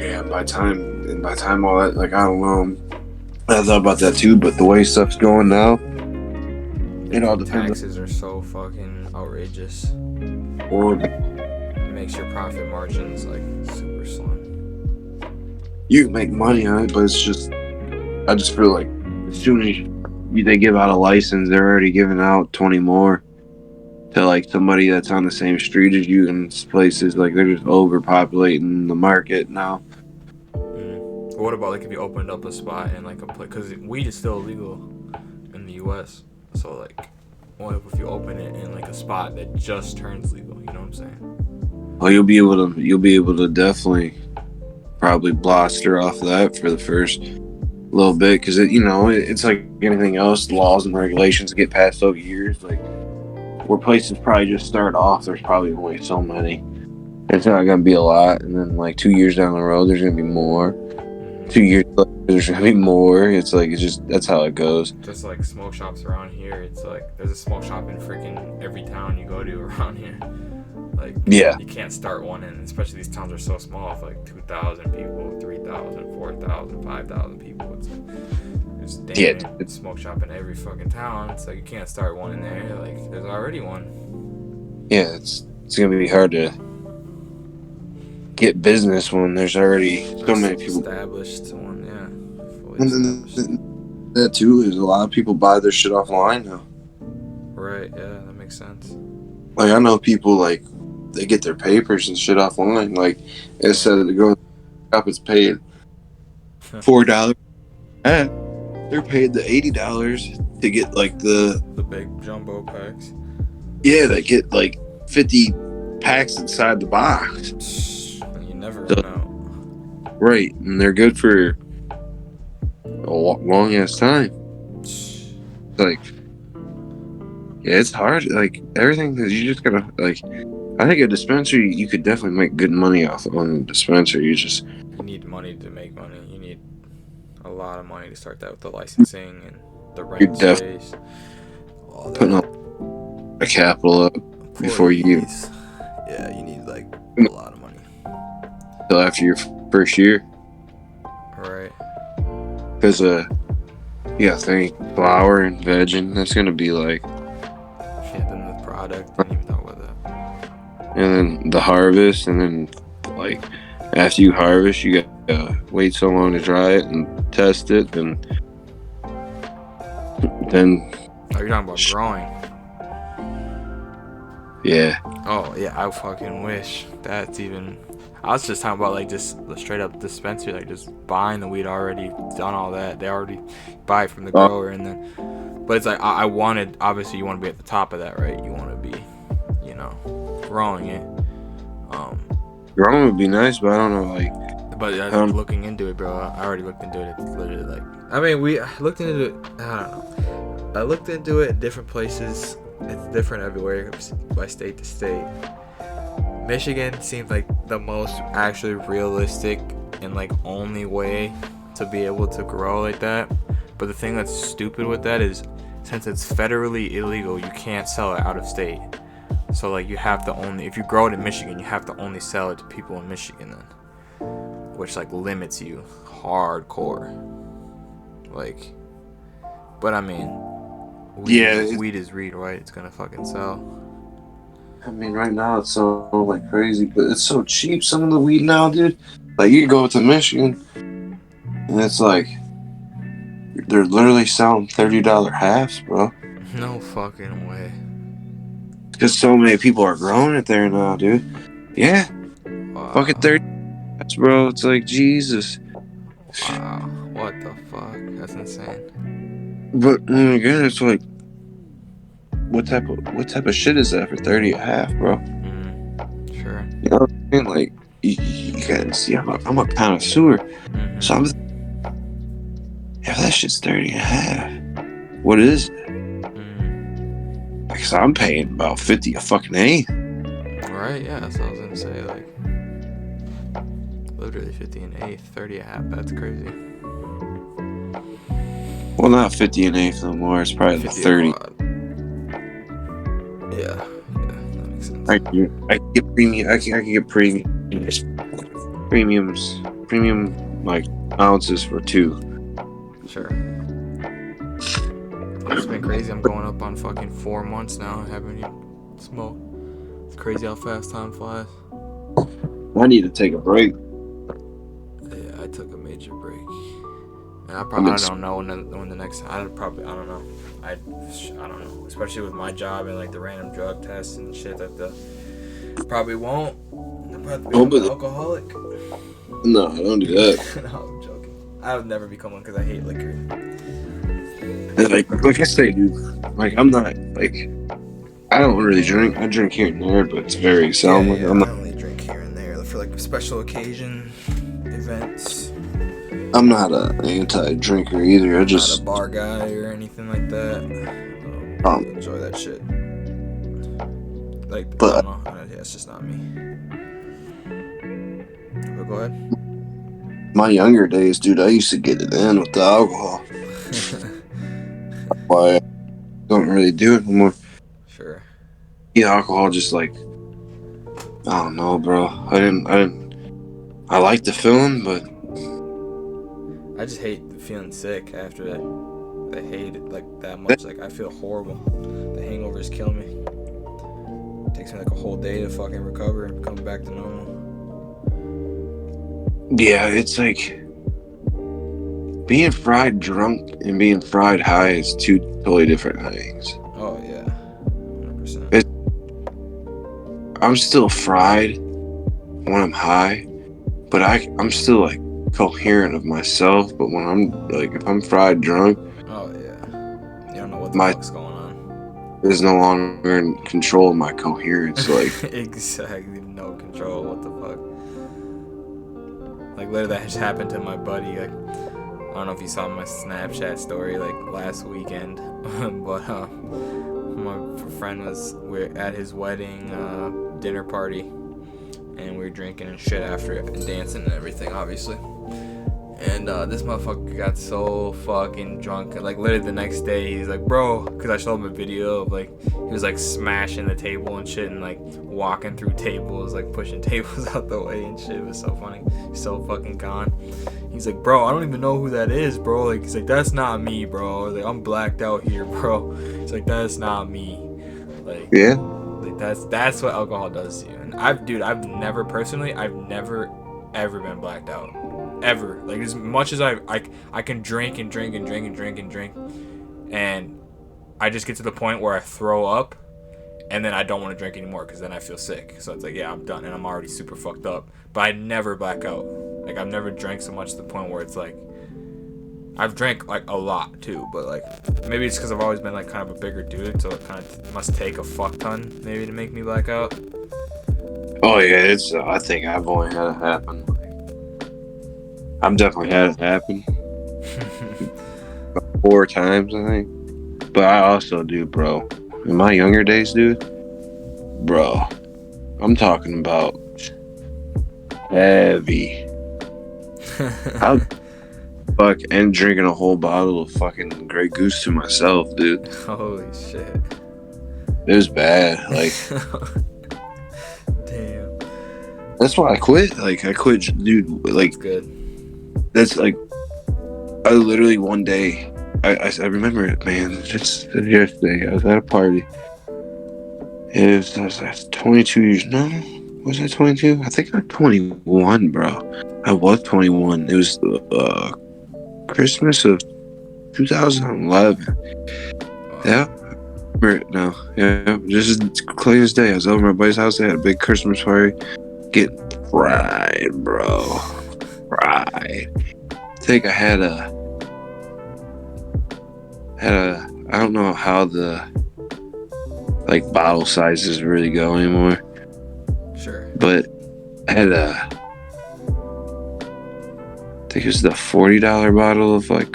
Yeah, by time all that, like, I don't know. I thought about that too, but the way stuff's going now, it all depends. Taxes are so fucking outrageous. Or it makes your profit margins like super slim. You can make money on it, but it's just, I just feel like as soon as they give out a license, they're already giving out 20 more to like somebody that's on the same street as you in places. Like they're just overpopulating the market now. What about like if you opened up a spot in like a place, because weed is still illegal in the U.S. So like, what if you open it in like a spot that just turns legal? You know what I'm saying? Well, you'll be able to definitely probably bluster off that for the first little bit, because it's like anything else. Laws and regulations get passed over years. Like where places probably just start off, there's probably only so many. It's not gonna be a lot, and then like 2 years down the road, there's gonna be more. 2 years later, there's gonna be more. It's just that's how it goes. Just like smoke shops around here, it's like there's a smoke shop in freaking every town you go to around here. Like, yeah, you can't start one in, especially these towns are so small. It's like 2,000 people, 3,000, 4,000, 5,000 people. It's smoke shop in every fucking town. It's like you can't start one in there. Like there's already one. Yeah, it's gonna be hard to get business when there's already so many people established one. Yeah, fully established. That too is a lot of people buy their shit offline now. Right. Yeah, that makes sense. Like I know people like they get their papers and shit offline. Like instead of going to the shop, it's paid $4. They're paid the $80 to get like the big jumbo packs. Yeah, they get like 50 packs inside the box. You never know. Right, and they're good for a long ass time. Like, yeah, it's hard. Like everything is, you just gotta like. I think a dispensary, you could definitely make good money off of a dispensary. You need money to make money. You need a lot of money to start that with the licensing and the rent space. Putting up a capital up before you. Yeah, you need like a lot of money. Till after your first year. Right. Because you gotta think flour and vegging. That's gonna be like. Yeah, then the product. I didn't even talk about that. And then the harvest, and then like after you harvest, you gotta wait so long to dry it and test it, and then. Oh, you're talking about growing. Yeah. Oh yeah, I fucking wish that's even. I was just talking about like just the straight up dispensary, like just buying the weed already done all that. They already buy it from the grower, and then. But it's like I wanted. Obviously, you want to be at the top of that, right? You want to be, growing it. Growing would be nice, but I don't know, like. But looking into it, bro. I already looked into it. It's literally like. I mean, we looked into it. I don't know. I looked into it in different places. It's different everywhere, by state to state. Michigan seems like the most actually realistic and like only way to be able to grow like that. But the thing that's stupid with that is, since it's federally illegal, you can't sell it out of state. So like you have to only, if you grow it in Michigan, you have to only sell it to people in Michigan then, which like limits you hardcore. Like, but I mean, weed is weed, right? It's gonna fucking sell. I mean, right now it's so like crazy, but it's so cheap. Some of the weed now, dude. Like you can go to Michigan, and it's like they're literally selling $30 halves, bro. No fucking way. Because so many people are growing it there now, dude. Yeah, Wow. fucking 30, bro. It's like Jesus. Wow. What the fuck? That's insane. But again, it's like, what type of shit is that for 30 a half, bro? Sure. You know what I mean? Like, you can see, I'm a connoisseur. Mm-hmm. So I'm, if that shit's 30 and a half, what is it? Because I'm paying about 50 a fucking eighth. Right, yeah, that's what I was gonna say. Like, literally 50 an eighth, 30 a half. That's crazy. Well, not 50 an eighth no more. It's probably 30. Yeah, that makes sense. I can get premium. I can get premium like ounces for 2. Sure. It's been crazy. I'm going up on fucking 4 months now. I haven't even smoked. It's crazy how fast time flies. I need to take a break. Yeah, I took a major break. And I don't know when the next. I don't know. I don't know. Especially with my job and like the random drug tests and shit that probably won't. I'll probably become an alcoholic. No, don't do that. No, I'm joking. I would never become one because I hate liquor. Like I say, dude. Like I'm not like. I don't really drink. I drink here and there, but it's very seldom. Yeah, I only drink here and there for like special occasion events. I'm not an anti-drinker either. I just not a bar guy or anything like that. I don't enjoy that shit. Like, but, I don't know. Yeah, it's just not me. But go ahead. My younger days, dude, I used to get it in with the alcohol. Why I don't really do it anymore. Sure. Yeah, alcohol just like, I don't know, bro. I like the feeling, but I just hate feeling sick after that. I hate it like that much. Like I feel horrible. The hangovers kill me. It takes me like a whole day to fucking recover and come back to normal. Yeah, it's like being fried drunk and being fried high is 2 totally different things. Oh yeah, 100%. I'm still fried when I'm high, but I'm still like coherent of myself. But when I'm like, if I'm fried drunk, oh yeah, you don't know what the fuck's going on. There's no longer in control of my coherence. Like exactly, no control. What the fuck? Like literally, that just happened to my buddy. Like I don't know if you saw my Snapchat story like last weekend, but my friend we're at his wedding dinner party, and we were drinking and shit after it and dancing and everything, obviously. And this motherfucker got so fucking drunk. And, like, literally the next day, he's like, bro, because I showed him a video of, like, he was, like, smashing the table and shit and, like, walking through tables, like, pushing tables out the way and shit. It was so funny. He's so fucking gone. He's like, bro, I don't even know who that is, bro. Like, he's like, that's not me, bro. Like, I'm blacked out here, bro. He's like, that's not me. Like, yeah. Like, that's what alcohol does to you. And I've never ever been blacked out. Ever. Like, as much as I can drink and drink and drink and drink and drink, and I just get to the point where I throw up, and then I don't want to drink anymore because then I feel sick. So it's like, yeah, I'm done, and I'm already super fucked up. But I never black out. Like, I've never drank so much to the point where it's like, I've drank like a lot too, but like maybe it's because I've always been like kind of a bigger dude, so it kind of must take a fuck ton maybe to make me black out. Oh yeah, it's. I think I've only had it happen. I've definitely had it happen 4 times, I think. But I also do, bro. In my younger days, dude, bro, I'm talking about heavy. I'll fuck and drinking a whole bottle of fucking Grey Goose to myself, dude. Holy shit. It was bad. Like, Damn. that's why I quit. Like, I quit, dude. Like, That's good. that's like, I literally one day, I remember it, man. Just yesterday, I was at a party. I was 22 years. No, was I 22? I think I'm 21, bro. I was 21. It was Christmas of 2011. Yeah. No, yeah, just as clear as day. I was over at my buddy's house. They had a big Christmas party. Getting fried, bro. Fried. I think I had a. I don't know how the like bottle sizes really go anymore. Sure. But I had I think it was the $40 bottle of like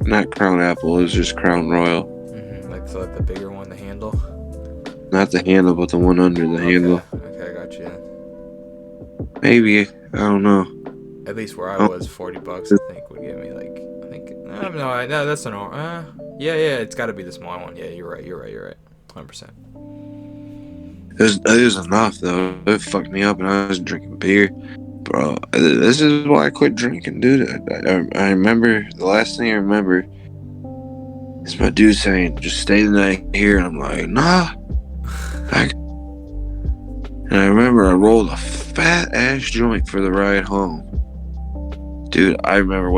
not Crown Apple. It was just Crown Royal. Mm-hmm. Like the bigger one, the handle. Not the handle, but the one under the handle. Okay, I got you. Maybe, I don't know. At least where I was, $40 I think would get me like no, that's no. Yeah, it's got to be the small one. Yeah, you're right. 100%. It was enough though. It fucked me up, and I was drinking beer, bro. This is why I quit drinking, dude. I remember the last thing I remember is my dude saying, "Just stay the night here," and I'm like, "Nah." And I remember I rolled a fat ass joint for the ride home, dude. I remember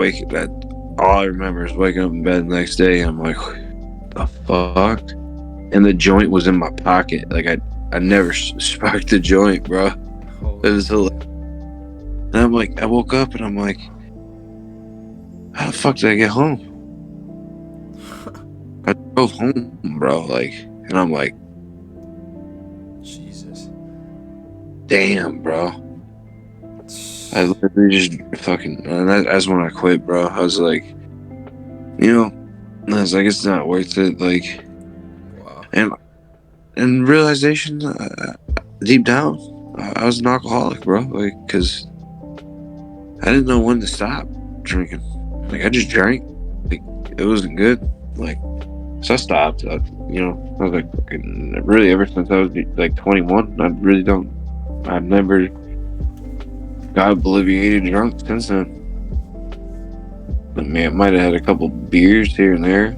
all I remember is waking up in bed the next day. And I'm like, the fuck? And the joint was in my pocket. Like I never sparked the joint, bro. It was hilarious. And I'm like, I woke up and I'm like, how the fuck did I get home? I drove home, bro. Like, and I'm like, Jesus. Damn, bro. I literally just fucking. And that's when I quit, bro. I was like, I was like, it's not worth it. Like, wow. And realization, deep down, I was an alcoholic, bro. Like, cause I didn't know when to stop drinking. Like, I just drank. Like, it wasn't good. Like, so I stopped. I was like, really, ever since I was like 21, I've never got obliviated drunk since then. I mean, I might have had a couple beers here and there,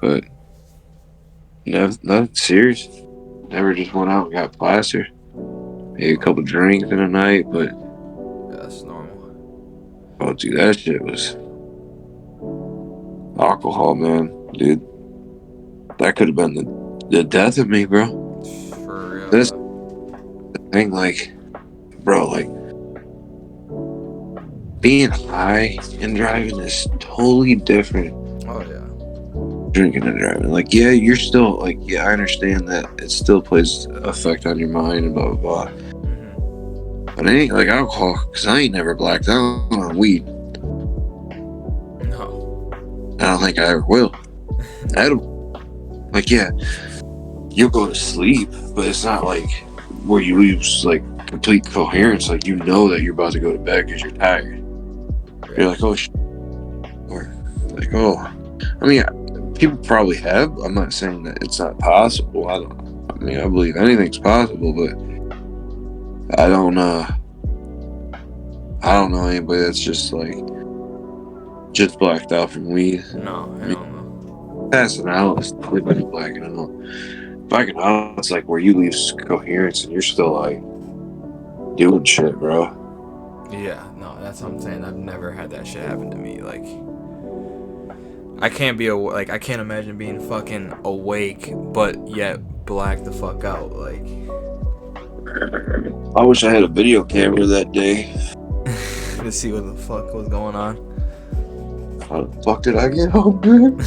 but nothing serious. Never just went out and got plastered. Maybe a couple drinks in a night, but that's normal. Oh, dude, that shit was alcohol, man, dude. That could have been the death of me, bro. For real. This the thing, like, bro, like being high and driving is totally different. Oh yeah. Drinking and driving, like, yeah, you're still like, yeah, I understand that it still plays effect on your mind and blah blah blah. Mm-hmm. But it ain't like alcohol, because I ain't never blacked out on weed. No. I don't think I ever will. Like, yeah, you'll go to sleep, but it's not like where you lose like complete coherence. Like, you know that you're about to go to bed because you're tired. Right. You're like, oh shit. Or like, oh, I mean, people probably have. I'm not saying that it's not possible. I believe anything's possible, but I don't know anybody that's just blacked out from weed. No, I don't know. Passing out is different. Blacking out. Blacking out, it's like where you lose coherence and you're still like doing shit, bro. Yeah, no, that's what I'm saying. I've never had that shit happen to me. Like, I can't imagine being fucking awake, but yet black the fuck out. Like, I wish I had a video camera that day to see what the fuck was going on. How the fuck did I get home, dude?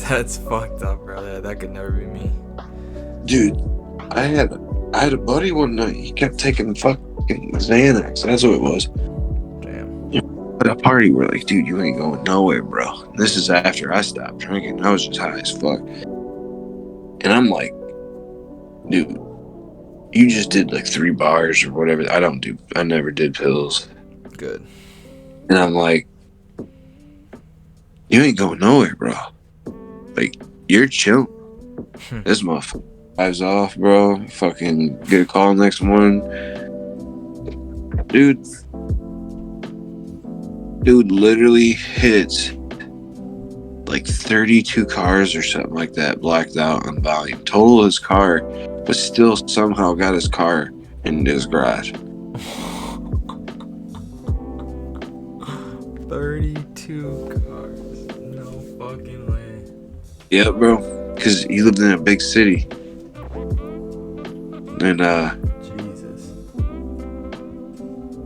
That's fucked up, bro. That could never be me. Dude, I had a buddy one night. He kept taking fucking Xanax. That's what it was. Damn. At a party, we're like, dude, you ain't going nowhere, bro. This is after I stopped drinking. I was just high as fuck. And I'm like, dude, you just did like 3 bars or whatever. I never did pills. Good. And I'm like, you ain't going nowhere, bro. Like, you're chill. This motherfucker drives off, bro. Fucking get a call next morning. Dude, literally hits like 32 cars or something like that, blacked out on volume. Total his car, but still somehow got his car in his garage. 32 cars. No fucking way. Yeah, bro. Because he lived in a big city. And Jesus.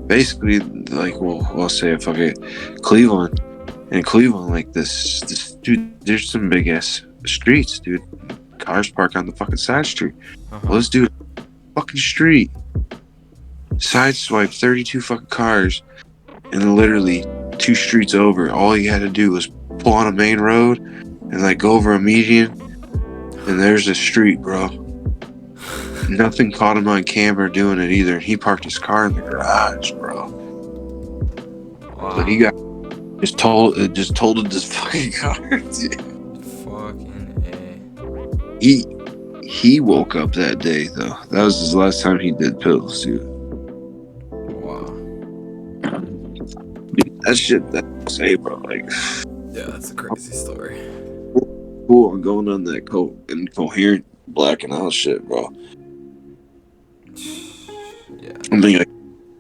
basically, like, we'll say fucking Cleveland. In Cleveland, like this dude, there's some big ass streets, dude. Cars park on the fucking side street. Well, this dude, fucking street, sideswiped 32 fucking cars, and then literally 2 streets over, all he had to do was pull on a main road and like go over a median, and there's a street, bro. Nothing caught him on camera doing it either. He parked his car in the garage, bro. Wow. But he got just totaled this fucking car, dude. Fucking A. He woke up that day though. That was his last time he did pills, dude. Wow. Dude, that shit, that's say, bro. Like, Yeah, that's a crazy story. cool on going on that incoherent blacking out shit, bro. Yeah. I'm thinking, like,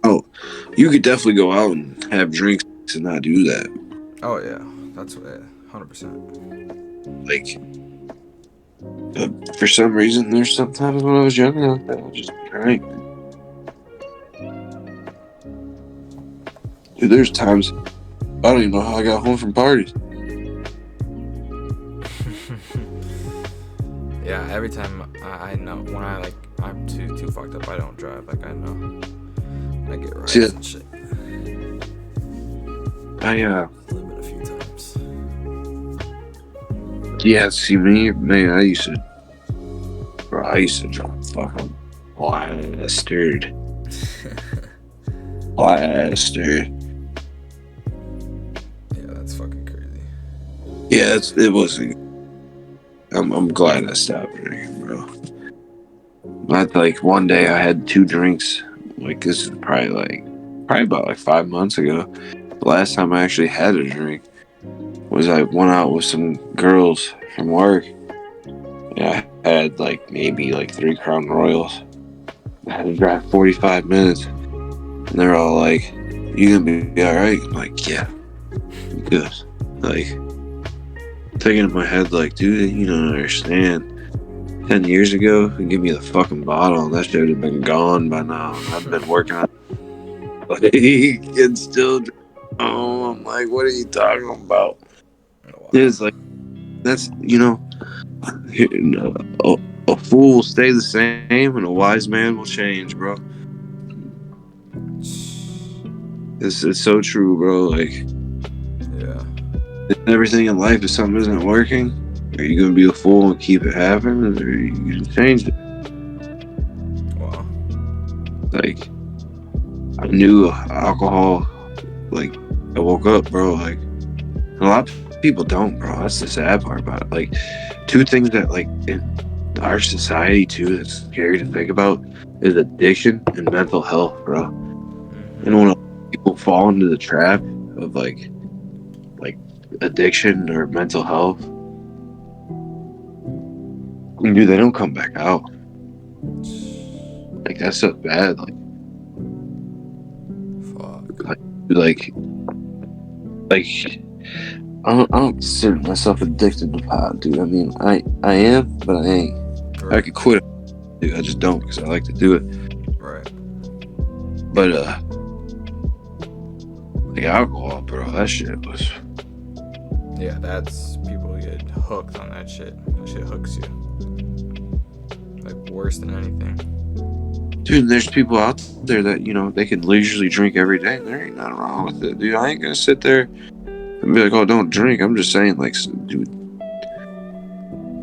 oh, you could definitely go out and have drinks and not do that. Oh yeah, that's what. 100%. Like, for some reason, there's sometimes when I was younger, I just drank. Dude, there's times I don't even know how I got home from parties. Yeah, every time I know when I'm too fucked up, I don't drive. Like I know, I get rides and shit. Limit a few times. Yeah, see me, man. I used to drive fucking bastard. Bastard. Yeah, that's fucking crazy. Yeah, it wasn't. I'm glad I stopped drinking, bro. Like one day I had 2 drinks. Like this is probably about like 5 months ago. The last time I actually had a drink was I went out with some girls from work. And I had like maybe like 3 Crown Royals. I had to drive 45 minutes. And they're all like, "You gonna be alright?" I'm like, "Yeah, I'm good." Like, thinking in my head, like, dude, you don't understand. 10 years ago, you give me the fucking bottle, and that shit would have been gone by now. I've been working on it. Like, and still, oh, I'm like, what are you talking about? Wow. It's like, that's, a fool will stay the same, and a wise man will change, bro. It's so true, bro. Like, yeah. Everything in life, if something isn't working, are you gonna be a fool and keep it happening, or are you gonna change it? Wow. Like, I knew alcohol. Like, I woke up, bro. Like, a lot of people don't, bro. That's the sad part about it. Like, 2 things that, like, in our society too, that's scary to think about is addiction and mental health, bro. And when people fall into the trap of like addiction or mental health, dude, they don't come back out. Like, that's so bad. Like, I don't consider myself addicted to pot, dude. I mean, I am, but I ain't. Right. I could quit it, dude. I just don't because I like to do it. Right. But like alcohol, bro, that shit was. Yeah, that's people get hooked on that shit. That shit hooks you. Like worse than anything. Dude, there's people out there that they can leisurely drink every day. There ain't nothing wrong with it, dude. I ain't gonna sit there and be like, "Oh, don't drink." I'm just saying, like, dude.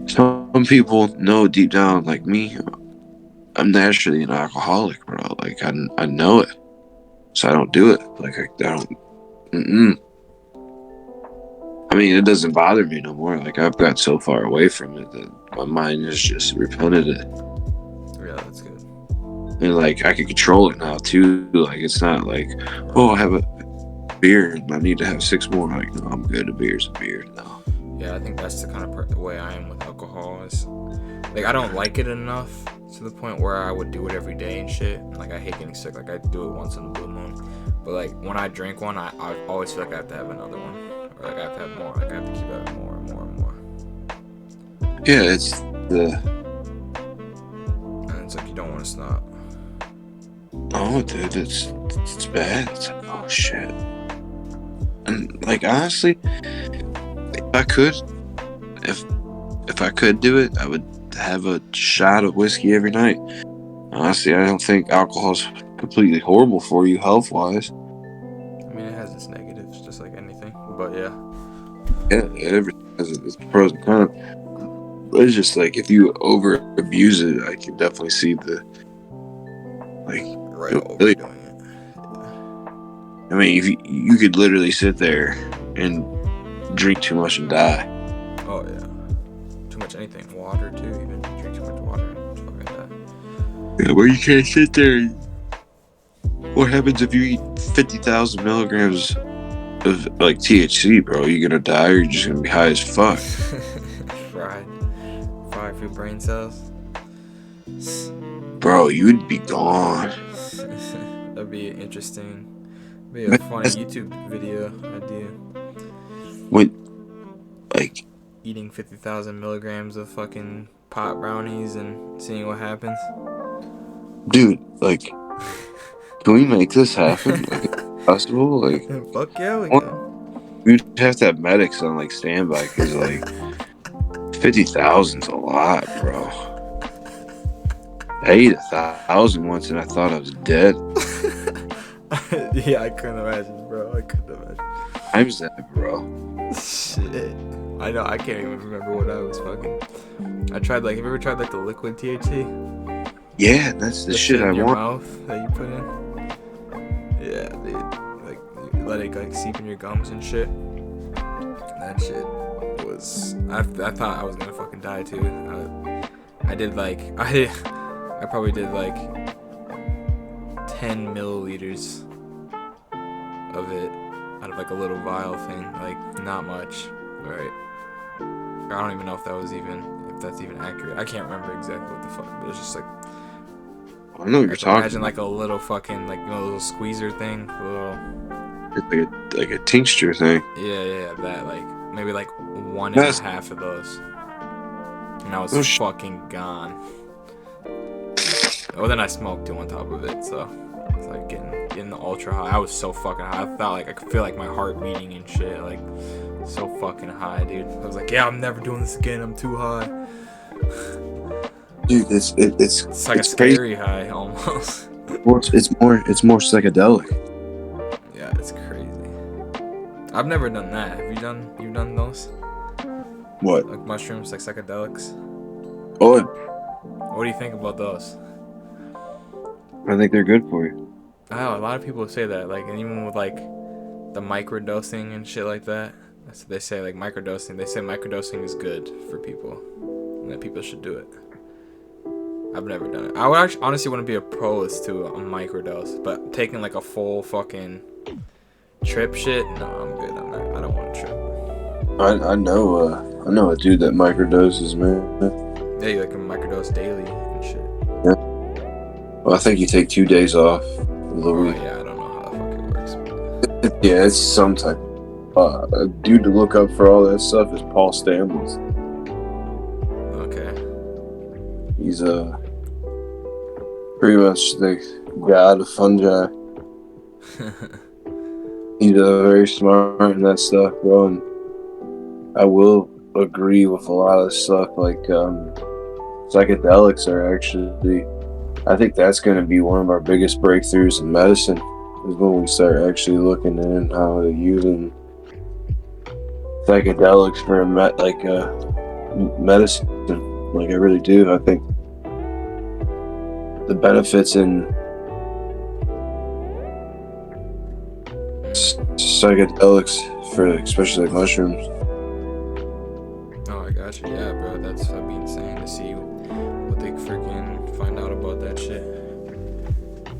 Some people know deep down, like me, I'm naturally an alcoholic, bro. Like, I know it, so I don't do it. Like, I don't. I mean, it doesn't bother me no more. Like, I've got so far away from it that my mind is just repented it. Yeah, that's good. And, like, I can control it now, too. Like, it's not like, oh, I have a beer and I need to have 6 more. Like, no, I'm good. A beer's a beer. No. Yeah, I think that's the kind of way I am with alcohol. Is like I don't like it enough to the point where I would do it every day and shit. And, like I hate getting sick. Like I do it once in a blue moon. But like when I drink one, I always feel like I have to have another one, or like I have to have more. Like I have to keep having more and more and more. Yeah, it's the. And it's like you don't want to stop. Oh, dude, it's bad. It's like, oh shit. And like honestly, if I could do it, I would have a shot of whiskey every night. Honestly, I don't think alcohol's completely horrible for you health wise. I mean, it has its negatives, just like anything. But yeah. Yeah, everything has its pros and cons. But it's just like if you over abuse it, I can definitely see the like Overdoing it. I mean, if you could literally sit there and drink too much and die. Oh yeah. Too much anything. Water too. Even drink too much water and fucking die. Yeah, well, you can't sit there. What happens if you eat 50,000 milligrams of like THC, bro? You gonna die or you just gonna be high as fuck? Fried for your brain cells. Bro, you'd be gone. That'd be interesting. Be a funny YouTube video idea. When, like, eating 50,000 milligrams of fucking pot brownies and seeing what happens. Dude, like, can we make this happen? Like, it's possible? Like, fuck yeah, we can. We'd have to have medics on like standby because like 50,000's a lot, bro. I ate 1,000 once and I thought I was dead. Yeah, I couldn't imagine, bro. I couldn't imagine. Times that, bro. Shit. I know. I can't even remember what I was fucking. I tried like. Have you ever tried like the liquid THC? Yeah, that's the shit I in your want. Mouth that you put in. Yeah, dude. Like you let it like seep in your gums and shit. That shit was. I thought I was gonna fucking die too. I probably did like 10 milliliters of it out of like a little vial thing, like not much, right? I don't even know if that's even accurate. I can't remember exactly what the fuck, but it's just like I know what you're talking. Imagine like a little fucking like a little squeezer thing, It's like a tincture thing. Yeah, that like maybe like 1.5 of those, and I was fucking gone. Well, then I smoked too on top of it, so it's like getting the ultra high. I was so fucking high. I felt like I could feel like my heart beating and shit, like so fucking high, dude. I was like, yeah, I'm never doing this again. I'm too high. Dude, it's like a scary high almost. It's more psychedelic. Yeah, it's crazy. I've never done that. You've done those? What? Like mushrooms, like psychedelics? Oh. What do you think about those? I think they're good for you. Oh, a lot of people say that, like, and even with like the microdosing and shit like that. That's what they say, like microdosing. They say microdosing is good for people, and that people should do it. I've never done it. I would actually honestly want to be opposed to a microdose, but taking like a full fucking trip shit, no, I'm good. I don't want to trip. I know a dude that microdoses, man. Yeah, you like a microdose daily and shit. Yeah. Well, I think you take 2 days off the week. Yeah, I don't know how the fuck it works. Yeah, it's some type. A dude to look up for all that stuff is Paul Stamets. Okay. He's pretty much the god of fungi. He's very smart in that stuff, bro. And I will agree with a lot of stuff like psychedelics are actually. I think that's going to be one of our biggest breakthroughs in medicine. Is when we start actually looking in how to using psychedelics for medicine. Like I really do. I think the benefits in psychedelics for especially like mushrooms. Oh, I got you. Yeah, bro. That'd be insane to see what they freaking find out about that shit.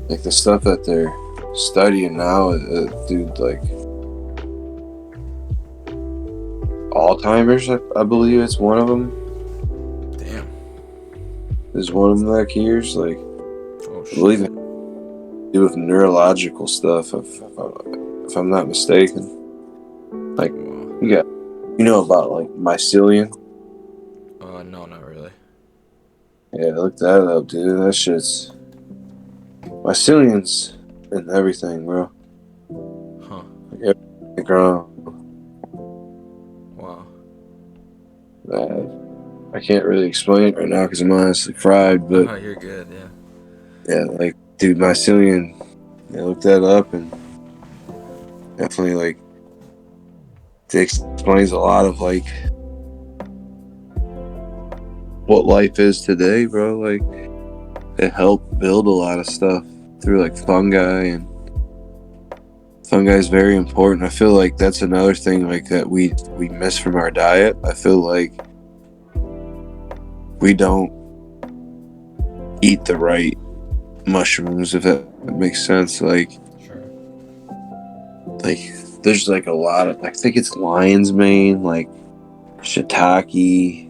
Like the stuff that they're studying now, dude, like Alzheimer's, I believe it's one of them. Damn. Is one of them that cures, like, Oh, I shit. believe it do with neurological stuff, if I'm not mistaken. Like, you know about like mycelium? No, not really. Yeah, look that up, dude. That shit's mycelium's in everything, bro. Huh. Like everything grown. Wow. I can't really explain it right now because I'm honestly fried, but Oh, you're good, yeah. yeah, like, dude, mycelium. Yeah, look that up and definitely like it explains a lot of like what life is today, bro. Like it helped build a lot of stuff through like fungi, and fungi is very important. I feel like that's another thing like that we miss from our diet. I feel like we don't eat the right mushrooms, if that makes sense. Like, Sure. like there's like a lot of, I think it's lion's mane, like shiitake.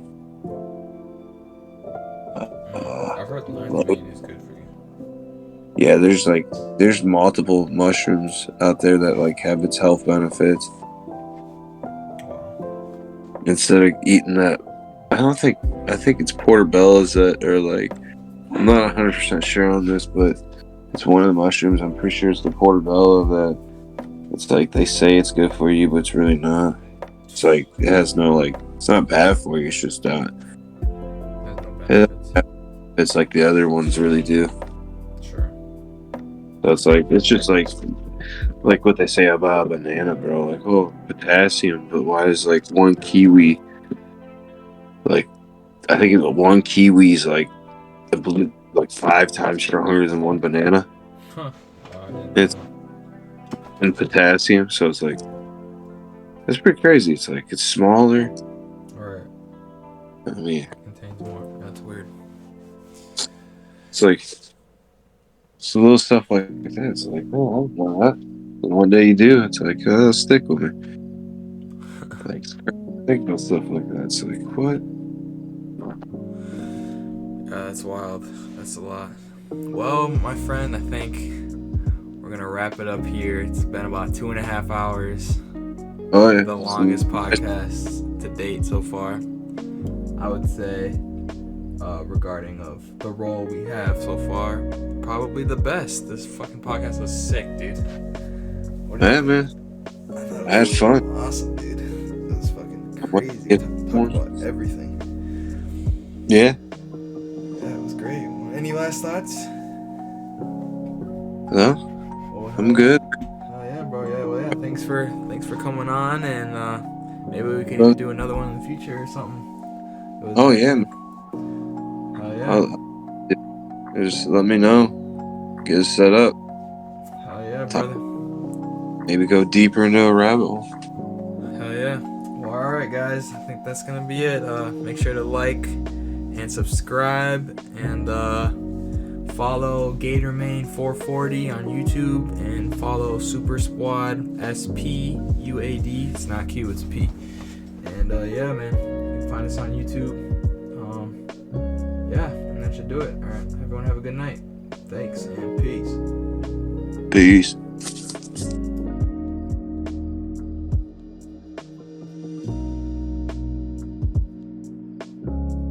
I've heard lion's mane is good for you. Yeah, there's multiple mushrooms out there that like have its health benefits. Wow. Instead of eating that, I think it's portobello's that are like, I'm not 100% sure on this, but it's one of the mushrooms. I'm pretty sure it's the portobello that it's like they say it's good for you, but it's really not. It's like it has no like, it's not bad for you. It's just not. Has no benefits. It's like the other ones really do. Sure. So it's just like what they say about a banana, bro. Like, oh, potassium, but why is like one kiwi, like, I think one kiwi is like, I believe, like 5 times stronger than one banana. Huh. It's in potassium, so it's like, it's pretty crazy. It's like it's smaller. Alright. I mean, Contains more. That's weird. it's like it's little stuff like that. It's like, oh, I don't know that. And one day you do, it's like, oh, stick with me. Like, think about stuff like that. It's like, what? Yeah, that's wild. That's a lot. Well, my friend, I think we're gonna wrap it up here. It's been about 2.5 hours. Oh yeah, The longest podcast to date so far. I would say, regarding of the role we have so far, probably the best. This fucking podcast was sick, dude. Yeah, man. I had fun. Awesome, dude. It was fucking crazy. Talk about everything. Yeah. Yeah, it was great. Any last thoughts? No, I'm good. Oh yeah, bro. Yeah, well, yeah. Thanks for coming on, and maybe we can even do another one in the future or something. Oh yeah. Yeah. Just let me know. Get it set up. Oh yeah, brother. Maybe go deeper into a rabbit hole. Hell yeah. Well, alright, guys. I think that's gonna be it. Make sure to like and subscribe, and follow GatorMain440 on YouTube, and follow Super Spuad SPUAD. It's not Q, it's P. And yeah, man, you can find us on YouTube. Yeah, and that should do it. Alright, everyone have a good night. Thanks and peace. Peace.